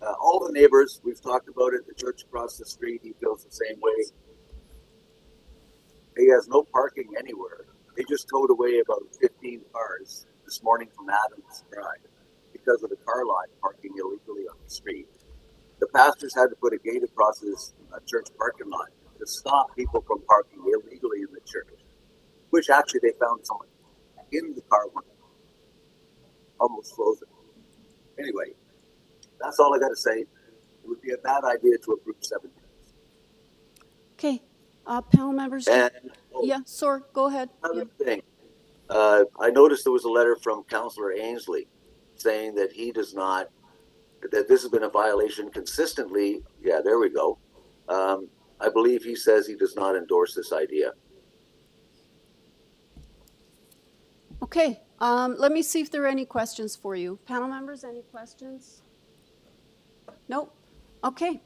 all the neighbors, we've talked about it. The church across the street, he feels the same way. He has no parking anywhere. They just towed away about 15 cars this morning from Adams Drive because of the car lot parking illegally on the street. The pastors had to put a gate across his church parking lot to stop people from parking illegally in the church, which actually they found someone in the car one, almost frozen. Anyway, that's all I got to say. It would be a bad idea to approve 7 units. Okay, panel members. Yeah, sorry, go ahead. Another thing. I noticed there was a letter from Councillor Ainsley saying that he does not, that this has been a violation consistently. Yeah, there we go. I believe he says he does not endorse this idea. Okay, let me see if there are any questions for you. Panel members, any questions? Nope. Okay,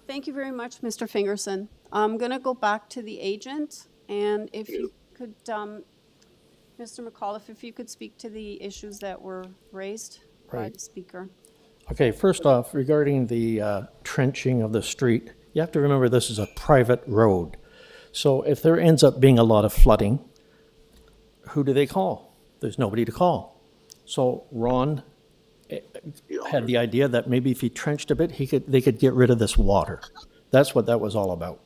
thank you very much, Mr. Fingerson. I'm going to go back to the agent, and if you could, Mr. McAuliffe, if you could speak to the issues that were raised by the speaker. Okay, first off, regarding the trenching of the street, You have to remember this is a private road. So if there ends up being a lot of flooding, who do they call? There's nobody to call. So Ron had the idea that maybe if he trenched a bit, they could get rid of this water. That's what that was all about.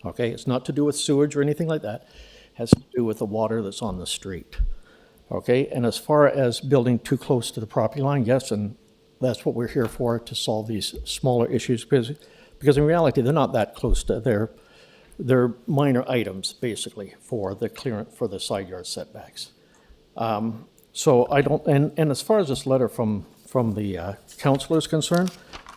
Okay, it's not to do with sewage or anything like that. It has to do with the water that's on the street. Okay, and as far as building too close to the property line, yes, and that's what we're here for, to solve these smaller issues, because in reality, they're not that close to, they're minor items, basically, for the clearance, for the side yard setbacks. So I don't, and as far as this letter from the councillor is concerned,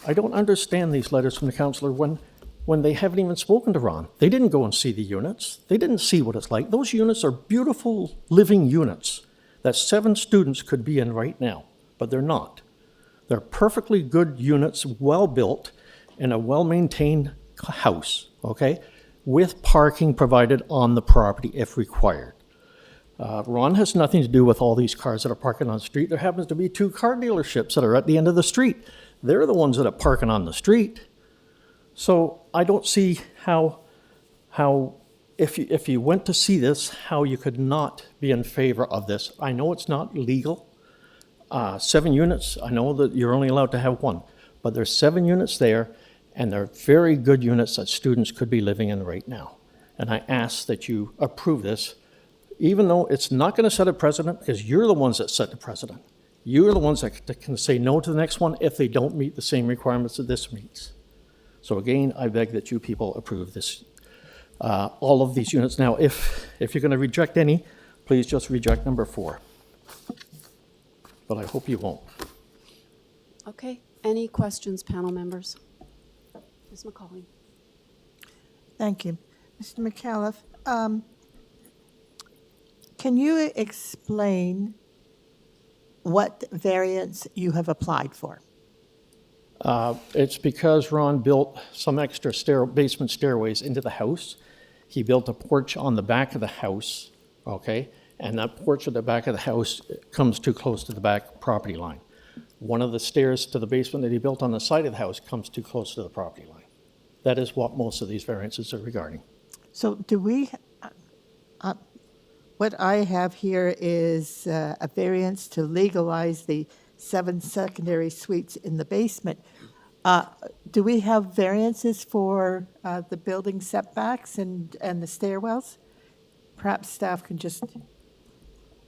I don't understand these letters from the councillor when they haven't even spoken to Ron. They didn't go and see the units. They didn't see what it's like. Those units are beautiful living units that 7 students could be in right now, but they're not. They're perfectly good units, well-built, in a well-maintained house, okay, with parking provided on the property if required. Ron has nothing to do with all these cars that are parking on the street. There happens to be 2 car dealerships that are at the end of the street. They're the ones that are parking on the street. So I don't see how if you went to see this, how you could not be in favor of this. I know it's not legal. 7 units, I know that you're only allowed to have 1, but there's 7 units there, and they're very good units that students could be living in right now. And I ask that you approve this, even though it's not going to set a precedent, because you're the ones that set the precedent. You're the ones that can say no to the next one if they don't meet the same requirements that this meets. So again, I beg that you people approve this, all of these units. Now, if you're going to reject any, please just reject number 4. But I hope you won't. Okay, any questions, panel members? Ms. McCauley. Thank you. Mr. McAuliffe, can you explain what variance you have applied for? It's because Ron built some extra basement stairways into the house. He built a porch on the back of the house, okay? And that porch at the back of the house comes too close to the back property line. One of the stairs to the basement that he built on the side of the house comes too close to the property line. That is what most of these variances are regarding. So do we, what I have here is a variance to legalize the 7 secondary suites in the basement. Do we have variances for the building setbacks and the stairwells? Perhaps staff can just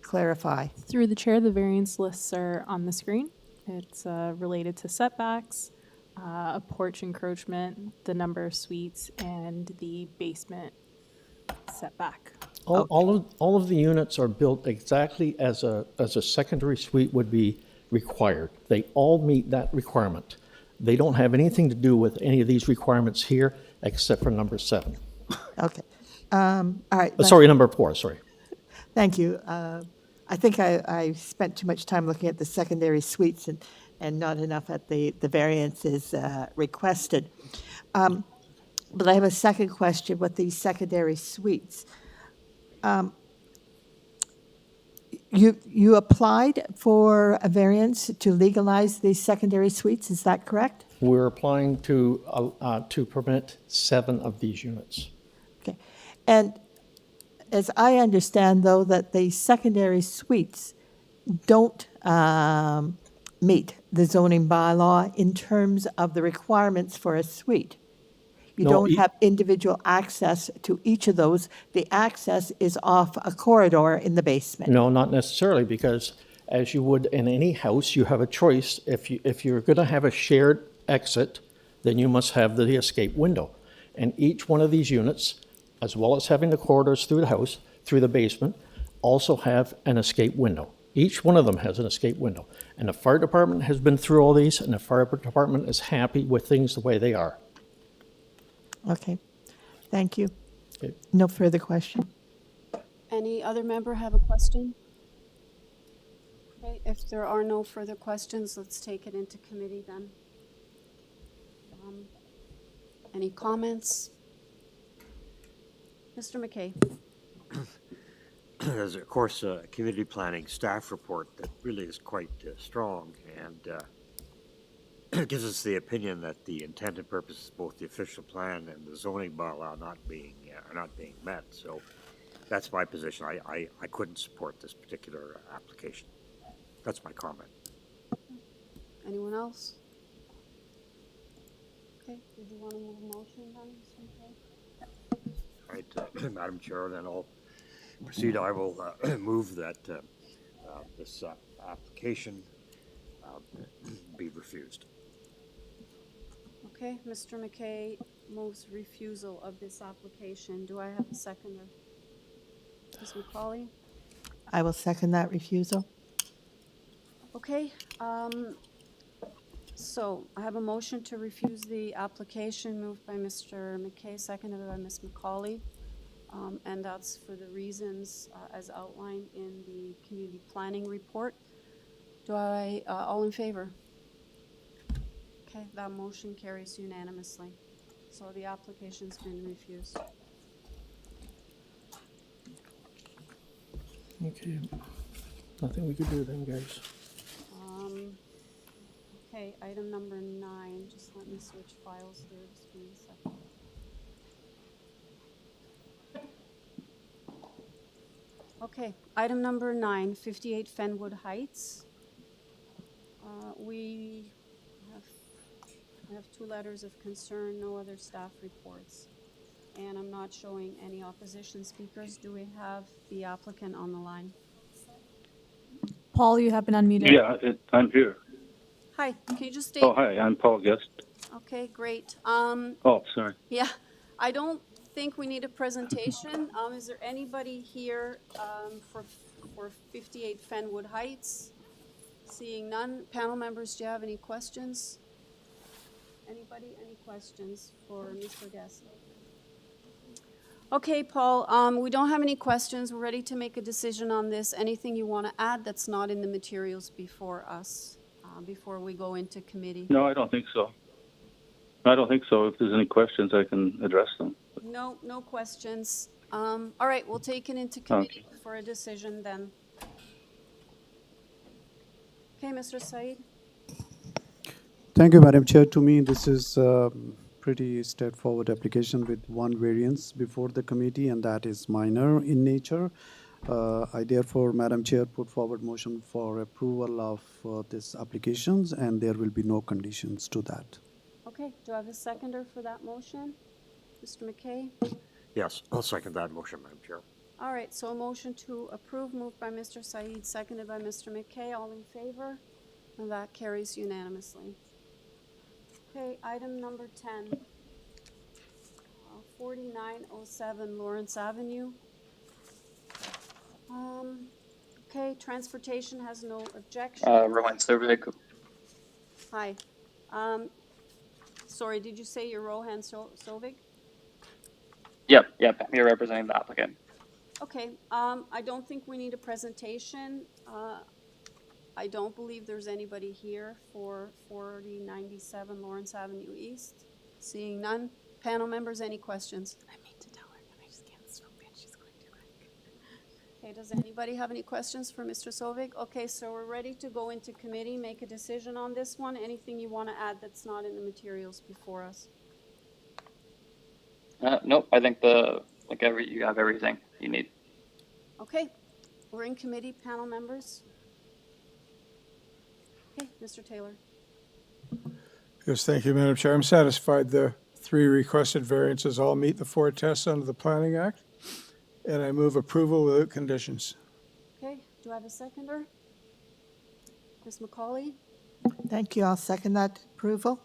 clarify. Through the chair, the variance lists are on the screen. It's related to setbacks, a porch encroachment, the number of suites, and the basement setback. All of the units are built exactly as a secondary suite would be required. They all meet that requirement. They don't have anything to do with any of these requirements here except for number 7. Okay. All right. Sorry, number 4, sorry. Thank you. I think I spent too much time looking at the secondary suites and not enough at the variances requested. But I have a second question with these secondary suites. You applied for a variance to legalize these secondary suites, is that correct? We're applying to permit 7 of these units. Okay. And as I understand, though, that the secondary suites don't meet the zoning bylaw in terms of the requirements for a suite. You don't have individual access to each of those. The access is off a corridor in the basement. No, not necessarily, because as you would in any house, you have a choice. If you're going to have a shared exit, then you must have the escape window. And each one of these units, as well as having the corridors through the house, through the basement, also have an escape window. Each one of them has an escape window. And the fire department has been through all these, and the fire department is happy with things the way they are. Okay, thank you. Okay. No further question. Any other member have a question? Okay, if there are no further questions, let's take it into committee then. Any comments? Mr. McKay. There's, of course, a community planning staff report that really is quite strong, and gives us the opinion that the intent and purpose of both the official plan and the zoning bylaw are not being met. So that's my position. I couldn't support this particular application. That's my comment. Anyone else? Okay, did you want to move a motion then, Mr. McKay? Right, Madam Chair, then I'll proceed. I will move that this application be refused. Okay, Mr. McKay moves refusal of this application. Do I have a seconder? Ms. McCauley? I will second that refusal. Okay, so I have a motion to refuse the application moved by Mr. McKay, seconded by Ms. McCauley. And that's for the reasons as outlined in the community planning report. Do I, all in favor? Okay, that motion carries unanimously. So the application's been refused. Okay, nothing we could do then, guys. Okay, item number 9. Just let me switch files here. Just give me a second. Okay, item number 9, 58 Fenwood Heights. We have 2 letters of concern, no other staff reports. And I'm not showing any opposition speakers. Do we have the applicant on the line? Paul, you have been unmuted. Yeah, I'm here. Hi, can you just state? Oh, hi, I'm Paul Guest. Okay, great. Oh, sorry. Yeah, I don't think we need a presentation. Is there anybody here for 58 Fenwood Heights? Seeing none. Panel members, do you have any questions? Anybody, any questions for Mr. Guest? Okay, Paul, we don't have any questions. We're ready to make a decision on this. Anything you want to add that's not in the materials before us, before we go into committee? No, I don't think so. I don't think so. If there's any questions, I can address them. No, no questions. All right, we'll take it into committee for a decision then. Okay, Mr. Said. Thank you, Madam Chair. To me, this is a pretty straightforward application with one variance before the committee, and that is minor in nature. I therefore, Madam Chair, put forward motion for approval of this applications, and there will be no conditions to that. Okay, do I have a seconder for that motion? Mr. McKay? Yes, I'll second that motion, Madam Chair. All right, so a motion to approve moved by Mr. Said, seconded by Mr. McKay. All in favor? And that carries unanimously. Okay, item number 10. 4907 Lawrence Avenue. Okay, transportation has no objection. Rowan Survig. Hi. Sorry, did you say you're Rohan Sovig? Yep, I'm here representing the applicant. Okay, I don't think we need a presentation. I don't believe there's anybody here for 4097 Lawrence Avenue East. Seeing none. Panel members, any questions? I mean to tell her, but I just can't stop it. She's going to wreck. Okay, does anybody have any questions for Mr. Sovig? Okay, so we're ready to go into committee, make a decision on this one. Anything you want to add that's not in the materials before us? Nope, I think you have everything you need. Okay, we're in committee, panel members. Okay, Mr. Taylor. Yes, thank you, Madam Chair. I'm satisfied the 3 requested variances all meet the 4 tests under the Planning Act, and I move approval without conditions. Okay, do I have a seconder? Ms. McCauley? Thank you. I'll second that approval.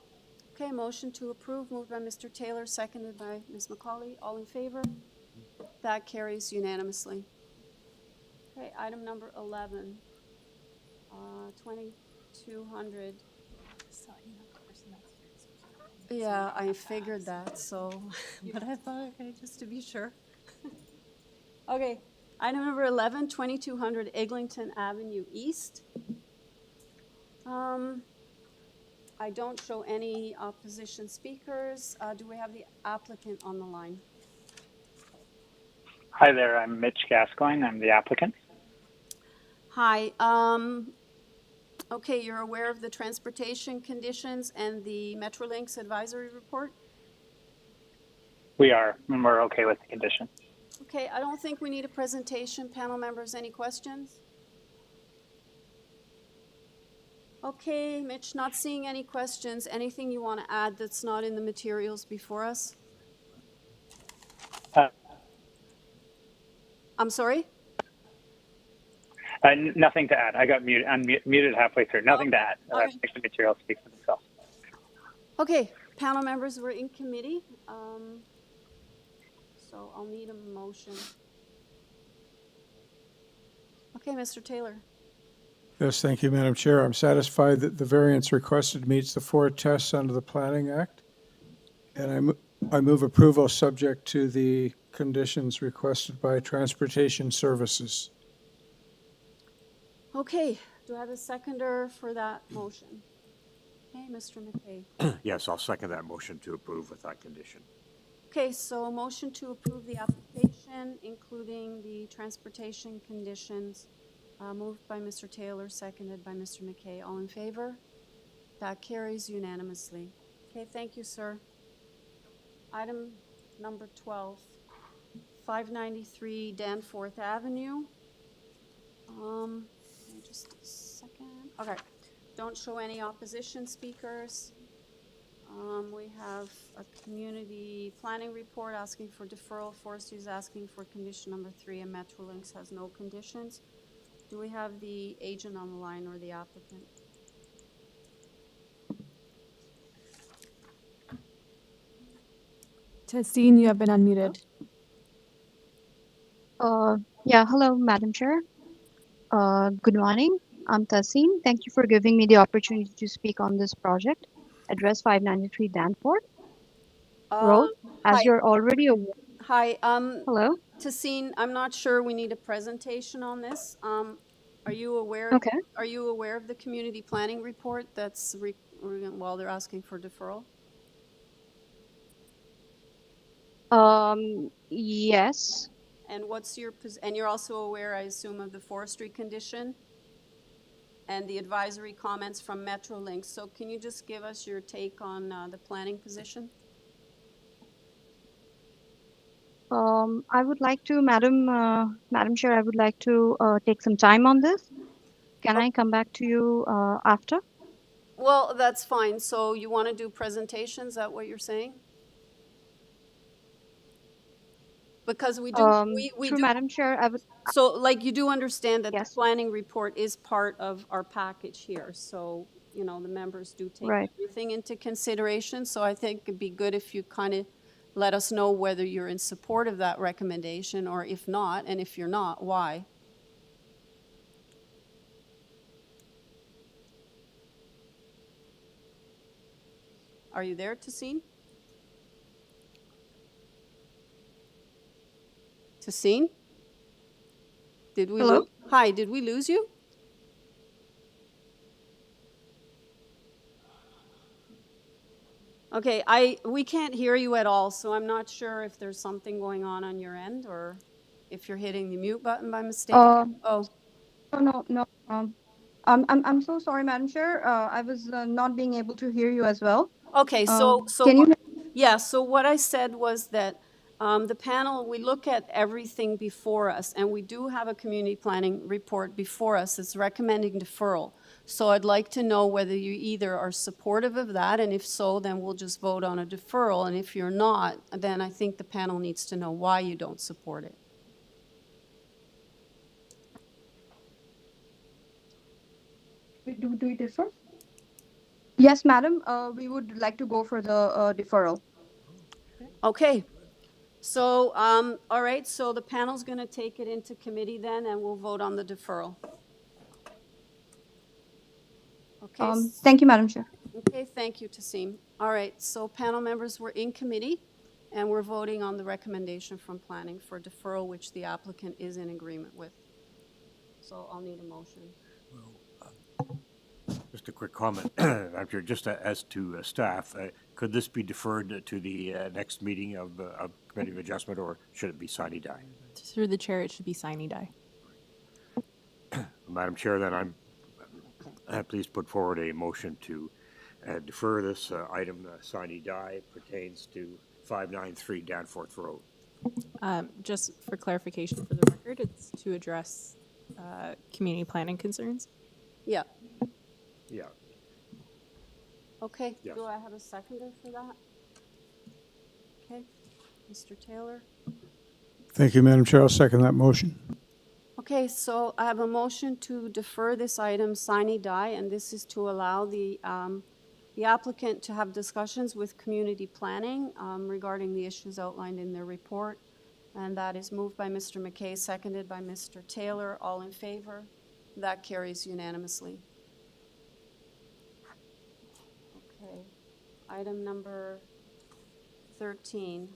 Okay, motion to approve moved by Mr. Taylor, seconded by Ms. McCauley. All in favor? That carries unanimously. Okay, item number 11, 2200. Yeah, I figured that, so, but I thought, okay, just to be sure. Okay, item number 11, 2200 Eglinton Avenue East. I don't show any opposition speakers. Do we have the applicant on the line? Hi there, I'm Mitch Gascoigne. I'm the applicant. Hi. Okay, you're aware of the transportation conditions and the Metrolinx advisory report? We are, and we're okay with the condition. Okay, I don't think we need a presentation. Panel members, any questions? Okay, Mitch, not seeing any questions. Anything you want to add that's not in the materials before us? I'm sorry? Nothing to add. I got muted halfway through. Nothing to add. I think the materials speak for themselves. Okay, panel members, we're in committee. So I'll need a motion. Okay, Mr. Taylor. Yes, thank you, Madam Chair. I'm satisfied that the variance requested meets the 4 tests under the Planning Act. And I move approval subject to the conditions requested by Transportation Services. Okay, do I have a seconder for that motion? Okay, Mr. McKay. Yes, I'll second that motion to approve with that condition. Okay, so a motion to approve the application, including the transportation conditions, moved by Mr. Taylor, seconded by Mr. McKay. All in favor? That carries unanimously. Okay, thank you, sir. Item number 12, 593 Danforth Avenue. Just a second. Okay, don't show any opposition speakers. We have a community planning report asking for deferral. Forestry is asking for condition number 3, and Metrolinx has no conditions. Do we have the agent on the line or the applicant? Tessine, you have been unmuted. Yeah, hello, Madam Chair. Good morning. I'm Taseen. Thank you for giving me the opportunity to speak on this project, Address 593 Danforth Road. As Hi. you're already aware. Hi. Hello. Tassine, I'm not sure we need a presentation on this. Are you aware? Okay. Are you aware of the community planning report that's while they're asking for deferral? Yes. And what's your and you're also aware, I assume, of the forestry condition and the advisory comments from Metrolinx. So can you just give us your take on the planning position? I would like to, Madam Chair, I would like to take some time on this. Can I come back to you after? Well, that's fine. So you want to do presentations? Is that what you're saying? Because we do, we do, Madam Chair, I would. So, like, you do understand that the planning report is part of our package here. So, you know, the members do take everything into consideration. So I think it'd be good if you kind of let us know whether you're in support of that recommendation, or if not, and if you're not, why. Are you there, Tassine? Tassine? Did we lose? Hi, did we lose you? Okay, we can't hear you at all, so I'm not sure if there's something going on your end, or if you're hitting the mute button by mistake. No. I'm so sorry, Madam Chair. I was not being able to hear you as well. Okay, so can you? Yeah, so what I said was that the panel, we look at everything before us, and we do have a community planning report before us that's recommending deferral. So I'd like to know whether you either are supportive of that, and if so, then we'll just vote on a deferral. And if you're not, then I think the panel needs to know why you don't support it. Do we defer? Yes, Madam. We would like to go for the deferral. Okay. So, all right, so the panel's going to take it into committee then, and we'll vote on the deferral. Okay. Thank you, Madam Chair. Okay, thank you, Tassim. All right, so panel members, we're in committee, and we're voting on the recommendation from planning for deferral, which the applicant is in agreement with. So I'll need a motion. Just a quick comment, after just as to staff, could this be deferred to the next meeting of Committee of Adjustment, or should it be sine die? Through the chair, it should be sine die. Madam Chair, then I'm please put forward a motion to defer this item, sine die, pertains to 593 Danforth Road. Just for clarification for the record, it's to address community planning concerns. Yeah. Yeah. Okay, Yes. do I have a seconder for that? Okay, Mr. Taylor. Thank you, Madam Chair. I'll second that motion. Okay, so I have a motion to defer this item sine die, and this is to allow the applicant to have discussions with community planning regarding the issues outlined in their report. And that is moved by Mr. McKay, seconded by Mr. Taylor. All in favor? That carries unanimously. Okay, item number 13,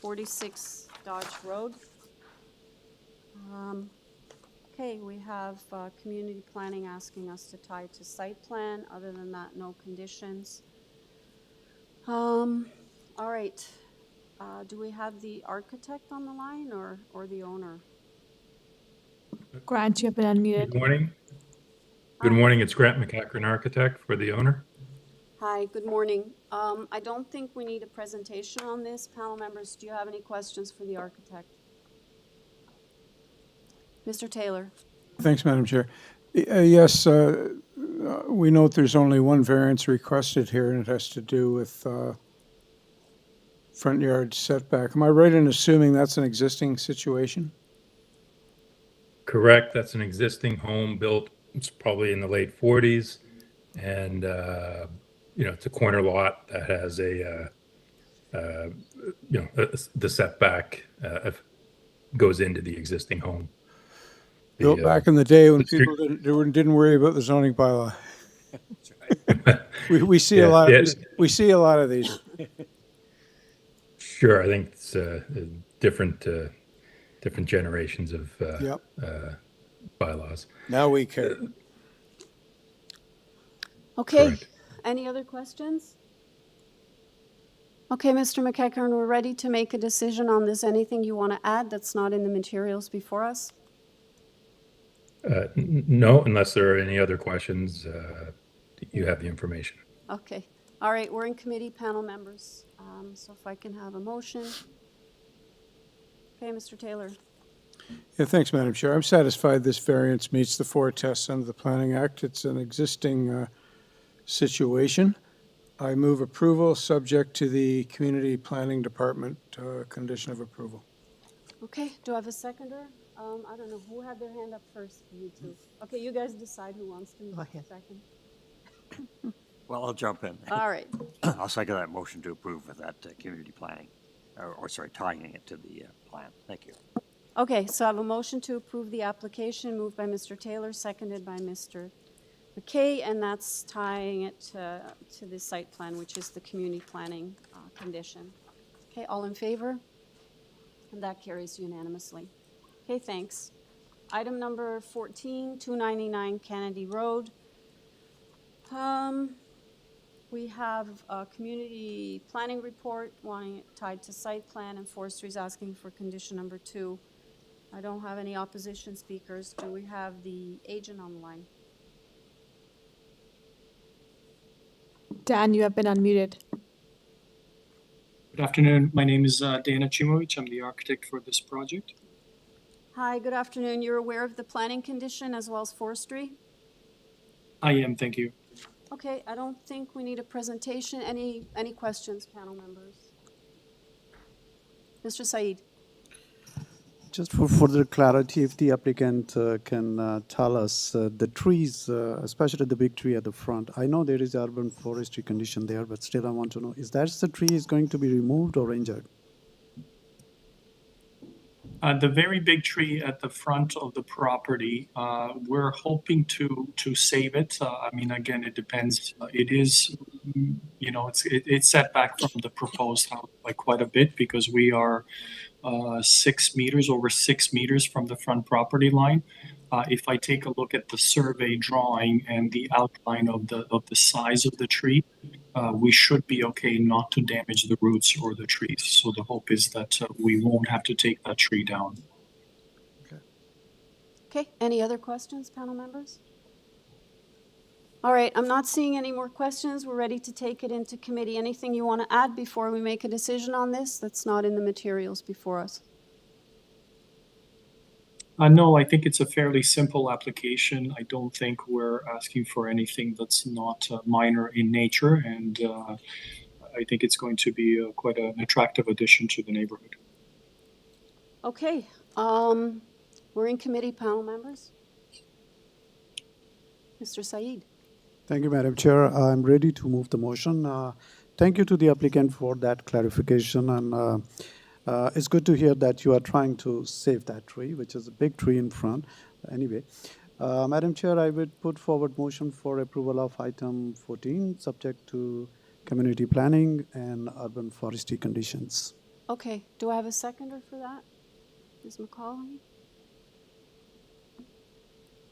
46 Dodge Road. Okay, we have community planning asking us to tie to site plan. Other than that, no conditions. All right. Do we have the architect on the line or the owner? Grant, you have been unmuted. Good morning. Good morning. It's Grant McEachran, architect for the owner. Hi, good morning. I don't think we need a presentation on this. Panel members, do you have any questions for the architect? Mr. Taylor. Thanks, Madam Chair. Yes, we note there's only one variance requested here, and it has to do with front yard setback. Am I right in assuming that's an existing situation? Correct. That's an existing home built, it's probably in the late 40s. And, it's a corner lot that has the setback goes into the existing home. Built back in the day when people didn't worry about the zoning bylaw. we see a lot. We see a lot of these. Sure, I think it's different generations of bylaws. Now we care. Okay. Correct. Any other questions? Okay, Mr. McEachran, we're ready to make a decision on this. Anything you want to add that's not in the materials before us? No, unless there are any other questions, you have the information. Okay. All right, we're in committee, panel members. So if I can have a motion. Okay, Mr. Taylor. Yeah, thanks, Madam Chair. I'm satisfied this variance meets the 4 tests under the Planning Act. It's an existing situation. I move approval subject to the Community Planning Department condition of approval. Okay, do I have a seconder? I don't know, who had their hand up first? You two. Okay, you guys decide who wants to move second. Well, I'll jump in. All right. I'll second that motion to approve with that community planning, tying it to the plan. Thank you. Okay, so I have a motion to approve the application moved by Mr. Taylor, seconded by Mr. McKay, and that's tying it to the site plan, which is the community planning condition. Okay, all in favor? And that carries unanimously. Okay, thanks. Item number 14, 299 Kennedy Road. We have a community planning report wanting it tied to site plan, and forestry is asking for condition number 2. I don't have any opposition speakers. Do we have the agent on the line? Dan, you have been unmuted. Good afternoon. My name is Dana Chimovic. I'm the architect for this project. Hi, good afternoon. You're aware of the planning condition as well as forestry? I am, thank you. Okay, I don't think we need a presentation. Any questions, panel members? Mr. Saeed. Just for further clarity, if the applicant can tell us the trees, especially the big tree at the front. I know there is urban forestry condition there, but still I want to know, is that the tree is going to be removed or injured? The very big tree at the front of the property, we're hoping to save it. I mean, again, it depends. It is, it's set back from the proposed house by quite a bit because we are 6 meters, over 6 meters from the front property line. If I take a look at the survey drawing and the outline of the size of the tree, we should be okay not to damage the roots or the trees. So the hope is that we won't have to take that tree down. Okay, any other questions, panel members? All right, I'm not seeing any more questions. We're ready to take it into committee. Anything you want to add before we make a decision on this that's not in the materials before us? No, I think it's a fairly simple application. I don't think we're asking for anything that's not minor in nature, and I think it's going to be quite an attractive addition to the neighborhood. Okay, we're in committee, panel members. Mr. Saeed. Thank you, Madam Chair. I'm ready to move the motion. Thank you to the applicant for that clarification, and it's good to hear that you are trying to save that tree, which is a big tree in front. Anyway, Madam Chair, I would put forward motion for approval of item 14, subject to community planning and urban forestry conditions. Okay, do I have a seconder for that? Ms. McCauley?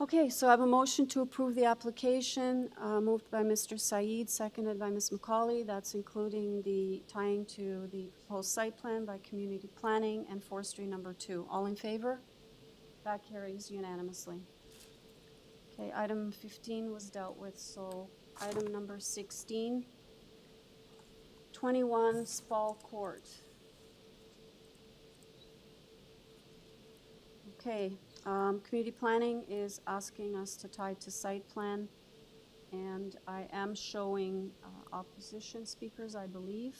Okay, so I have a motion to approve the application, moved by Mr. Saeed, seconded by Ms. McCauley. That's including the tying to the proposed site plan by community planning and forestry number 2. All in favor? That carries unanimously. Okay, item 15 was dealt with, so item number 16, 21 SPALL Court. Okay. Community planning is asking us to tie to site plan, and I am showing opposition speakers, I believe.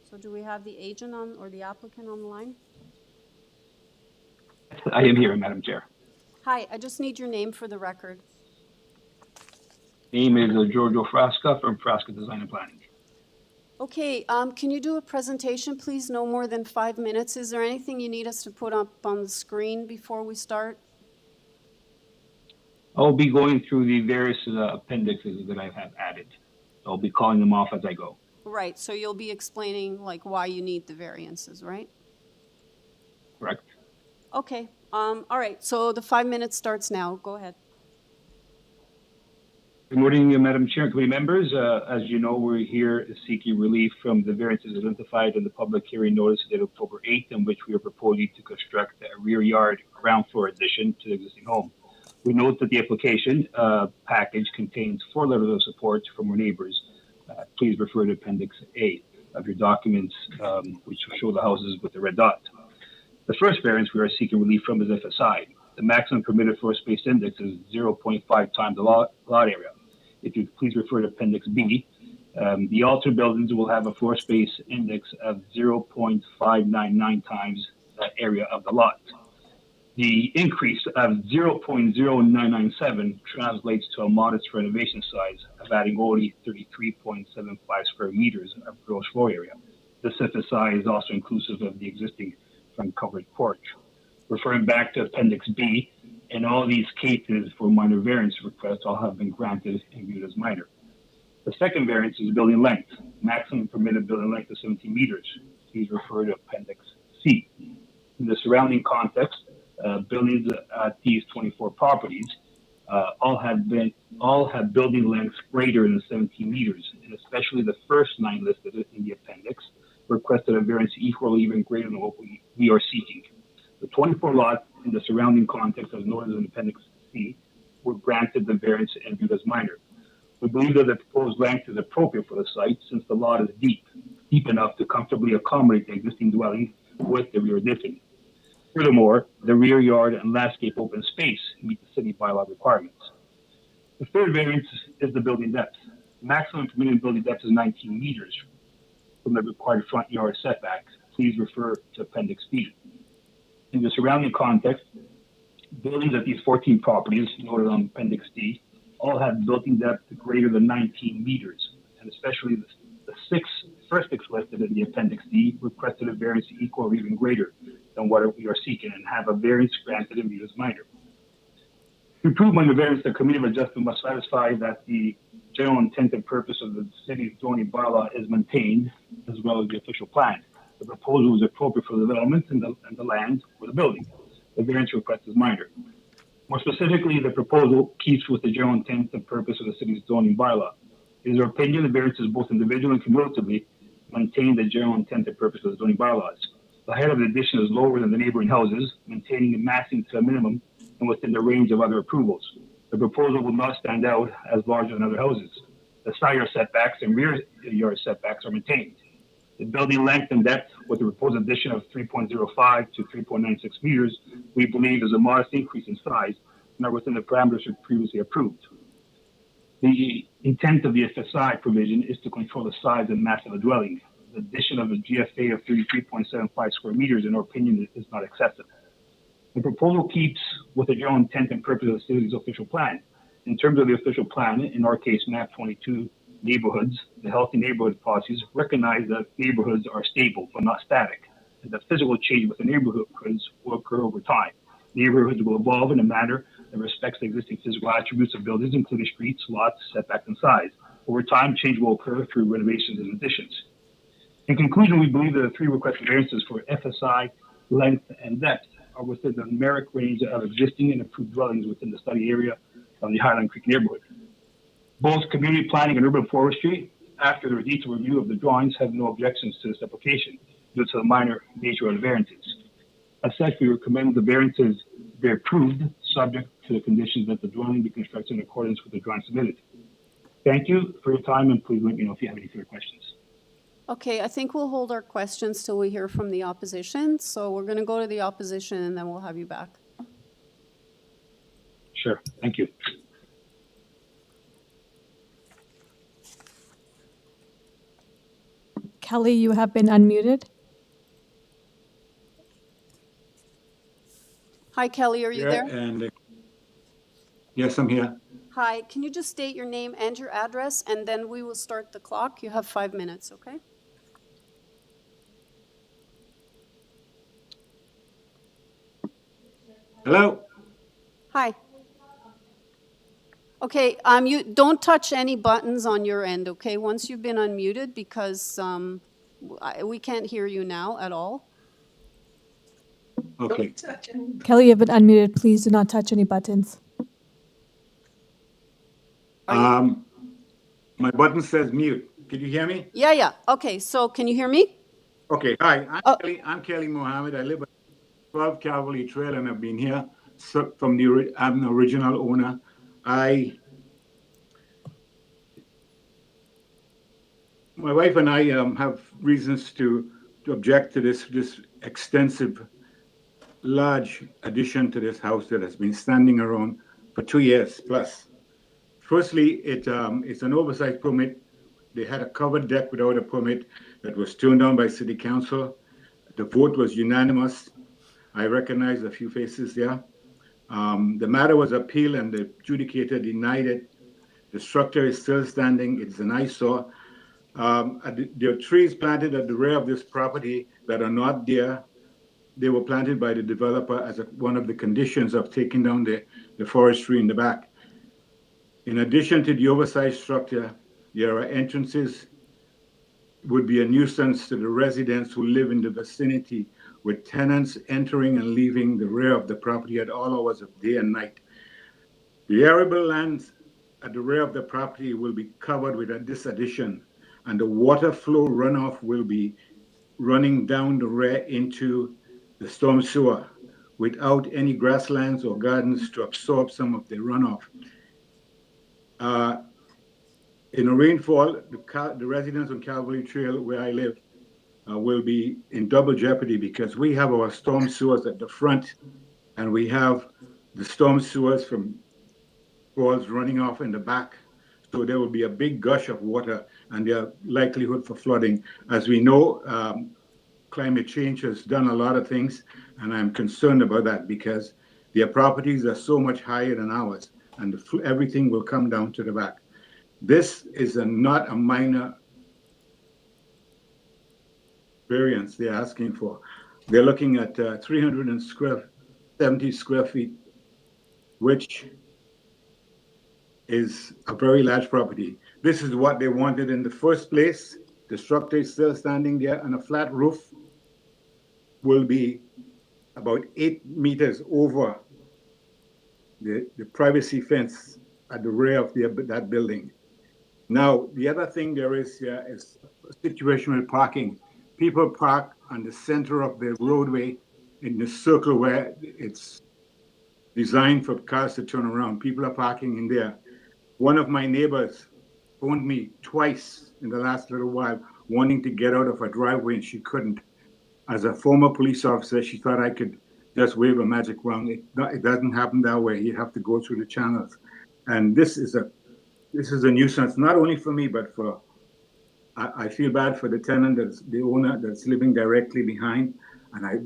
So do we have the agent on, or the applicant on the line? I am here, Madam Chair. Hi, I just need your name for the record. Name is Giorgio Frasca from Frasca Design and Planning. Okay, can you do a presentation, please? No more than 5 minutes. Is there anything you need us to put up on the screen before we start? I'll be going through the various appendixes that I have added. I'll be calling them off as I go. Right, so you'll be explaining like why you need the variances, right? Correct. Okay, all right, so the 5 minutes starts now. Go ahead. Good morning, Madam Chair and committee members. As you know, we're here seeking relief from the variances identified in the public hearing notice dated October 8th, in which we are proposing to construct a rear yard ground floor addition to the existing home. We note that the application package contains 4 letters of support from our neighbors. Please refer to Appendix A of your documents, which show the houses with the red dot. The first variance we are seeking relief from is FSI. The maximum permitted floor space index is 0.5 times the lot area. If you please refer to Appendix B, the altered buildings will have a floor space index of 0.599 times the area of the lot. The increase of 0.0997 translates to a modest renovation size of adding only 33.75 square meters of gross floor area. This FSI is also inclusive of the existing front covered porch. Referring back to Appendix B, in all these cases for minor variance requests, all have been granted and viewed as minor. The second variance is building length. Maximum permitted building length is 17 meters. Please refer to Appendix C. In the surrounding context, buildings at these 24 properties all have building lengths greater than 17 meters, and especially the first 9 listed in the appendix requested a variance equal or even greater than what we are seeking. The 24 lots in the surrounding context, as noted in Appendix C, were granted the variance and viewed as minor. We believe that the proposed length is appropriate for the site since the lot is deep enough to comfortably accommodate the existing dwelling with the rear addition. Furthermore, the rear yard and landscape open space meet the city bylaw requirements. The third variance is the building depth. Maximum permitted building depth is 19 meters from the required front yard setback. Please refer to Appendix B. In the surrounding context, buildings at these 14 properties, noted on Appendix D, all have building depth greater than 19 meters, and especially the first 6 listed in the Appendix D requested a variance equal or even greater than what we are seeking and have a variance granted and viewed as minor. To approve minor variance, the Committee of Adjustment must satisfy that the general intent and purpose of the city's zoning bylaw is maintained, as well as the official plan. The proposal is appropriate for the development and the land or the building. The variance request is minor. More specifically, the proposal keeps with the general intent and purpose of the city's zoning bylaw. It is our opinion the variances, both individually and cumulatively, maintain the general intent and purpose of the zoning bylaws. The height of the addition is lower than the neighboring houses, maintaining and massing to a minimum and within the range of other approvals. The proposal will not stand out as larger than other houses. The side yard setbacks and rear yard setbacks are maintained. The building length and depth with the proposed addition of 3.05 to 3.96 meters, we believe is a modest increase in size and are within the parameters previously approved. The intent of the FSI provision is to control the size and mass of a dwelling. The addition of a GFA of 33.75 square meters, in our opinion, is not excessive. The proposal keeps with the general intent and purpose of the city's official plan. In terms of the official plan, in our case, map 22 neighborhoods, the healthy neighborhood policies recognize that neighborhoods are stable but not static, and that physical change within neighborhoods will occur over time. Neighborhoods will evolve in a manner that respects the existing physical attributes of buildings, including streets, lots, setbacks, and size. Over time, change will occur through renovations and additions. In conclusion, we believe that the three requested variances for FSI, length, and depth are within the numeric range of existing and approved dwellings within the study area of the Highland Creek neighborhood. Both community planning and urban forestry, after their detailed review of the drawings, have no objections to this application due to the minor nature of the variances. As such, we recommend the variances be approved, subject to the conditions that the dwelling be constructed in accordance with the drawing submitted. Thank you for your time, and please let me know if you have any further questions. Okay, I think we'll hold our questions till we hear from the opposition. So we're going to go to the opposition and then we'll have you back. Sure, thank you. Kelly, you have been unmuted. Hi, Kelly, are you there? And yes, I'm here. Hi, can you just state your name and your address, and then we will start the clock. You have 5 minutes, okay? Hello? Hi. Okay, you don't touch any buttons on your end, okay? Once you've been unmuted, because we can't hear you now at all. Okay. Kelly, you've been unmuted. Please do not touch any buttons. My button says mute. Can you hear me? Yeah. Okay, so can you hear me? Okay, hi. I'm Kelly Mohammed. I live at 12 Calvary Trail, and I've been here I'm the original owner. My wife and I have reasons to object to this extensive, large addition to this house that has been standing around for 2 years plus. Firstly, it's an oversized permit. They had a covered deck without a permit that was turned down by City Council. The vote was unanimous. I recognize a few faces there. The matter was appealed and the adjudicator denied it. The structure is still standing. It's an eyesore. There are trees planted at the rear of this property that are not there. They were planted by the developer as one of the conditions of taking down the forestry in the back. In addition to the oversized structure, there are entrances would be a nuisance to the residents who live in the vicinity, with tenants entering and leaving the rear of the property at all hours of day and night. The arable lands at the rear of the property will be covered with this addition, and the water flow runoff will be running down the rear into the storm sewer without any grasslands or gardens to absorb some of the runoff. In a rainfall, the residents on Calvary Trail, where I live, will be in double jeopardy because we have our storm sewers at the front, and we have the storm sewers from falls running off in the back. So there will be a big gush of water and the likelihood for flooding. As we know, climate change has done a lot of things, and I'm concerned about that because their properties are so much higher than ours, and everything will come down to the back. This is not a minor variance they're asking for. They're looking at 370 square feet, which is a very large property. This is what they wanted in the first place. The structure is still standing there, and a flat roof will be about 8 meters over the privacy fence at the rear of that building. Now, the other thing there is here is situational parking. People park on the center of the roadway in the circle where it's designed for cars to turn around. People are parking in there. One of my neighbors phoned me twice in the last little while wanting to get out of her driveway, and she couldn't. As a former police officer, she thought I could just wave a magic wand. It doesn't happen that way. You have to go through the channels. And this is a nuisance, not only for me, but for, I feel bad for the tenant, that's the owner that's living directly behind. And I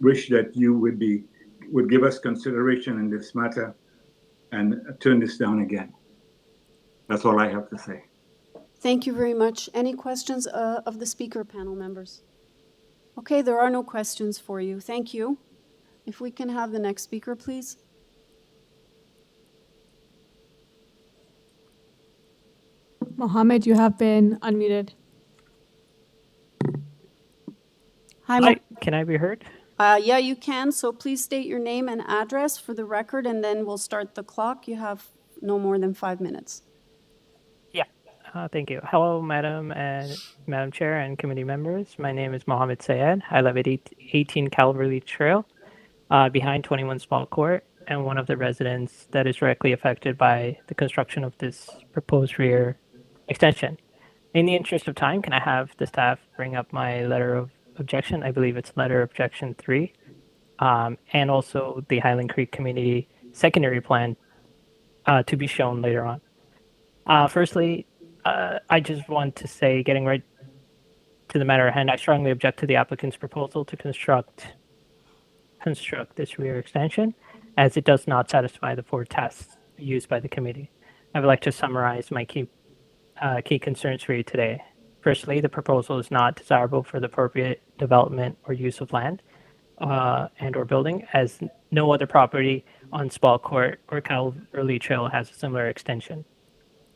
wish that you would give us consideration in this matter and turn this down again. That's all I have to say. Thank you very much. Any questions of the speaker panel members? Okay, there are no questions for you. Thank you. If we can have the next speaker, please. Mohammed, you have been unmuted. Hi, can I be heard? Yeah, you can. So please state your name and address for the record, and then we'll start the clock. You have no more than 5 minutes. Thank you. Hello, Madam Chair and committee members. My name is Mohammed Sayed. I live at 18 Calvary Trail, behind 21 Spall Court, and one of the residents that is directly affected by the construction of this proposed rear extension. In the interest of time, can I have the staff bring up my letter of objection? I believe it's letter objection 3, and also the Highland Creek Community secondary plan to be shown later on. Firstly, I just want to say, getting right to the matter at hand, I strongly object to the applicant's proposal to construct this rear extension, as it does not satisfy the 4 tests used by the committee. I would like to summarize my key concerns for you today. Firstly, the proposal is not desirable for the appropriate development or use of land and or building, as no other property on Spall Court or Calverley Trail has a similar extension.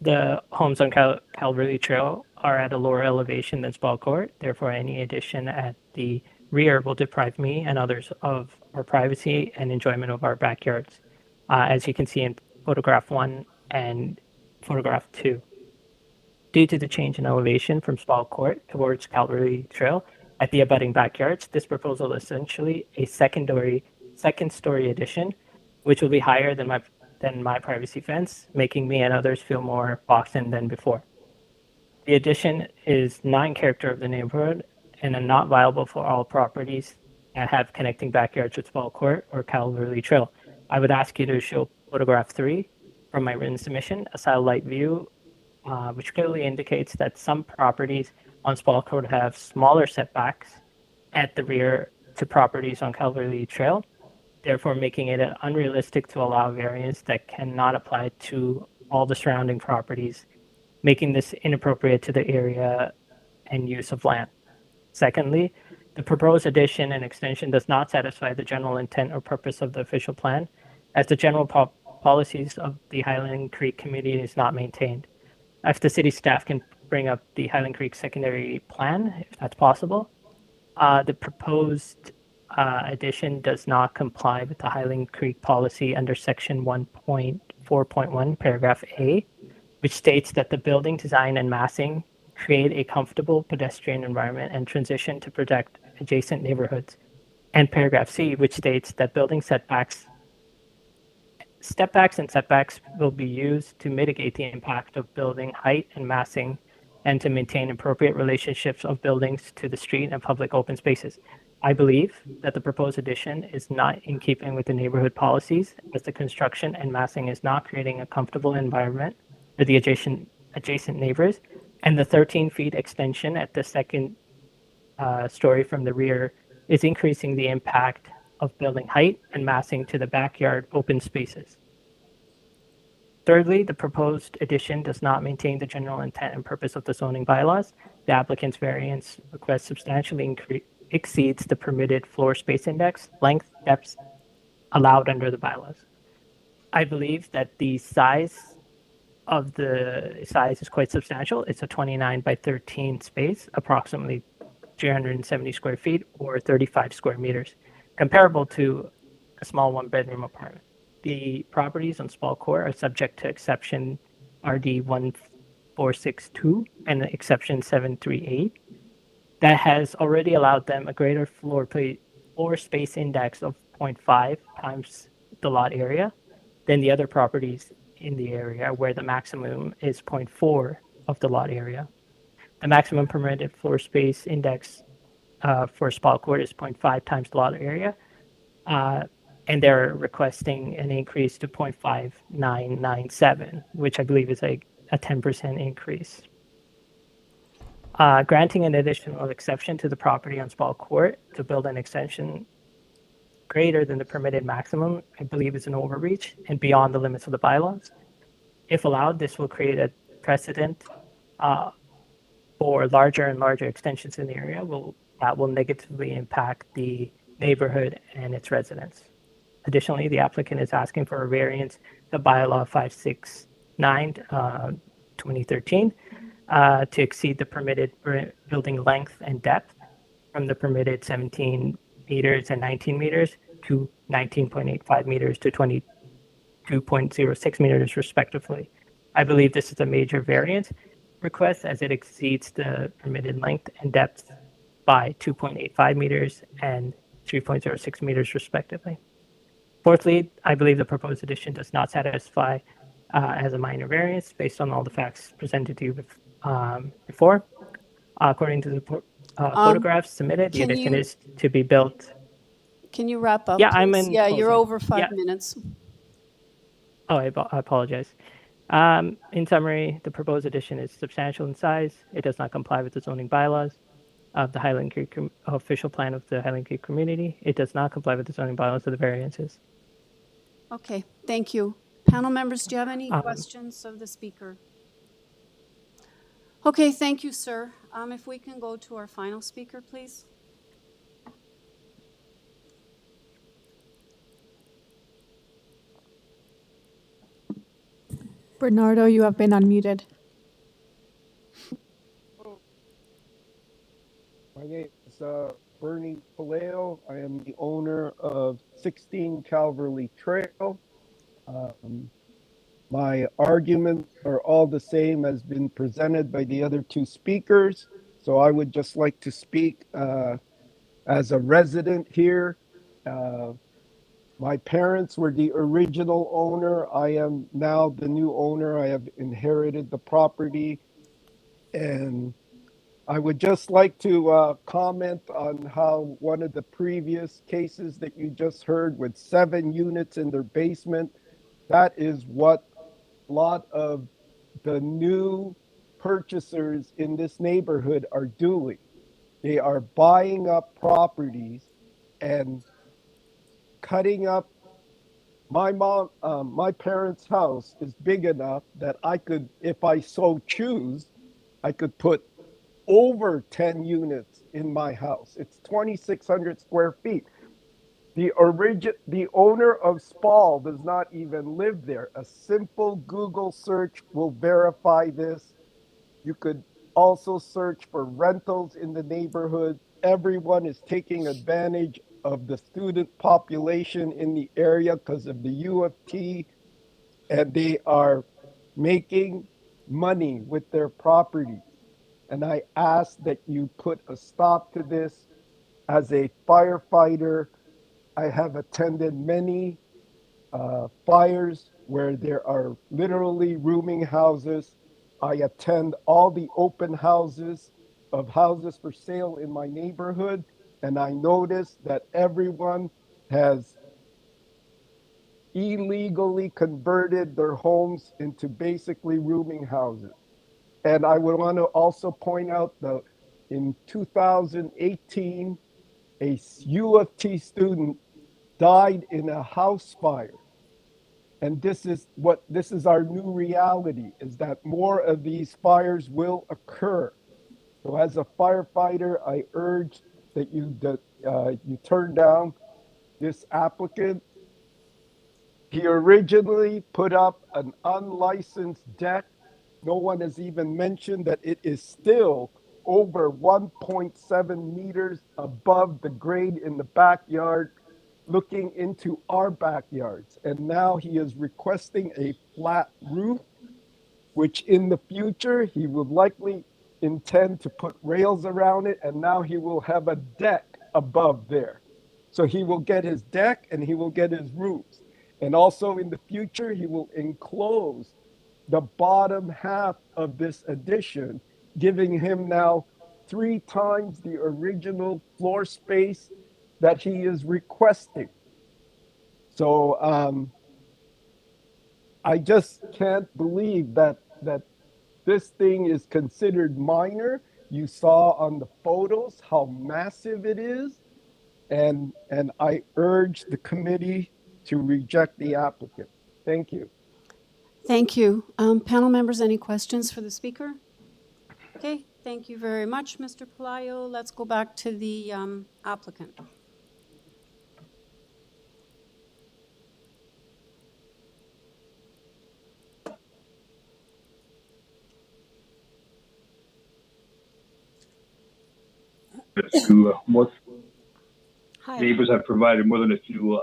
The homes on Calverley Trail are at a lower elevation than Spall Court. Therefore, any addition at the rear will deprive me and others of our privacy and enjoyment of our backyards, as you can see in photograph 1 and photograph 2. Due to the change in elevation from Spall Court towards Calverley Trail at the abutting backyards, this proposal is essentially a second-story addition, which will be higher than my privacy fence, making me and others feel more boxed in than before. The addition is not in character of the neighborhood and are not viable for all properties that have connecting backyards with Spall Court or Calverley Trail. I would ask you to show photograph 3 from my written submission, a satellite view, which clearly indicates that some properties on Spall Court have smaller setbacks at the rear to properties on Calverley Trail, therefore making it unrealistic to allow variance that cannot apply to all the surrounding properties, making this inappropriate to the area and use of land. Secondly, the proposed addition and extension does not satisfy the general intent or purpose of the official plan, as the general policies of the Highland Creek community is not maintained. If the city staff can bring up the Highland Creek secondary plan, if that's possible. The proposed addition does not comply with the Highland Creek policy under section 1.4.1 paragraph A, which states that the building design and massing create a comfortable pedestrian environment and transition to protect adjacent neighborhoods, and paragraph C, which states that building stepbacks and setbacks will be used to mitigate the impact of building height and massing and to maintain appropriate relationships of buildings to the street and public open spaces. I believe that the proposed addition is not in keeping with the neighborhood policies, as the construction and massing is not creating a comfortable environment for the adjacent neighbors, and the 13 feet extension at the second story from the rear is increasing the impact of building height and massing to the backyard open spaces. Thirdly, the proposed addition does not maintain the general intent and purpose of the zoning bylaws. The applicant's variance request substantially exceeds the permitted floor space index, length, depth allowed under the bylaws. I believe that the size is quite substantial. It's a 29 by 13 space, approximately 370 square feet or 35 square meters, comparable to a small one-bedroom apartment. The properties on Spall Court are subject to exception RD 1462 and exception 738 that has already allowed them a greater floor space index of 0.5 times the lot area than the other properties in the area where the maximum is 0.4 of the lot area. The maximum permitted floor space index for SPALL court is 0.5 times the lot area, and they're requesting an increase to 0.5997, which I believe is a 10% increase. Granting an additional exception to the property on SPALL court to build an extension greater than the permitted maximum, I believe, is an overreach and beyond the limits of the bylaws. If allowed, this will create a precedent for larger and larger extensions in the area that will negatively impact the neighborhood and its residents. Additionally, the applicant is asking for a variance to bylaw 569, 2013, to exceed the permitted building length and depth from the permitted 17 meters and 19 meters to 19.85 meters to 22.06 meters respectively. I believe this is a major variance request as it exceeds the permitted length and depth by 2.85 meters and 3.06 meters respectively. Fourthly, I believe the proposed addition does not satisfy as a minor variance based on all the facts presented to you before. According to the photographs submitted, the addition is to be built. Can you wrap up? Yeah, please? I'm in. Yeah, closing. you're over 5 Yeah. minutes. Oh, I apologize. In summary, the proposed addition is substantial in size. It does not comply with the zoning bylaws of the Highland Creek official plan of the Highland Creek community. It does not comply with the zoning bylaws of the variances. Okay, thank you. Panel members, do you have any questions of the speaker? Okay, thank you, sir. If we can go to our final speaker, please. Bernardo, you have been unmuted. My name is Bernie Paleo. I am the owner of 16 Calverley Trail. My arguments are all the same as been presented by the other two speakers. So I would just like to speak as a resident here. My parents were the original owner. I am now the new owner. I have inherited the property. And I would just like to comment on how one of the previous cases that you just heard with 7 units in their basement, that is what a lot of the new purchasers in this neighborhood are doing. They are buying up properties and cutting up. My parents' house is big enough that I could, if I so choose, I could put over 10 units in my house. It's 2,600 square feet. The owner of SPALL does not even live there. A simple Google search will verify this. You could also search for rentals in the neighborhood. Everyone is taking advantage of the student population in the area because of the U of T, and they are making money with their property. And I ask that you put a stop to this. As a firefighter, I have attended many fires where there are literally rooming houses. I attend all the open houses of houses for sale in my neighborhood, and I notice that everyone has illegally converted their homes into basically rooming houses. And I would want to also point out that in 2018, a U of T student died in a house fire. And this is our new reality, is that more of these fires will occur. So as a firefighter, I urge that you turn down this applicant. He originally put up an unlicensed deck. No one has even mentioned that it is still over 1.7 meters above the grade in the backyard, looking into our backyards. And now he is requesting a flat roof, which in the future, he would likely intend to put rails around it. And now he will have a deck above there. So he will get his deck and he will get his roofs. And also in the future, he will enclose the bottom half of this addition, giving him now 3 times the original floor space that he is requesting. So I just can't believe that this thing is considered minor. You saw on the photos how massive it is, and I urge the committee to reject the applicant. Thank you. Thank you. Panel members, any questions for the speaker? Okay, thank you very much, Mr. Pelayo. Let's go back to the applicant. Most Hi. neighbors have provided more than a few.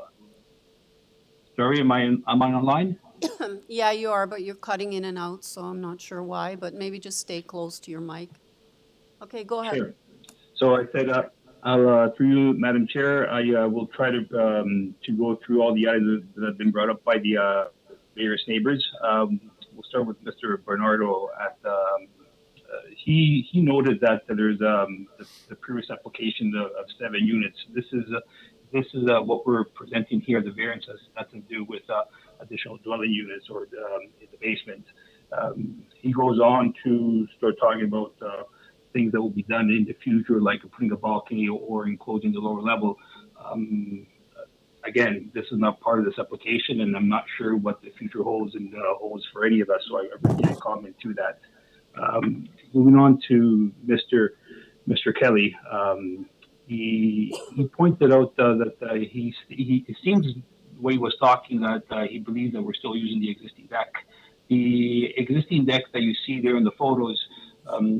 Sorry, am I online? Yeah, you are, but you're cutting in and out, so I'm not sure why, but maybe just stay close to your mic. Okay, go ahead. Sure. So I said, through you, Madam Chair, I will try to go through all the items that have been brought up by the various neighbors. We'll start with Mr. Bernardo. He noted that there's the previous application of 7 units. This is what we're presenting here. The variance has nothing to do with additional dwelling units or in the basement. He goes on to start talking about things that will be done in the future, like putting a balcony or enclosing the lower level. Again, this is not part of this application, and I'm not sure what the future holds and holds for any of us, so I really can't comment to that. Moving on to Mr. Kelly, he pointed out that it seems the way he was talking that he believes that we're still using the existing deck. The existing deck that you see there in the photos,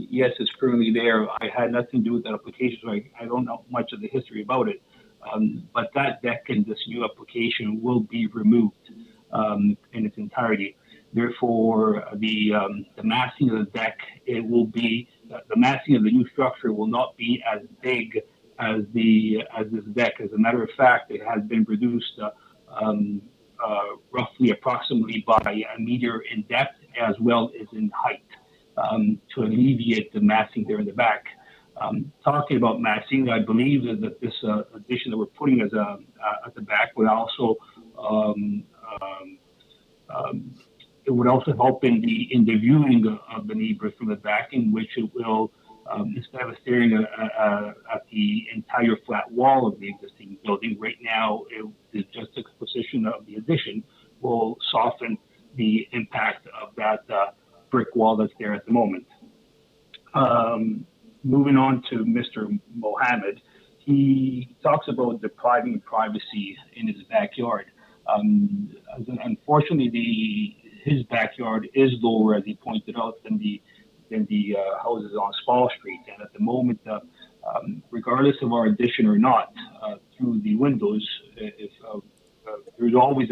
yes, it's currently there. I had nothing to do with that application, so I don't know much of the history about it. But that deck in this new application will be removed in its entirety. Therefore, the massing of the deck, it will be the massing of the new structure will not be as big as this deck. As a matter of fact, it has been reduced roughly approximately by a meter in depth as well as in height to alleviate the massing there in the back. Talking about massing, I believe that this addition that we're putting as at the back would also it would also help in the viewing of the neighbors from the back, in which it will, instead of staring at the entire flat wall of the existing building, right now, just the position of the addition will soften the impact of that brick wall that's there at the moment. Moving on to Mr. Mohammed, he talks about depriving privacy in his backyard. Unfortunately, his backyard is lower, as he pointed out, than the houses on SPALL Street. And at the moment, regardless of our addition or not, through the windows, there's always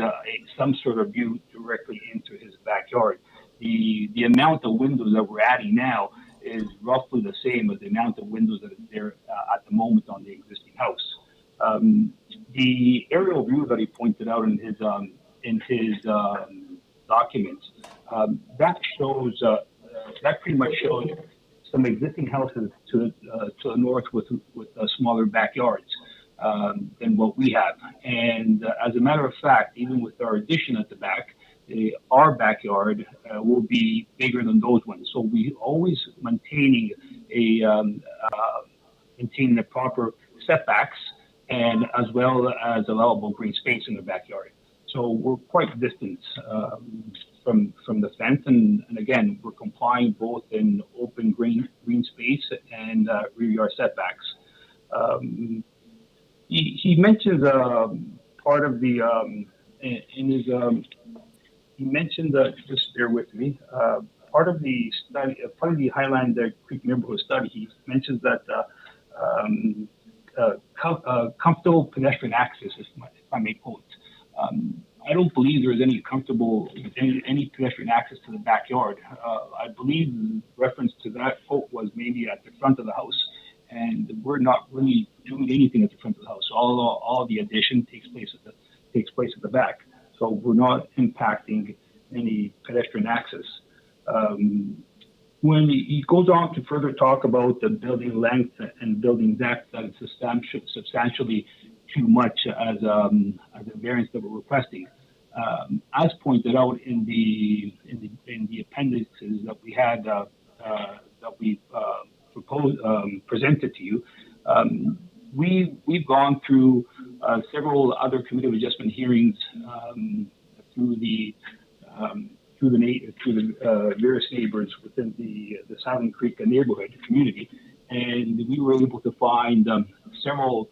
some sort of view directly into his backyard. The amount of windows that we're adding now is roughly the same as the amount of windows that is there at the moment on the existing house. The aerial view that he pointed out in his documents, that pretty much shows some existing houses to the north with smaller backyards than what we have. And as a matter of fact, even with our addition at the back, our backyard will be bigger than those ones. So we always maintaining the proper setbacks and as well as allowable green space in the backyard. So we're quite distant from the fence, and again, we're complying both in open green space and rear yard setbacks. He mentions part of the in his he mentioned just bear with me. Part of the study, part of the Highland Creek neighborhood study, he mentions that comfortable pedestrian access, if I may quote. I don't believe there is any pedestrian access to the backyard. I believe the reference to that quote was maybe at the front of the house, and we're not really doing anything at the front of the house. All the addition takes place at the back. so we're not impacting any pedestrian access. When he goes on to further talk about the building length and building depth, that is substantially too much as a variance that we're requesting. As pointed out in the appendices that we had that we presented to you, we've gone through several other committee of adjustment hearings through the various neighbors within the Silent Creek neighborhood community, and we were able to find several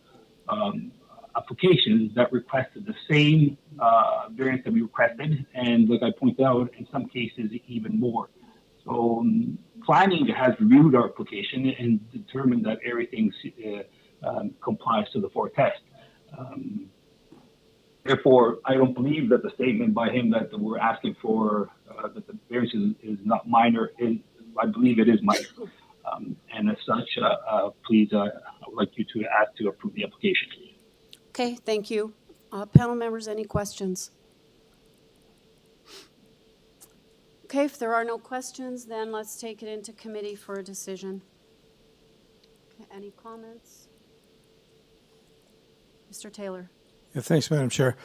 applications that requested the same variance that we requested, and like I pointed out, in some cases even more. So planning has reviewed our application and determined that everything complies to the 4 test. Therefore, I don't believe that the statement by him that we're asking for that the variance is not minor, I believe it is minor. And as such, please, I would like you to ask to approve the application. Okay, thank you. Panel members, any questions? Okay, if there are no questions, then let's take it into committee for a decision. Okay, any comments? Mr. Taylor. Yeah, thanks, Madam Chair.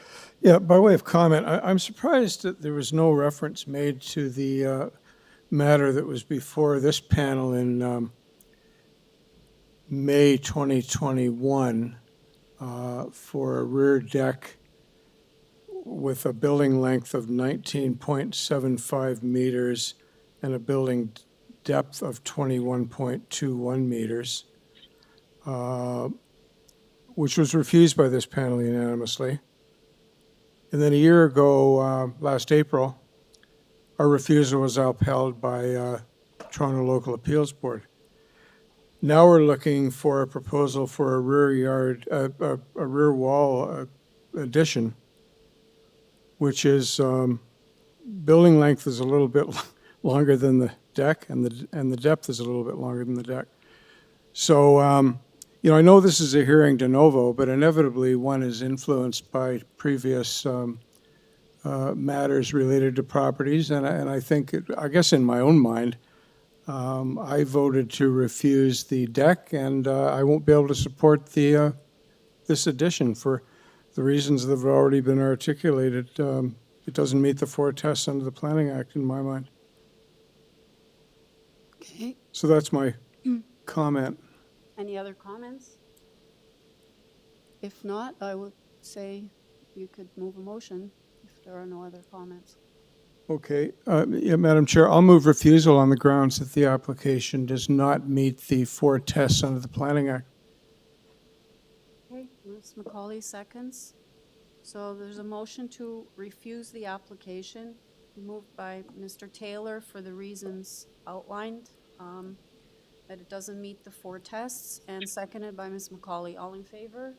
Yeah, by way of comment, I'm surprised that there was no reference made to the matter that was before this panel in May 2021 for a rear deck with a building length of 19.75 meters and a building depth of 21.21 meters. Which was refused by this panel unanimously. And then a year ago, last April, our refusal was upheld by Toronto Local Appeals Board. Now we're looking for a proposal for a rear wall addition, which is building length is a little bit longer than the deck, and the depth is a little bit longer than the deck. So, you know, I know this is a hearing de novo, but inevitably one is influenced by previous matters related to properties, and I think, I guess in my own mind, I voted to refuse the deck, and I won't be able to support the this addition for the reasons that have already been articulated. It doesn't meet the 4 tests under the Planning Act in my mind. Okay. So that's my comment. Any other comments? If not, I would say you could move a motion if there are no other comments. Okay, yeah, Madam Chair, I'll move refusal on the grounds that the application does not meet the 4 tests under the Planning Act. Okay, Ms. McCauley seconds. So there's a motion to refuse the application, moved by Mr. Taylor for the reasons outlined, that it doesn't meet the 4 tests, and seconded by Ms. McCauley. All in favor?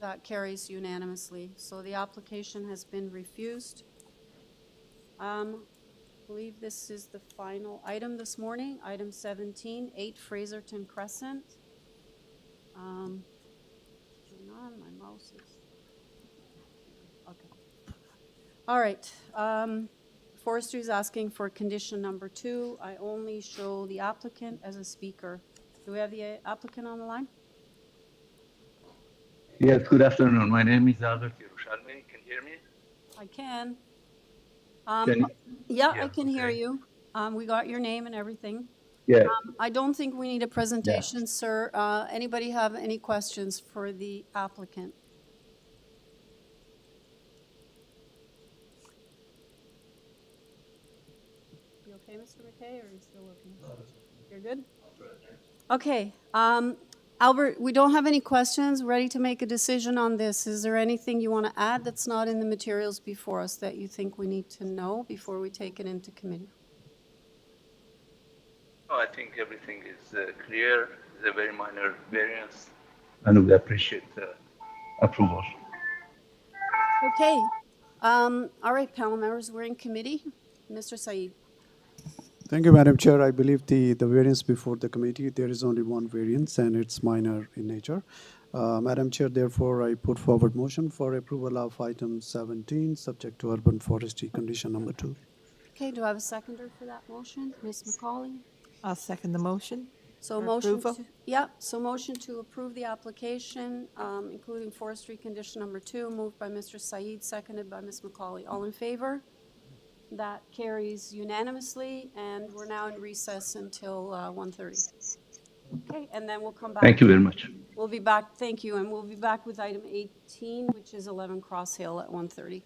That carries unanimously. So the application has been refused. I believe this is the final item this morning, item 17, 8 FRASERTON Crescent. Hang on, my mouse is, okay. All right, Forestry is asking for condition number 2. I only show the applicant as a speaker. Do we have the applicant on the line? Yes, good afternoon. My name is Albert Yerushalmi. Can you hear me? I can. Yeah, I can hear you. We got your name and everything. Yeah. I don't think we need a presentation, sir. Anybody have any questions for the applicant? You okay, Mr. McKay, or are you still looking? You're good? Okay. Albert, we don't have any questions. Ready to make a decision on this. Is there anything you want to add that's not in the materials before us that you think we need to know before we take it into committee? Oh, I think everything is clear. It's a very minor variance, and we appreciate the approval. Okay. All right, panel members, we're in committee. Mr. Saeed. Thank you, Madam Chair. I believe the variance before the committee, there is only one variance and it's minor in nature. Madam Chair, therefore, I put forward motion for approval of item 17, subject to urban forestry condition number 2. Okay, do I have a seconder for that motion? Ms. McCauley? I'll second the motion. So for motion approval. to, yeah, so motion to approve the application, including forestry condition number 2, moved by Mr. Said, seconded by Ms. McCauley. All in favor? That carries unanimously, and we're now in recess until 1:30. Okay, and then we'll come back. Thank you very much. We'll be back, thank you, and we'll be back with item 18, which is 11 Cross Hill at 1:30.